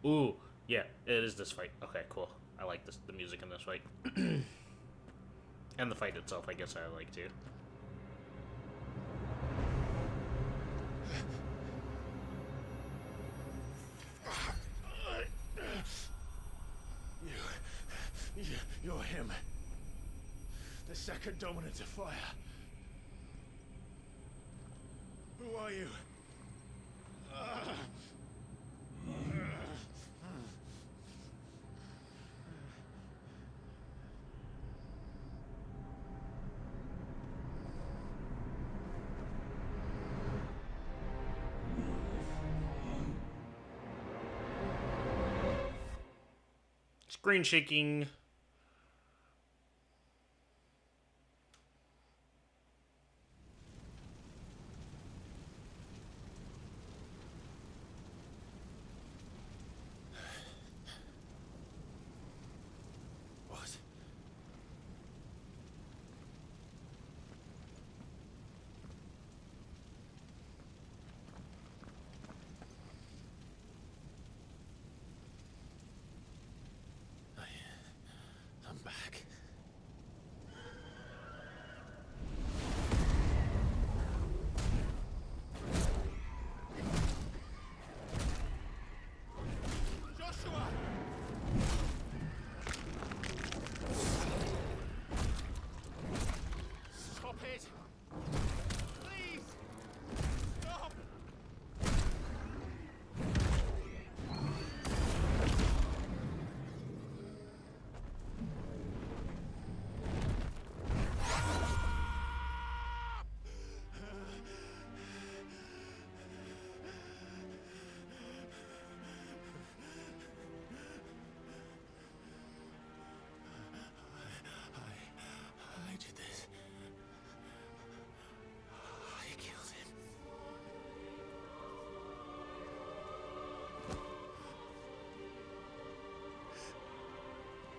S1: Ooh, yeah, it is this fight. Okay, cool. I like this, the music in this fight. And the fight itself, I guess I like too.
S2: You're him. The second dominant of fire. Who are you?
S1: Screen shaking.
S2: What? 'I'm back.
S4: Joshua! Stop it! Please! Stop!
S2: I did this. I killed him.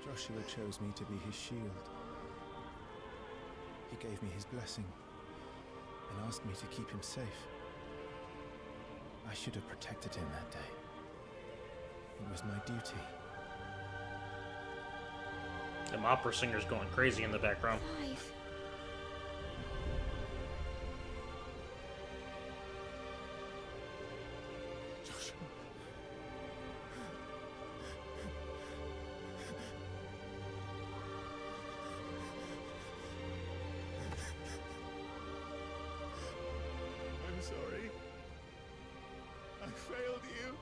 S15: Joshua chose me to be his shield. He gave me his blessing and asked me to keep him safe. I should have protected him that day. It was my duty.
S1: Them opera singers going crazy in the background.
S4: I'm sorry. I failed you.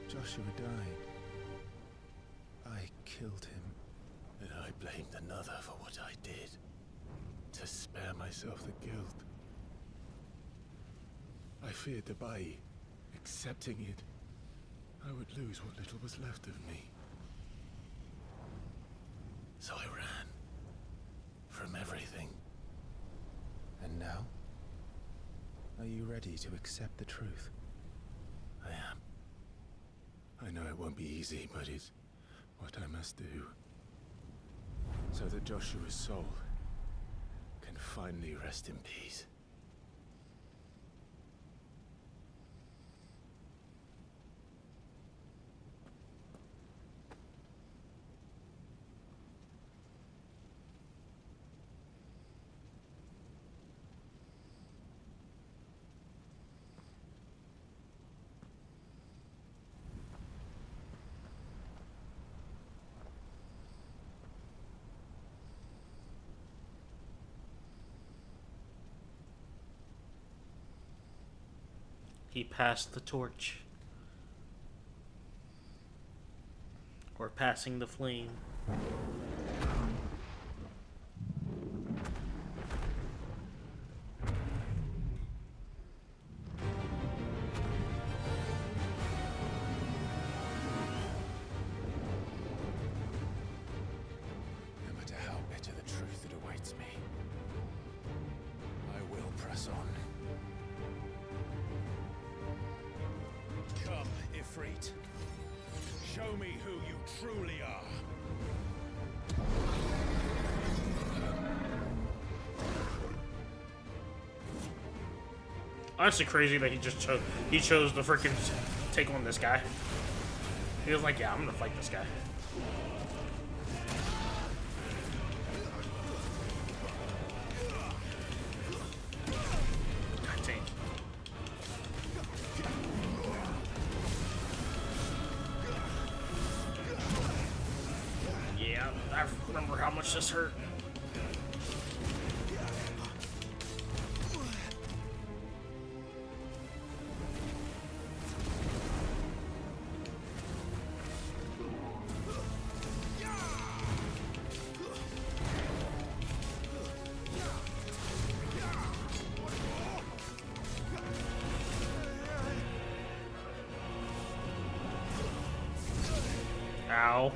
S15: Joshua died. I killed him.
S2: And I blamed another for what I did. To spare myself the guilt. I feared the Bai, accepting it, I would lose what little was left of me. So I ran. From everything. And now? Are you ready to accept the truth? I am. I know it won't be easy, but it's what I must do. So that Joshua's soul can finally rest in peace.
S1: He passed the torch. Or passing the flame.
S2: No matter how bitter the truth that awaits me, I will press on.
S14: Come, Ifrit. Show me who you truly are.
S1: Honestly, crazy that he chose to freaking take on this guy. He was like, "Yeah, I'm gonna fight this guy." God dang. Yeah, I remember how much this hurt. Ow.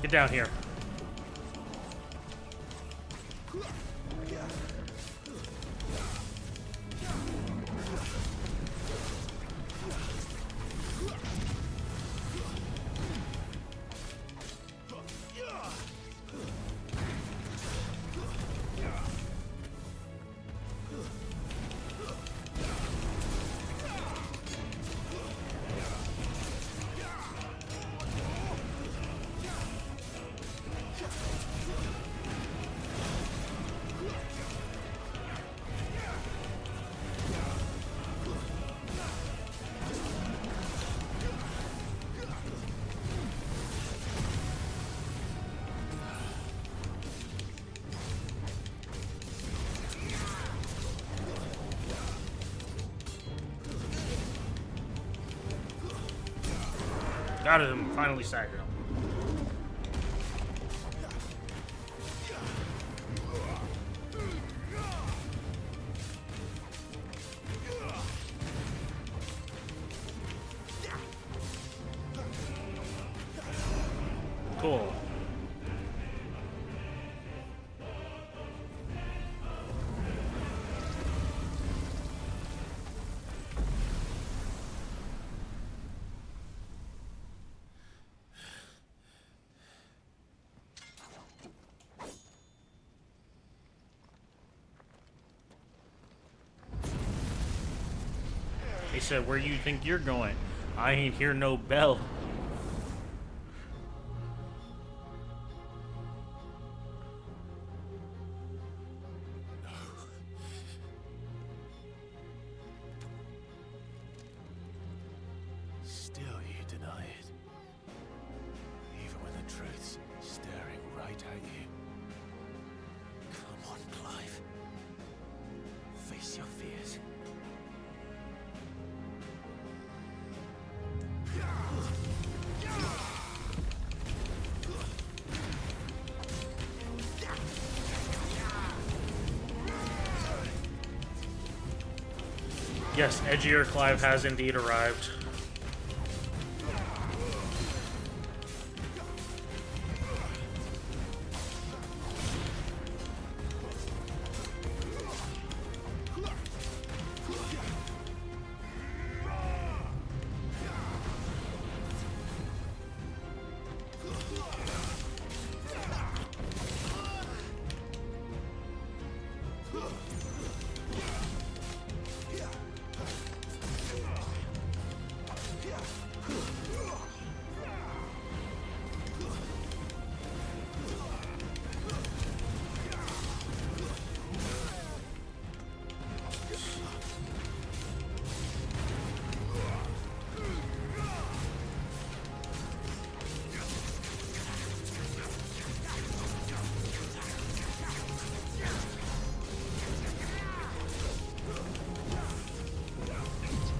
S1: Get down here. Got him. Finally staggered him. Cool. said, where you think you're going? I ain't hear no bell.
S2: Still you deny it. Even when the truth's staring right at you. Come on, Clive. Face your fears.
S1: Yes, edgier Clive has indeed arrived.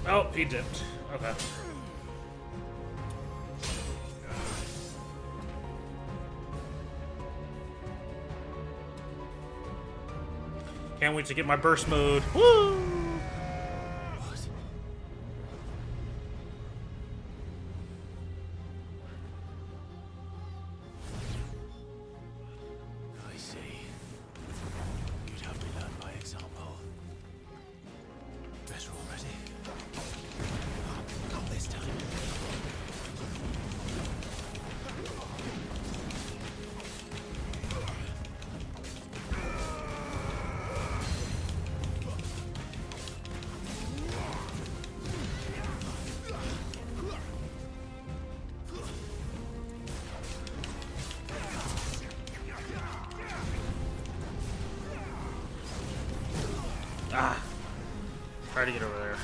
S1: Oh, he dipped. Okay. Can't wait to get my burst mode. Woo!
S2: I see. You'd have me learn by example. Better already. Not this time.
S1: Ah. Try to get over there.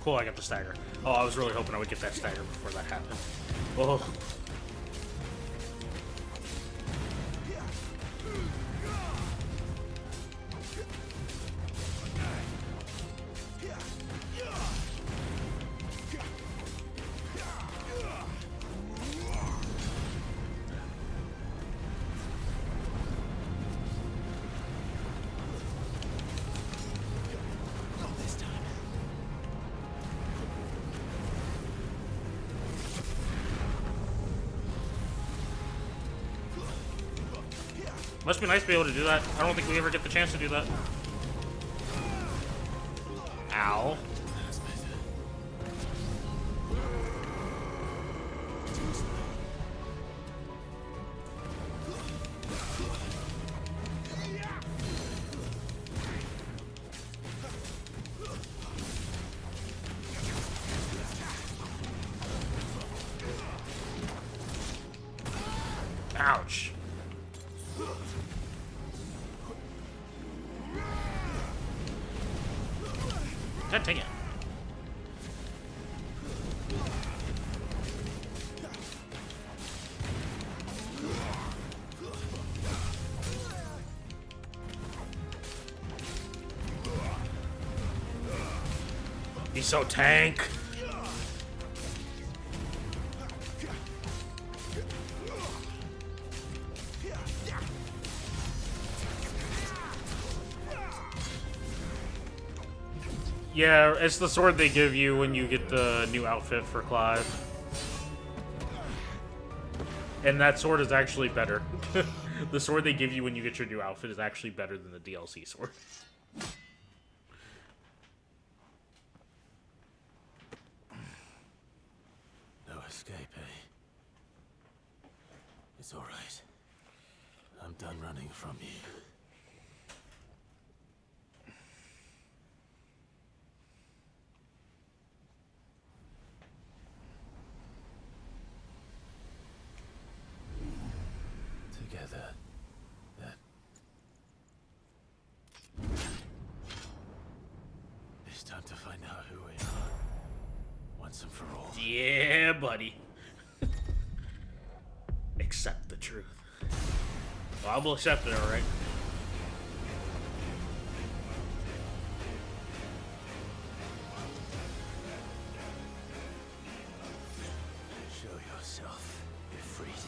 S1: Cool, I got the stagger. Oh, I was really hoping I would get that stagger before that happened. Oh. Must be nice to be able to do that. I don't think we ever get the chance to do that. Ow. Ouch. God dang it. He's so tank. Yeah, it's the sword they give you when you get the new outfit for Clive. And that sword is actually better. The sword they give you when you get your new outfit is actually better than the DLC sword.
S2: No escape, eh? It's all right. I'm done running from you. Together, then. It's time to find out who we are. Once and for all.
S1: Yeah, buddy. Accept the truth. Well, I will accept it, alright?
S2: Show yourself, Ifrit.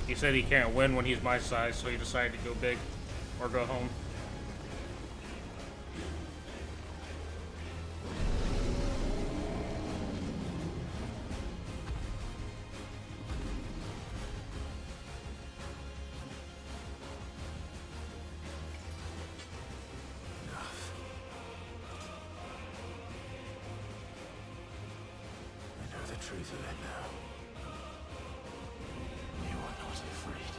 S1: He said he can't win when he's my size, so he decided to go big or go home.
S2: I know the truth of it now. You are not afraid.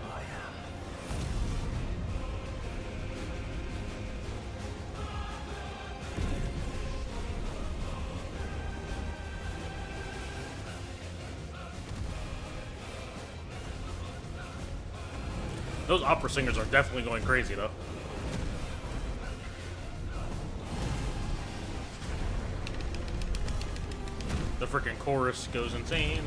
S2: I am.
S1: Those opera singers are definitely going crazy, though. The freaking chorus goes insane.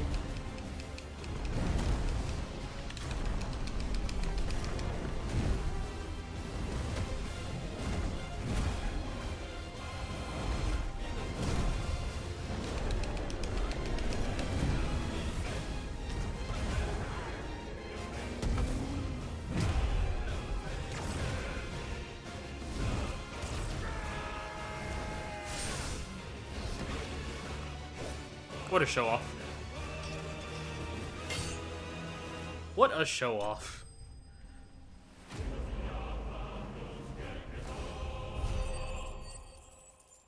S1: What a show off. What a show off.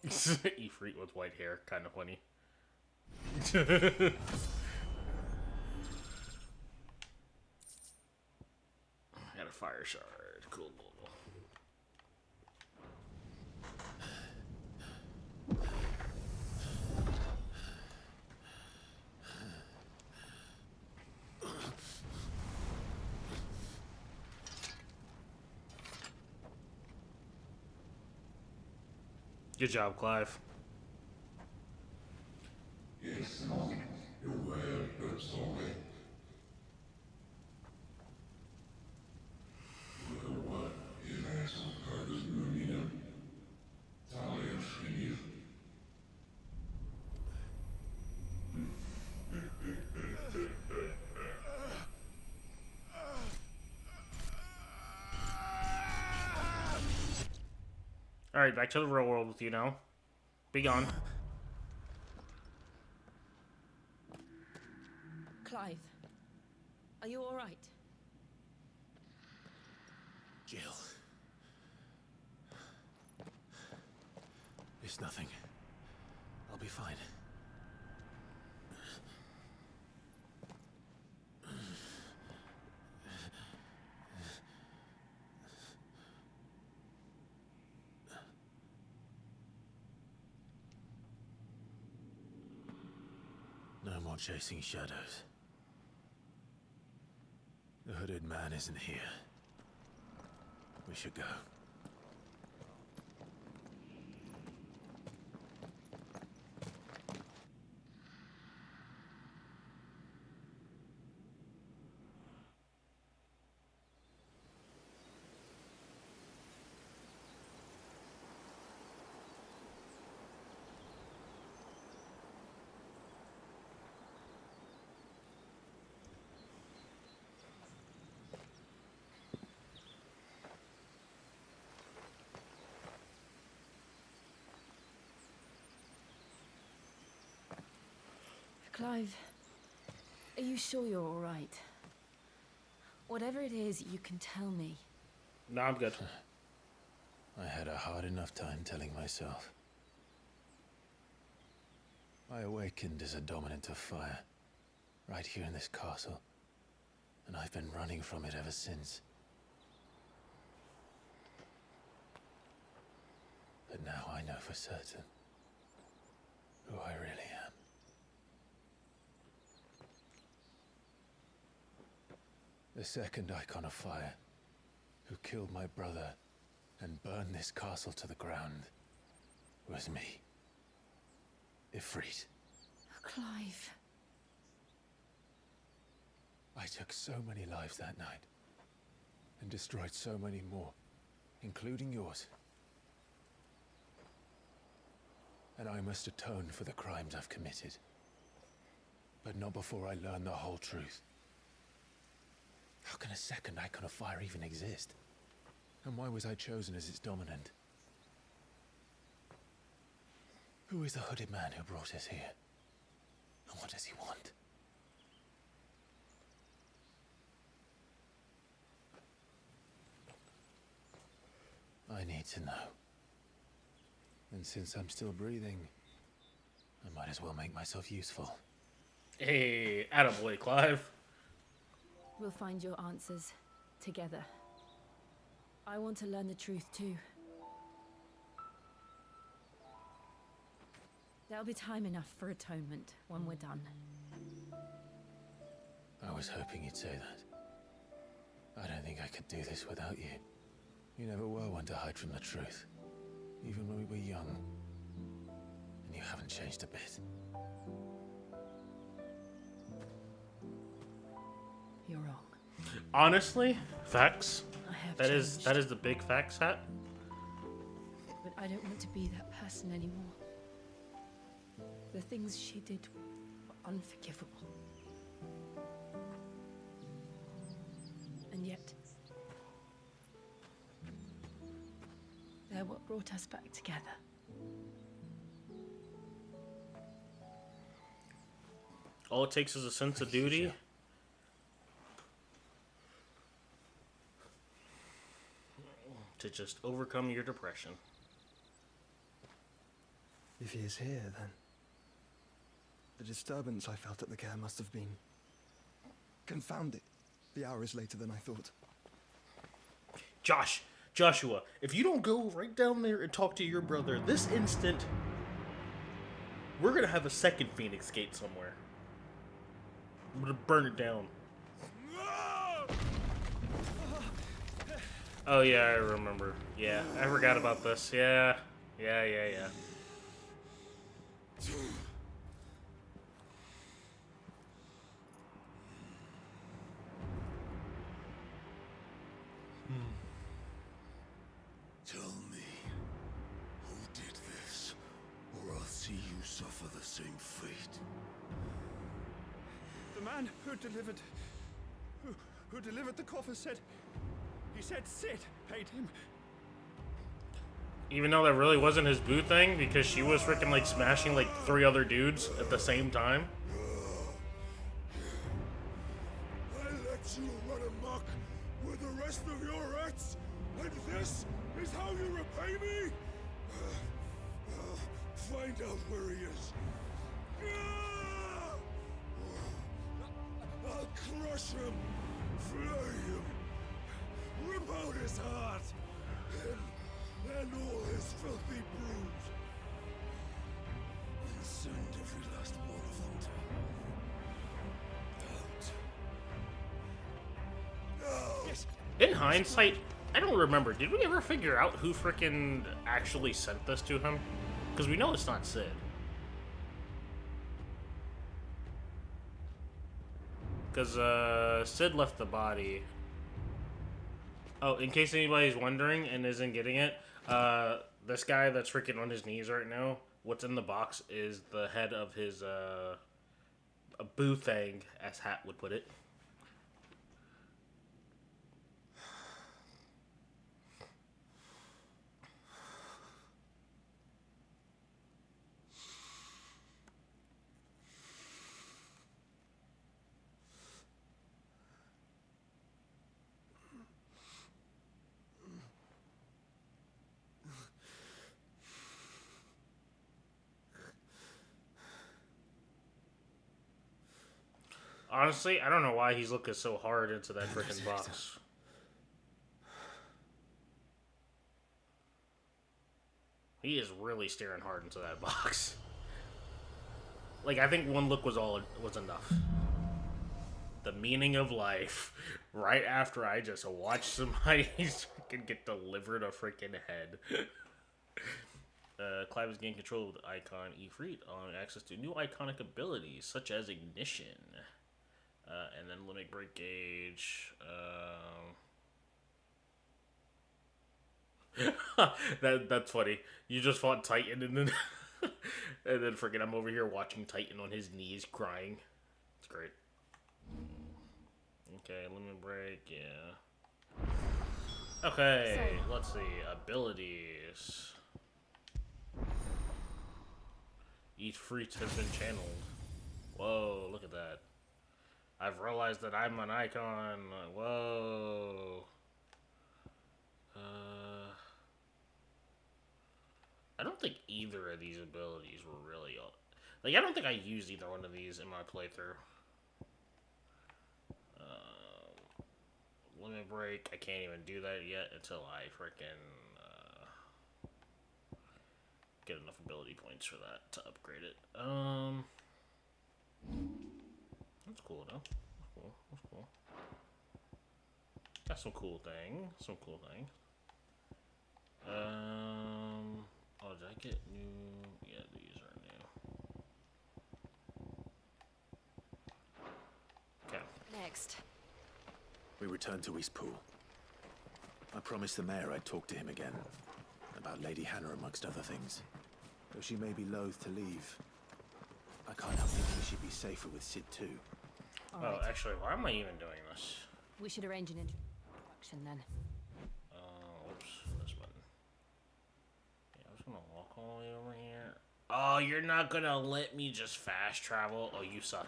S1: Ifrit with white hair, kind of funny. Got a fire shard, cool. Good job, Clive. Alright, back to the real world with you now. Be gone.
S9: Clive, are you all right?
S2: Jill. It's nothing. I'll be fine. chasing shadows. The hooded man isn't here. We should go.
S9: Clive, are you sure you're all right? Whatever it is, you can tell me.
S1: No, I'm good.
S2: I had a hard enough time telling myself. I awakened as a dominant of fire, right here in this castle, and I've been running from it ever since. But now I know for certain who I really am. The second Icon of Fire, who killed my brother and burned this castle to the ground, was me. Ifrit.
S9: Clive.
S2: I took so many lives that night, and destroyed so many more, including yours. And I must atone for the crimes I've committed. But not before I learn the whole truth. How can a second Icon of Fire even exist? And why was I chosen as its dominant? Who is the hooded man who brought us here? And what does he want? I need to know. And since I'm still breathing, I might as well make myself useful.
S1: Hey, attaboy, Clive.
S9: We'll find your answers together. I want to learn the truth too. There'll be time enough for atonement when we're done.
S2: I was hoping you'd say that. I don't think I could do this without you. You never were one to hide from the truth, even when we were young. And you haven't changed a bit.
S9: You're wrong.
S1: Honestly, facts.
S9: I have
S1: That
S9: changed.
S1: is the big facts hat.
S9: But I don't want to be that person anymore. The things she did were unforgivable. And yet, they're what brought us back together.
S1: All it takes is a sense of duty. To just overcome your depression.
S11: If he is here, then the disturbance I felt at the care must have been confounded. The hour is later than I thought.
S1: Joshua, if you don't go right down there and talk to your brother this instant, we're gonna have a second Phoenix Gate somewhere. I'm gonna burn it down. Oh yeah, I remember. Yeah, I forgot about this. Yeah.
S3: Tell me, who did this, or I'll see you suffer the same fate.
S6: The man who delivered the coffer said... He said Sid paid him.
S1: Even though that really wasn't his boo thing, because she was freaking like smashing like 3 other dudes at the same time.
S3: I let you run amok with the rest of your rats, and this is how you repay me? Find out where he is. I'll crush him, flay him, rip out his heart, and all his filthy brood, and send every last one of them to hell.
S1: In hindsight, I don't remember. Did we ever figure out who frickin' actually sent this to him? Because we know it's not Sid. Because Sid left the body. Oh, in case anybody's wondering and isn't getting it, this guy that's freaking on his knees right now, what's in the box is the head of his, a boo thing, as Hat would put it. Honestly, I don't know why he's looking so hard into that freaking box. He is really staring hard into that box. Like, I think one look was enough. The meaning of life. Right after I just watched somebody freaking get delivered a freaking head. Clive has gained control of the Eikon Ifrit on access to new iconic abilities, such as Ignition. And then Limit Break Gauge. That's funny. You just fought Titan and then and then freaking I'm over here watching Titan on his knees crying. It's great. Okay, Limit Break, yeah. Okay, let's see. Abilities. Each freak has been channeled. Whoa, look at that. I've realized that I'm an icon. Whoa. I don't think either of these abilities were really... Like, I don't think I used either one of these in my playthrough. Limit Break, I can't even do that yet until I frickin' get enough ability points for that to upgrade it. That's cool though. That's cool. That's cool. That's some cool thing. Some cool thing. Oh, did I get new? Yeah, these are new. Okay.
S12: Next.
S2: We returned to Eastpool. I promised the mayor I'd talk to him again. About Lady Hannah, amongst other things. Though she may be loath to leave, I can't help thinking she'd be safer with Sid too.
S1: Oh, actually, why am I even doing this?
S9: We should arrange an introduction then.
S1: Oops, this button. Yeah, I was gonna walk all the way over here. Oh, you're not gonna let me just fast travel? Oh, you suck.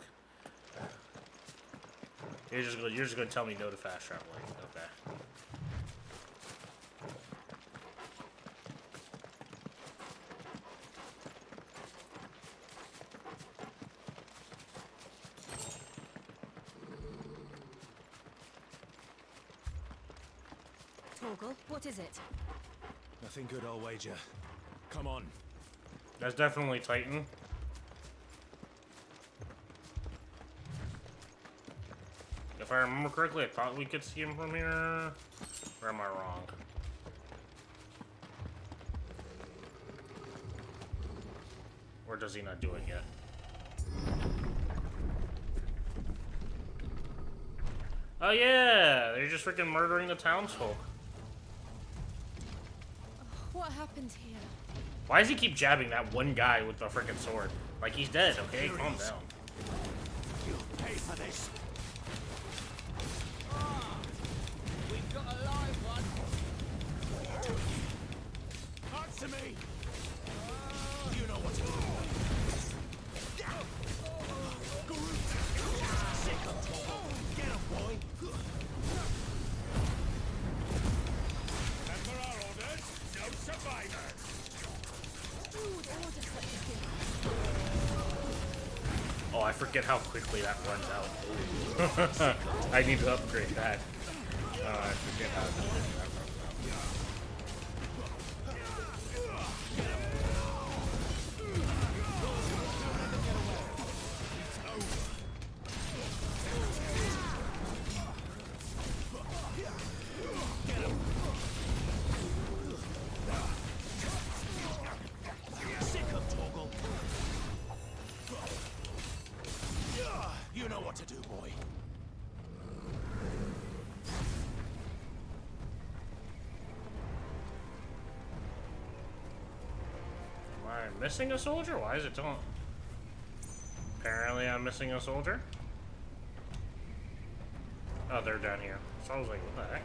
S1: You're just gonna tell me no to fast traveling. Okay.
S9: Torgal, what is it?
S15: Nothing good, I'll wager. Come on.
S1: That's definitely Titan. If I remember correctly, I thought we could see him from here. Or am I wrong? Or does he not do it yet? Oh yeah! They're just freaking murdering the townsfolk.
S9: What happened here?
S1: Why does he keep jabbing that one guy with the freaking sword? Like he's dead, okay? Calm down.
S6: You'll pay for this.
S14: We've got a live one.
S6: Answer me. You know what to do. Get him, boy.
S14: Remember our orders? No survivors.
S1: Oh, I forget how quickly that runs out. I need to upgrade that. I forget how quickly that runs out. I'm missing a soldier? Why is it telling? Apparently I'm missing a soldier. Oh, they're down here. So I was like, what the heck?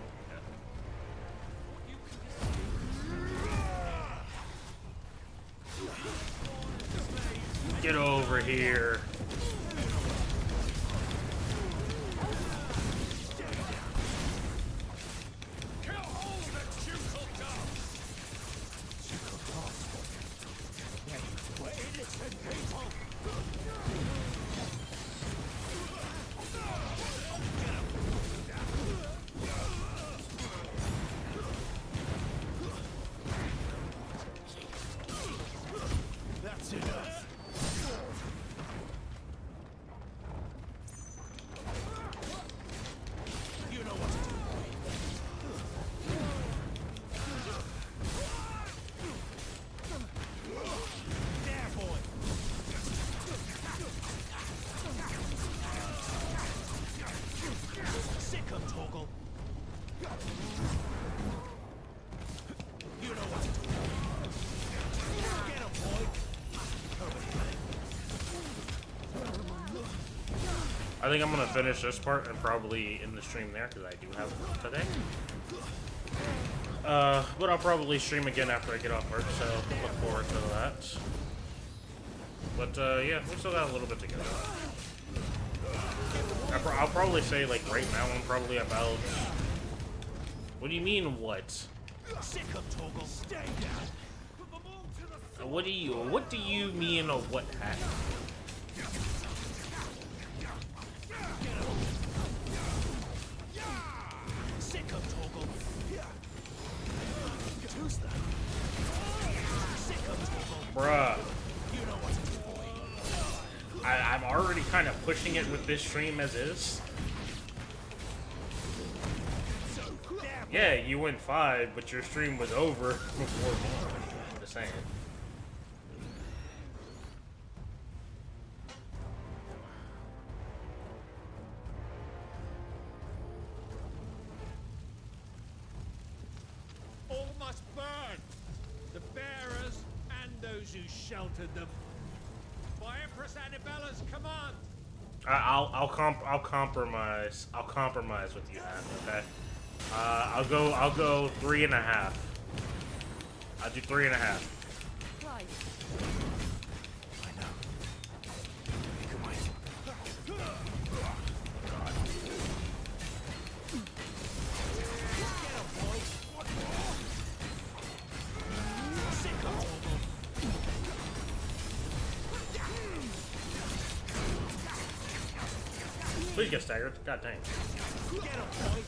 S1: Yeah. Get over here.
S2: That's enough.
S14: You know what to do. There, boy. Sick 'em, Torgal. You know what to do. Get 'em, boy.
S1: I think I'm gonna finish this part and probably end the stream there because I do have work today. But I'll probably stream again after I get off work, so look forward to that. But yeah, we still got a little bit to go. I'll probably say like right now I'm probably about. What do you mean what?
S14: Sick 'em, Torgal. Stay down.
S1: What do you mean a what hat?
S14: Sick 'em, Torgal. Who's that? Sick 'em, Torgal.
S1: Bruh.
S14: You know what to do, boy.
S1: I'm already kind of pushing it with this stream as is. Yeah, you went 5, but your stream was over before mine. I'm just saying.
S14: All must burn. The bearers and those who sheltered them. By Empress Annabella's command.
S1: I'll compromise. I'll compromise with you, Han, okay? I'll go 3.5. I'll do 3.5.
S2: I know. You can wait.
S1: Please get staggered. God dang.
S14: Get 'em, boy.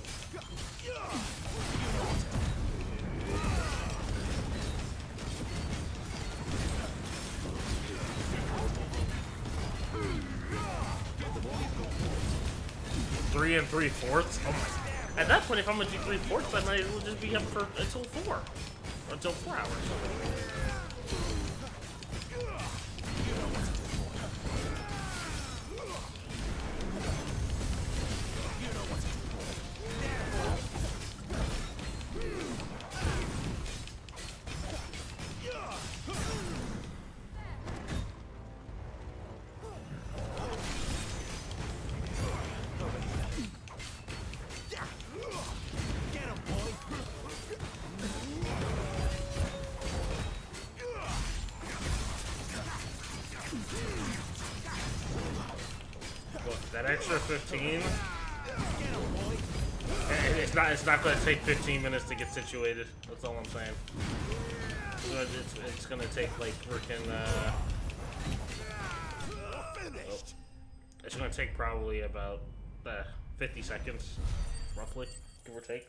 S1: 3 3/4. Oh my! At that point, if I'm gonna do 3/4, I might as well just be up for until 4, until 4 hours. That extra 15. It's not going to take 15 minutes to get situated. That's all I'm saying. It's going to take like freaking. It's going to take probably about 50 seconds, roughly, give or take.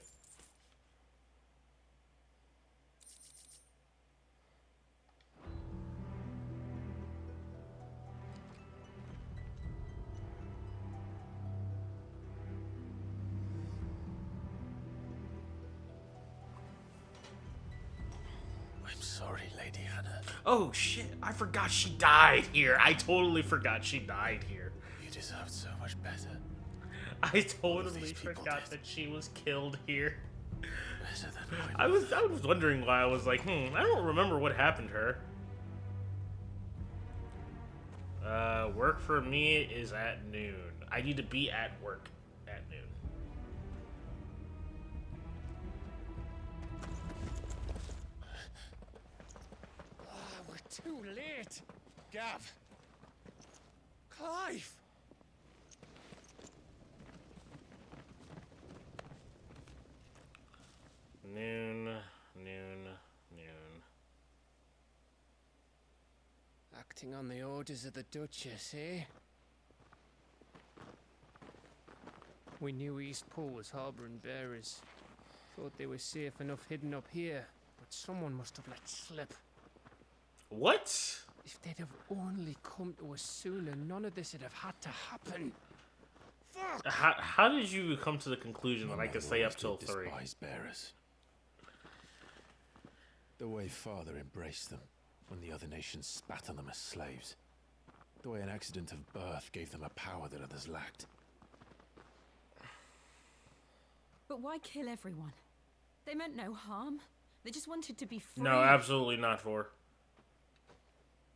S2: Sorry, Lady Hannah.
S1: Oh shit, I forgot she died here. I totally forgot she died here.
S2: You deserved so much better.
S1: I totally forgot that she was killed here.
S2: Better than
S1: I was wondering why. I was like, I don't remember what happened to her. Work for me is at noon. I need to be at work at noon.
S6: We're too late. Gav. Clive.
S1: Noon.
S7: Acting on the orders of the Duchess, eh? We knew East Pool was harbouring bearers. Thought they were safe enough hidden up here, but someone must have let slip.
S1: What?
S7: If they'd have only come to us sooner, none of this would have had to happen. Fuck!
S1: How did you come to the conclusion that I could stay up till 3?
S2: Despise bearers. The way Father embraced them when the other nations spat on them as slaves. The way an accident of birth gave them a power that others lacked.
S9: But why kill everyone? They meant no harm. They just wanted to be free.
S1: No, absolutely not, For.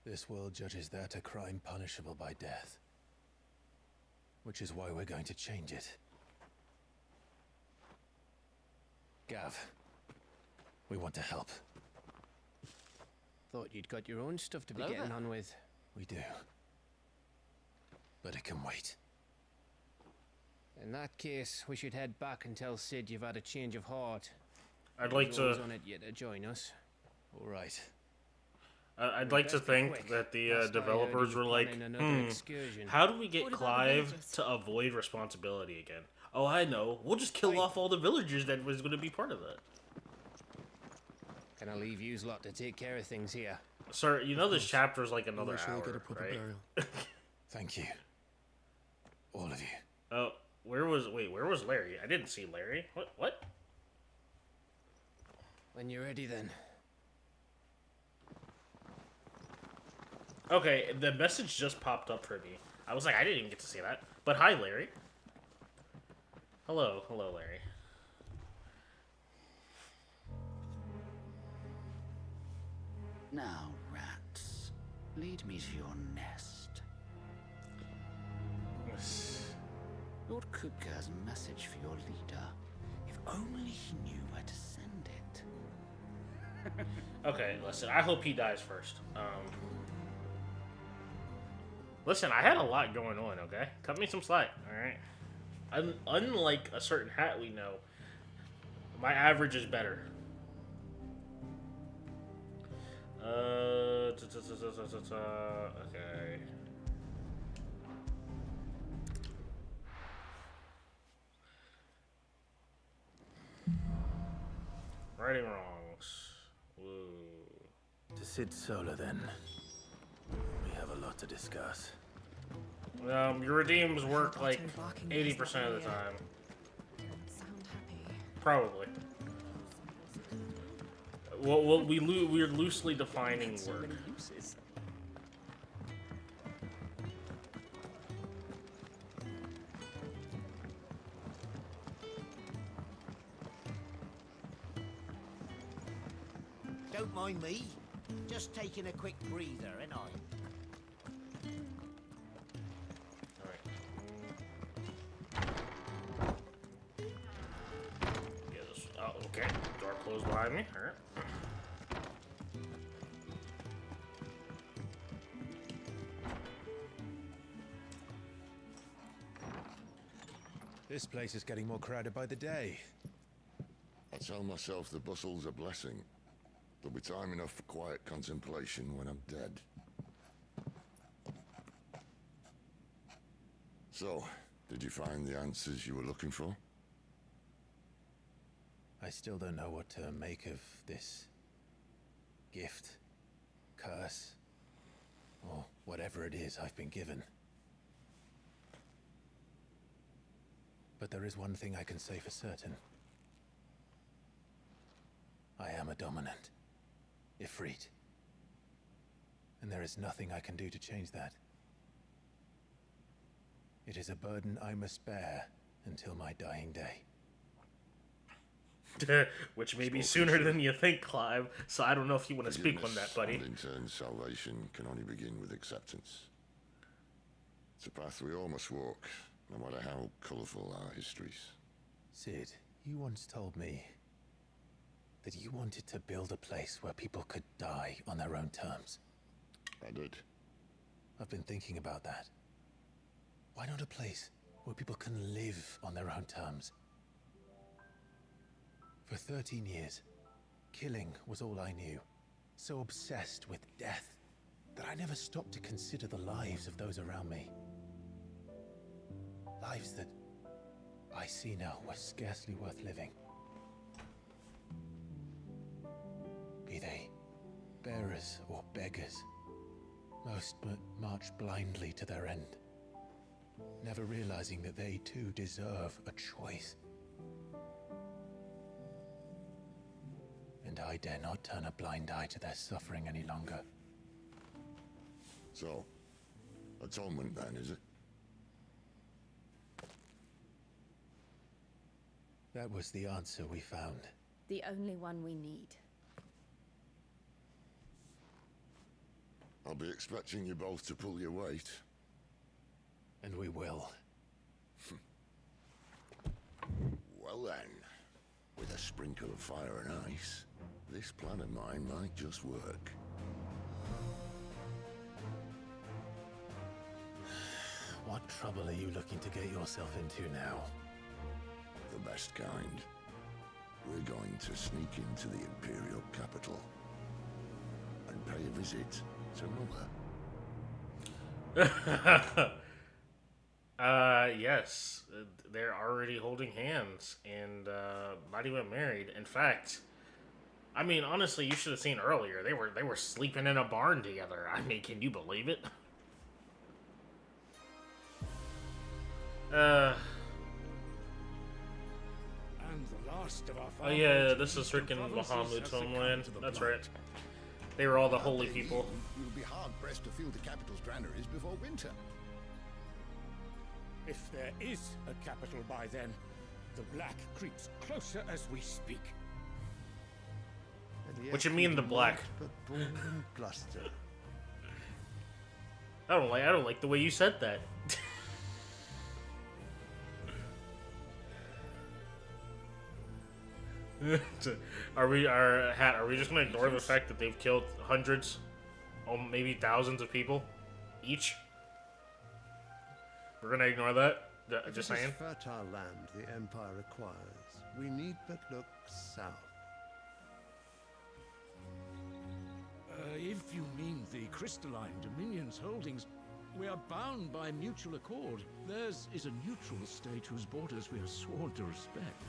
S2: This world judges that a crime punishable by death. Which is why we're going to change it. Gav, we want to help.
S7: Thought you'd got your own stuff to be getting on with.
S2: We do. But it can wait.
S7: In that case, we should head back and tell Sid you've had a change of heart.
S1: I'd like
S7: He's
S1: to...
S7: always on it yet to join us.
S2: All right.
S1: I'd like to think that the developers were like, how do we get Clive to avoid responsibility again? Oh, I know. We'll just kill off all the villagers that was going to be part of it.
S7: Can I leave yous lot to take care of things here?
S1: Sir, you know this chapter is like another
S2: Make sure
S1: hour,
S2: they get a proper
S1: right?
S2: burial. Thank you. All of you.
S1: Oh, where was Larry? I didn't see Larry. What?
S7: When you're ready, then.
S1: Okay, the message just popped up for me. I was like, I didn't even get to see that. But hi, Larry. Hello, Larry.
S8: Now, rats, lead me to your nest. Lord Kupka has a message for your leader. If only he knew where to send it.
S1: Okay, listen, I hope he dies first. Listen, I had a lot going on, okay? Cut me some slack, alright? Unlike a certain hat we know, my average is better. Okay. Righting wrongs. Woo.
S2: To Sid Solar, then. We have a lot to discuss.
S1: Your redeems work like 80% of the time. Probably. Well, we're loosely defining work.
S17: Don't mind me. Just taking a quick breather, ain't I?
S1: Yes. Oh, okay. Door closed behind me. Alright.
S2: This place is getting more crowded by the day.
S5: I tell myself the bustle's a blessing. There'll be time enough for quiet contemplation when I'm dead. So, did you find the answers you were looking for?
S2: I still don't know what to make of this gift, curse, or whatever it is I've been given. But there is one thing I can say for certain. I am a dominant, Ifrit. And there is nothing I can do to change that. It is a burden I must bear until my dying day.
S1: Which may be sooner than you think, Clive. So I don't know if you want to speak on that, buddy.
S5: And in turn, salvation can only begin with acceptance. It's a path we all must walk, no matter how colourful our histories.
S2: Sid, you once told me that you wanted to build a place where people could die on their own terms.
S5: I did.
S2: I've been thinking about that. Why not a place where people can live on their own terms? For 13 years, killing was all I knew. So obsessed with death that I never stopped to consider the lives of those around me. Lives that I see now were scarcely worth living. Be they bearers or beggars, most march blindly to their end, never realizing that they too deserve a choice. And I dare not turn a blind eye to their suffering any longer.
S5: So, atonement then, is it?
S2: That was the answer we found.
S9: The only one we need.
S5: I'll be expecting you both to pull your weight.
S2: And we will.
S5: Well then, with a sprinkle of fire and ice, this plan of mine might just work.
S2: What trouble are you looking to get yourself into now?
S5: The best kind. We're going to sneak into the Imperial capital and pay a visit to Mother.
S1: Yes. They're already holding hands and not even married. In fact, I mean, honestly, you should have seen earlier. They were sleeping in a barn together. I mean, can you believe it?
S10: And the last of our
S1: Oh yeah, this is freaking Bahamut's homeland. That's right. They were all the holy people.
S4: You'll be hard-pressed to feel the capital's granaries before winter.
S10: If there is a capital by then, the Black creeps closer as we speak.
S1: What you mean the Black?
S3: But ball and bluster.
S1: I don't like the way you said that. Are we just gonna ignore the fact that they've killed hundreds, or maybe thousands of people each? We're gonna ignore that? Just saying.
S3: If it is fertile land the Empire requires, we need but look south.
S10: If you mean the crystalline Dominion's holdings, we are bound by mutual accord. Theirs is a neutral state whose borders we are sworn to respect.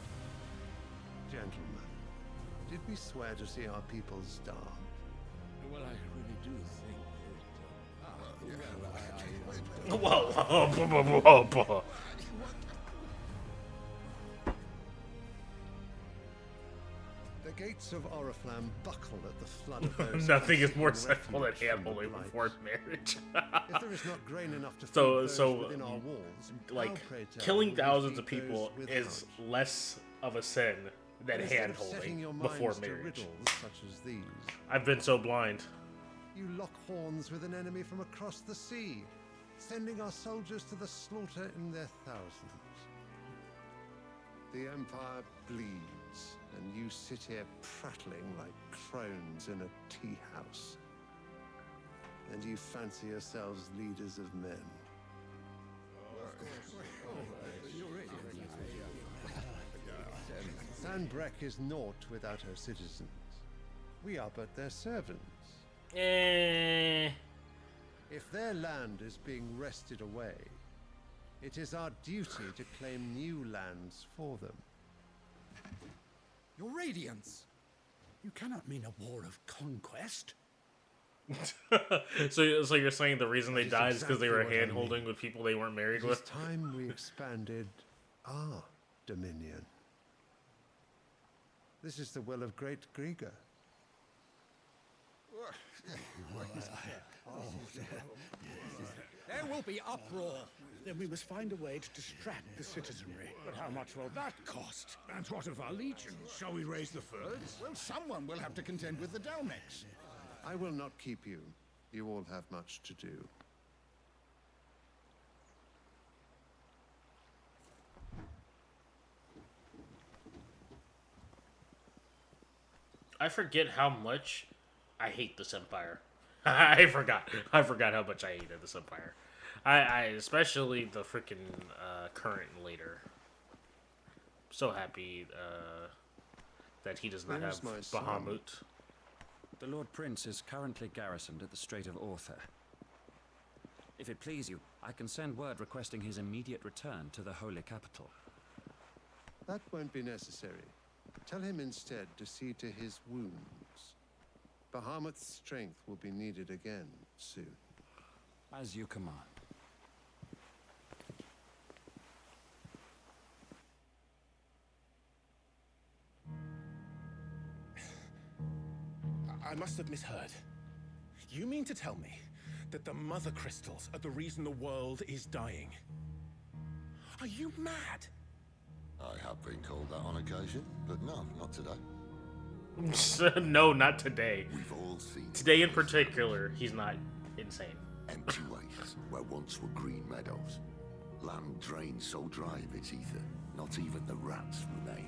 S3: Gentlemen, did we swear to see our people starve?
S10: Well, I really do think
S1: Whoa, whoa, whoa.
S3: The gates of Oriflamme buckle at the flood of those.
S1: Nothing is more sexual than hand-holding before marriage.
S3: If there is not grain enough to feed
S1: so
S3: those within our walls,
S1: like,
S3: how, pray tell,
S1: killing
S3: will we
S1: thousands of
S3: feed
S1: people
S3: those
S1: is
S3: without?
S1: less of a sin than
S3: Instead of setting
S1: hand-holding
S3: your
S1: before
S3: minds to
S1: marriage.
S3: riddles such as these,
S1: I've been so blind.
S3: you lock horns with an enemy from across the sea, sending our soldiers to the slaughter in their thousands. The Empire bleeds, and you sit here prattling like crones in a tea house. And you fancy yourselves leaders of men. Sanbreque is naught without her citizens. We are but their servants. If their land is being wrested away, it is our duty to claim new lands for them.
S6: Your Radiance! You cannot mean a war of conquest.
S1: So you're saying the reason they
S3: That is
S1: died is because they were
S3: exactly what I
S1: hand-holding
S3: mean.
S1: with people they weren't married
S3: It
S1: with?
S3: is time we expanded our dominion. This is the will of great Grieger.
S16: There will be uproar. Then we must find a way to distract the citizenry.
S10: But how much will that cost? And what of our legions? Shall we raise the furs?
S4: Well, someone will have to contend with the Dalmex.
S3: I will not keep you. You all have much to do.
S1: I forget how much I hate this Empire. I forgot how much I hated this Empire. I especially the freaking current leader. So happy that he does not
S11: Where is
S1: have
S11: my son?
S1: Bahamut.
S20: The Lord Prince is currently garrisoned at the Strait of Orther. If it please you, I can send word requesting his immediate return to the Holy Capital.
S3: That won't be necessary. Tell him instead to see to his wounds. Bahamut's strength will be needed again soon.
S20: As you command.
S21: I must have misheard. You mean to tell me that the Mother Crystals are the reason the world is dying? Are you mad?
S5: I have been called that on occasion, but no, not today.
S1: No, not today.
S5: We've all seen
S1: today in particular. He's not insane.
S5: Empty wastes where once were green meadows. Land drained so dry of its ether, not even the rats remained.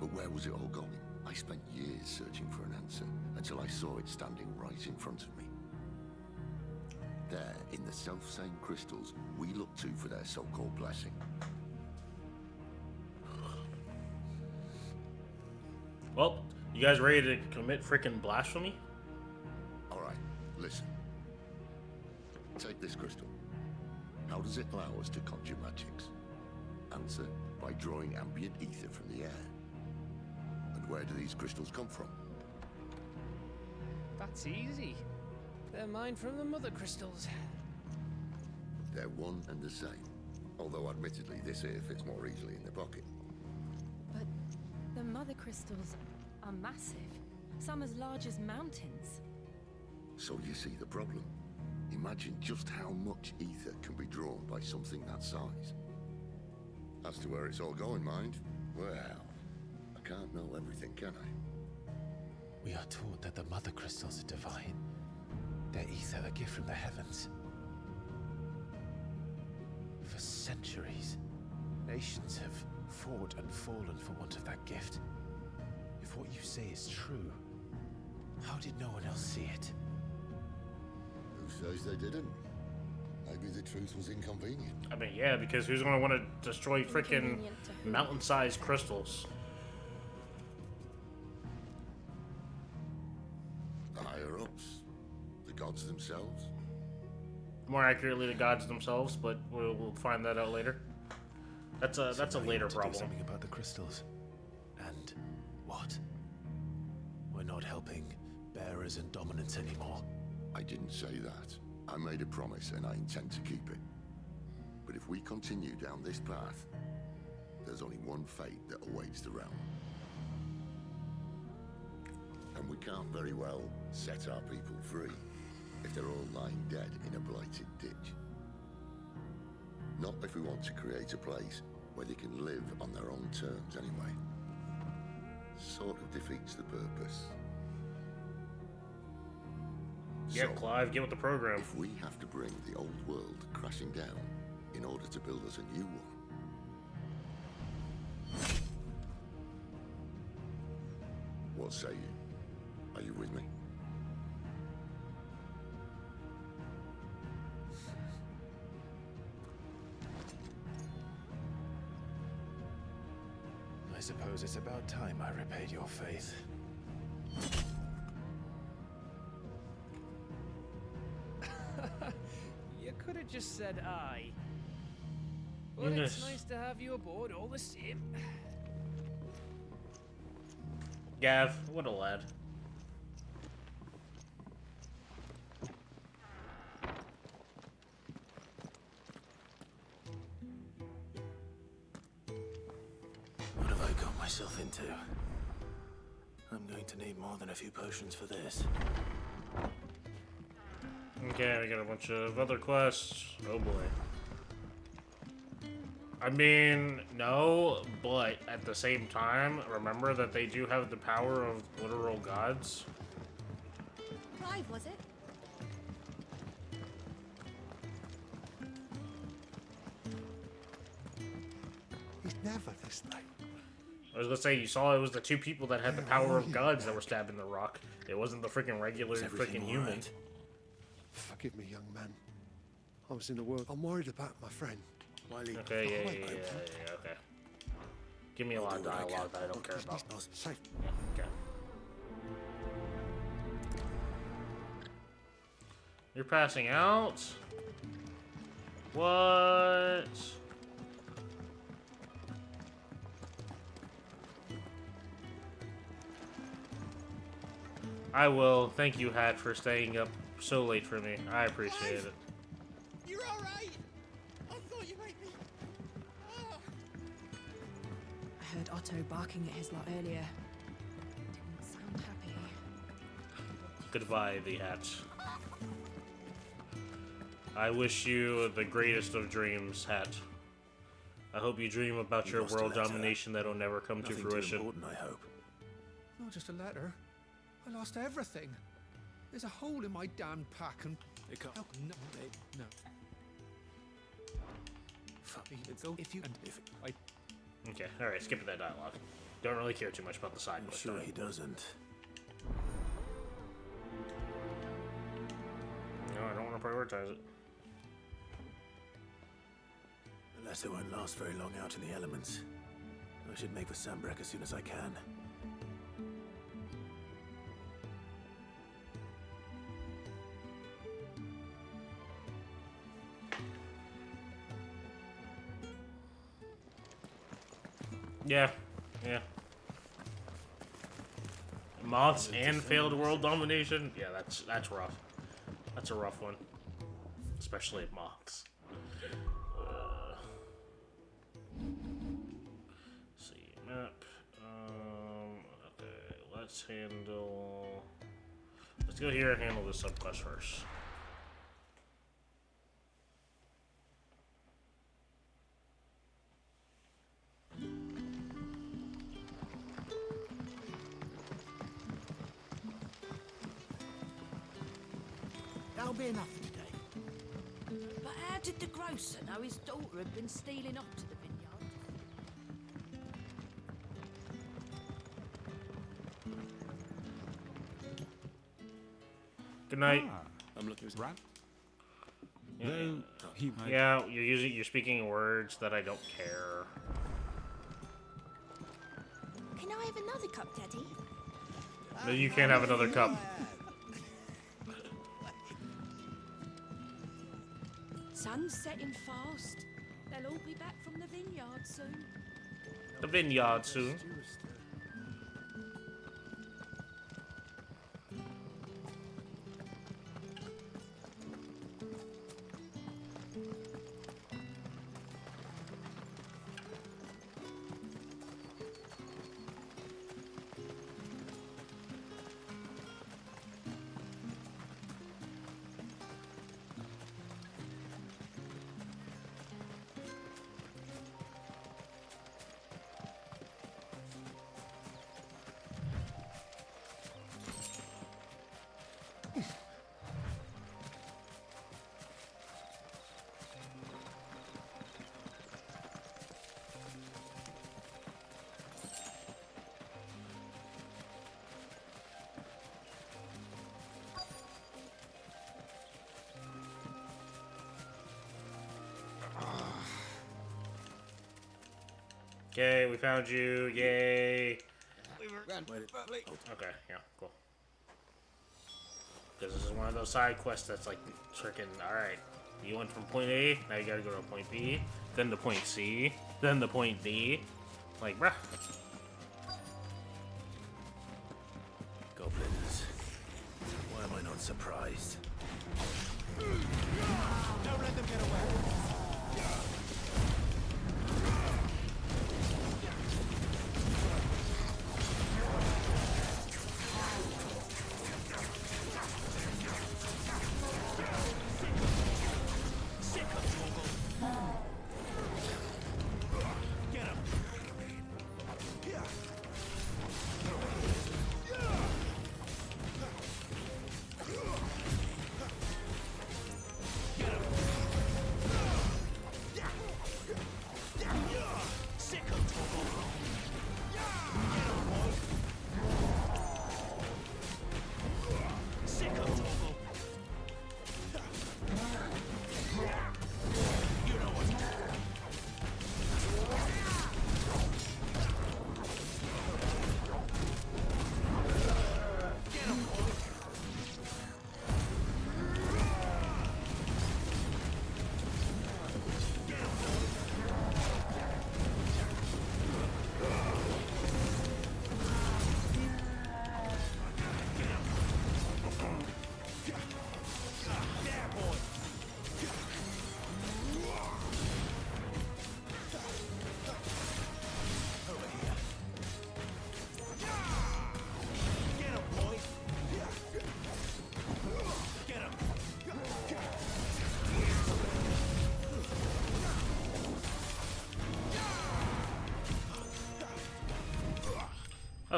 S5: But where was it all going? I spent years searching for an answer until I saw it standing right in front of me. There, in the self-same crystals we look to for their so-called blessing.
S1: Well, you guys ready to commit freaking blasphemy?
S5: Alright, listen. Take this crystal. How does it allow us to conjure magics? Answer, by drawing ambient ether from the air. And where do these crystals come from?
S7: That's easy. They're mine from the Mother Crystals.
S5: They're one and the same. Although admittedly this here fits more easily in the pocket.
S9: But the Mother Crystals are massive. Some as large as mountains.
S5: So you see the problem. Imagine just how much ether can be drawn by something that size. As to where it's all going, mind, well, I can't know everything, can I?
S2: We are taught that the Mother Crystals are divine. Their ether a gift from the heavens. For centuries, nations have fought and fallen for want of that gift. If what you say is true, how did no one else see it?
S5: Who says they didn't? Maybe the truth was inconvenient.
S1: I mean, yeah, because who's gonna want to destroy freaking mountain-sized crystals?
S5: The higher-ups, the gods themselves.
S1: More accurately, the gods themselves, but we'll find that out later. That's a later problem.
S2: Do something about the crystals. And what? We're not helping bearers and dominants anymore.
S5: I didn't say that. I made a promise and I intend to keep it. But if we continue down this path, there's only one fate that awaits the realm. And we can't very well set our people free if they're all lying dead in a blighted ditch. Not if we want to create a place where they can live on their own terms anyway. Sort of defeats the purpose.
S1: Yeah,
S5: So,
S1: Clive, get with the program.
S5: If we have to bring the old world crashing down in order to build us a new one, what say you? Are you with me?
S2: I suppose it's about time I repaid your faith.
S7: You could have just said aye. But it's nice to have you aboard all the same.
S1: Gav, what a lad.
S2: What have I got myself into? I'm going to need more than a few potions for this.
S1: Okay, we got a bunch of other quests. Oh boy. I mean, no, but at the same time, remember that they do have the power of literal gods.
S12: Clive, was it?
S3: He's never this late.
S1: I was gonna say, you saw it was the two people that had the power of gods that were stabbing the rock. It wasn't the freaking regular freaking human.
S3: Right? Forgive me, young man. I was in the world. I'm worried about my friend.
S1: Okay, yeah, okay. Give me a lot of dialogue that I don't care about.
S3: Safe.
S1: Yeah, okay. You're passing out? What? I will. Thank you, Hat, for staying up so late for me. I appreciate it.
S16: You're all right. I thought you might be. Oh.
S18: I heard Otto barking at his lot earlier. Didn't sound happy.
S1: Goodbye, the Hat. I wish you the greatest of dreams, Hat. I hope you dream about your world domination that'll never come to fruition.
S2: Important, I hope.
S6: Not just a letter. I lost everything. There's a hole in my damn pack and...
S21: It can't...
S6: Oh, no. No. If you...
S1: Okay, alright, skipping that dialogue. Don't really care too much about the side quest.
S2: Sure he doesn't.
S1: No, I don't want to prioritize it.
S2: The letter won't last very long out in the elements. I should make for Sandbreck as soon as I can.
S1: Yeah. Moths and failed world domination? Yeah, that's rough. That's a rough one. Especially moths. See, map. Okay, let's handle... Let's go here and handle this subquest first.
S17: That'll be enough for today.
S18: But how did the grocer know his daughter had been stealing off to the vineyard?
S1: Good night.
S21: I'm looking at
S1: Yeah, you're speaking words that I don't care.
S13: Can I have another cup, Daddy?
S1: No, you can't have another cup.
S18: Sun's setting fast. They'll all be back from the vineyard soon.
S1: The vineyard soon. Okay, we found you. Yay. Okay, yeah, cool. Because this is one of those side quests that's like freaking, alright. You went from point A, now you gotta go to point B, then to point C, then to point D. Like, bruh.
S2: Goblins. Why am I not surprised?
S17: Don't let them get away.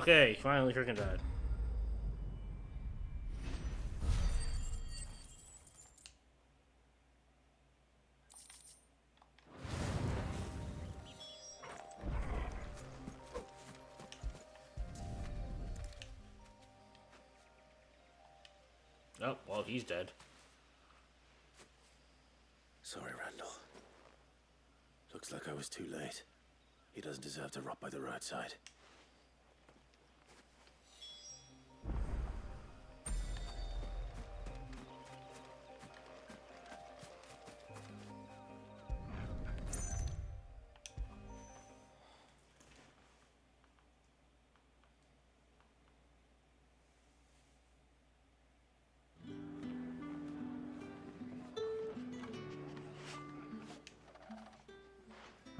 S1: Okay, finally freaking died. Oh, well, he's dead.
S2: Sorry, Randall. Looks like I was too late. He doesn't deserve to rot by the roadside.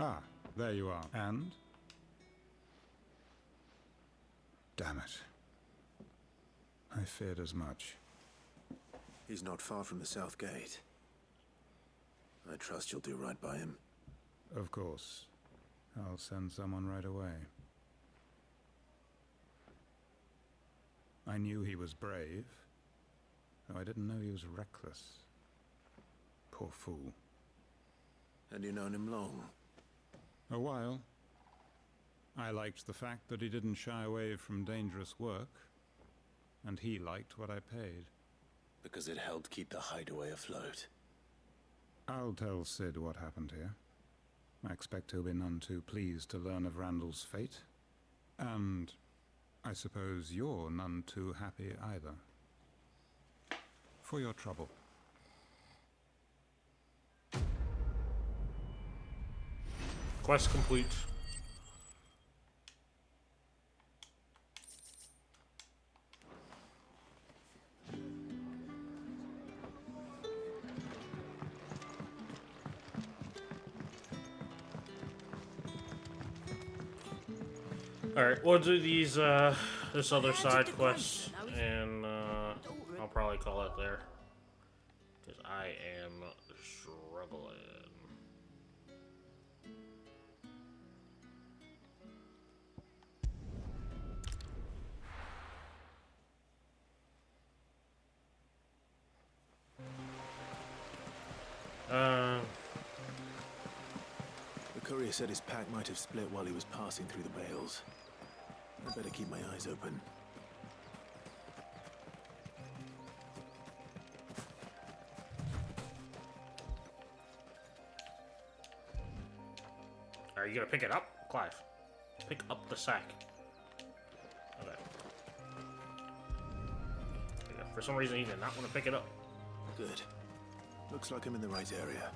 S19: Ah, there you are. And? Damn it. I feared as much.
S2: He's not far from the south gate. I trust you'll do right by him.
S19: Of course. I'll send someone right away. I knew he was brave, though I didn't know he was reckless. Poor fool.
S2: And you've known him long?
S19: A while. I liked the fact that he didn't shy away from dangerous work, and he liked what I paid.
S2: Because it helped keep the hideaway afloat.
S19: I'll tell Sid what happened here. I expect he'll be none too pleased to learn of Randall's fate. And I suppose you're none too happy either. For your trouble.
S1: Quest complete. Alright, we'll do these, this other side quest, and, I'll probably call it there. Because I am struggling.
S2: The courier said his pack might have split while he was passing through the bales. I better keep my eyes open.
S1: Are you gonna pick it up? Clive, pick up the sack. Okay. Yeah, for some reason he did not want to pick it up.
S2: Good. Looks like I'm in the right area.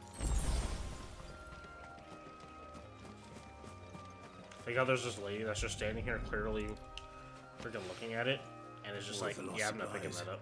S1: Like how there's this lady that's just standing here clearly freaking looking at it, and it's just like, yeah, I'm not picking that up.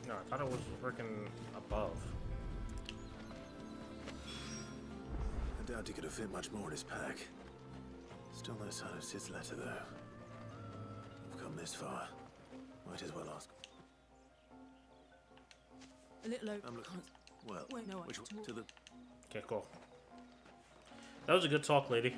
S1: No, I thought it was freaking above.
S2: I doubt he could have fit much more in his pack. Still no sign of Sid's letter, though. We've come this far. Might as well ask.
S18: A little low.
S2: I'm looking. Well,
S18: Wait, no,
S2: which one? To the.
S1: Okay, cool. That was a good talk, lady.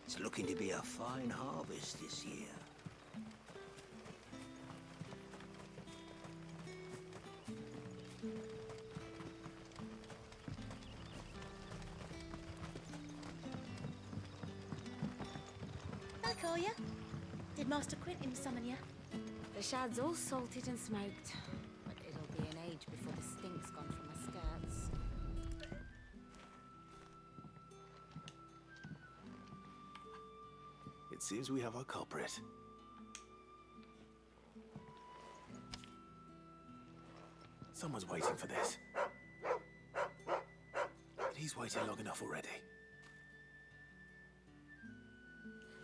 S17: It's looking to be a fine harvest this year.
S13: Back are you? Did Master Quentin summon you?
S22: The shad's all salted and smoked, but it'll be an age before the stink's gone from my skirts.
S2: It seems we have our culprit. Someone's waiting for this. But he's waited long enough already.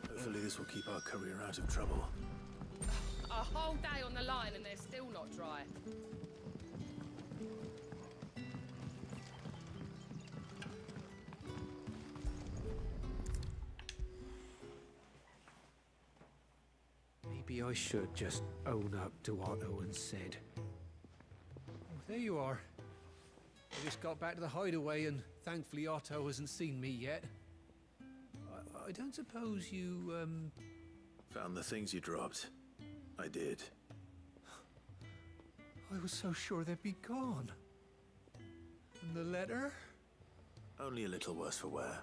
S2: Hopefully this will keep our career out of trouble.
S14: A whole day on the line and they're still not dry.
S6: Maybe I should just own up to what Owen said. Oh, there you are. I just got back to the hideaway and thankfully Otto hasn't seen me yet. I don't suppose you,
S2: Found the things you dropped. I did.
S6: I was so sure they'd be gone. And the letter?
S2: Only a little worse for wear.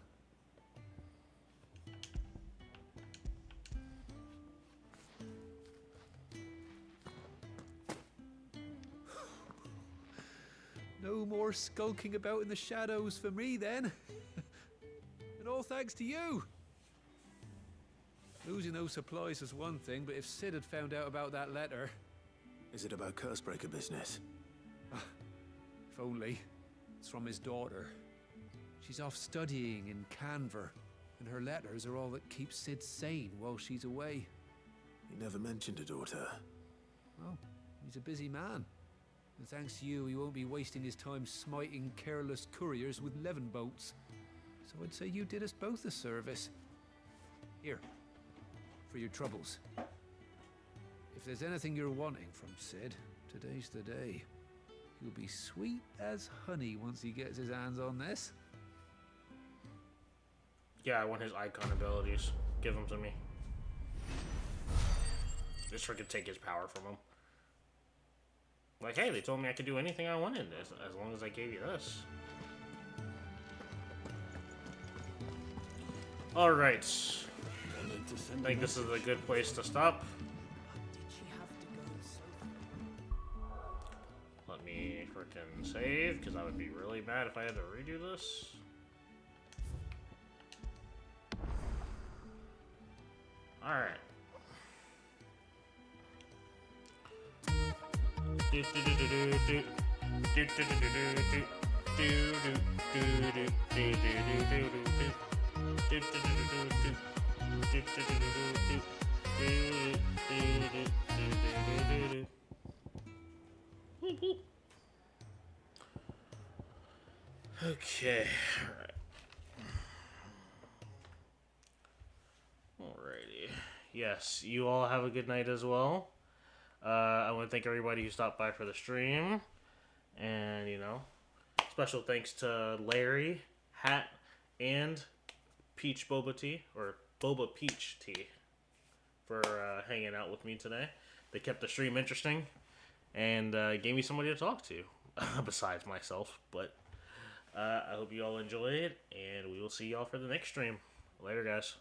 S6: No more skulking about in the shadows for me, then. And all thanks to you. Losing those supplies is one thing, but if Sid had found out about that letter...
S2: Is it about Cursebreaker business?
S6: If only. It's from his daughter. She's off studying in Canver, and her letters are all that keeps Sid sane while she's away.
S2: He never mentioned a daughter.
S6: Well, he's a busy man. And thanks to you, he won't be wasting his time smiting careless couriers with levin boats. So I'd say you did us both a service. Here, for your troubles. If there's anything you're wanting from Sid, today's the day. He'll be sweet as honey once he gets his hands on this.
S1: Yeah, I want his Eikon abilities. Give them to me. Just freaking take his power from him. Like, hey, they told me I could do anything I wanted as long as I gave you this. Alright. I think this is a good place to stop. Let me frickin' save, because I would be really mad if I had to redo this. Alright. Okay, alrighty. Yes, you all have a good night as well. I want to thank everybody who stopped by for the stream. And, you know, special thanks to Larry, Hat, and Peach Boba Tea, or Boba Peach Tea, for hanging out with me today. They kept the stream interesting and gave me somebody to talk to, besides myself. But I hope you all enjoy it, and we will see y'all for the next stream. Later, guys.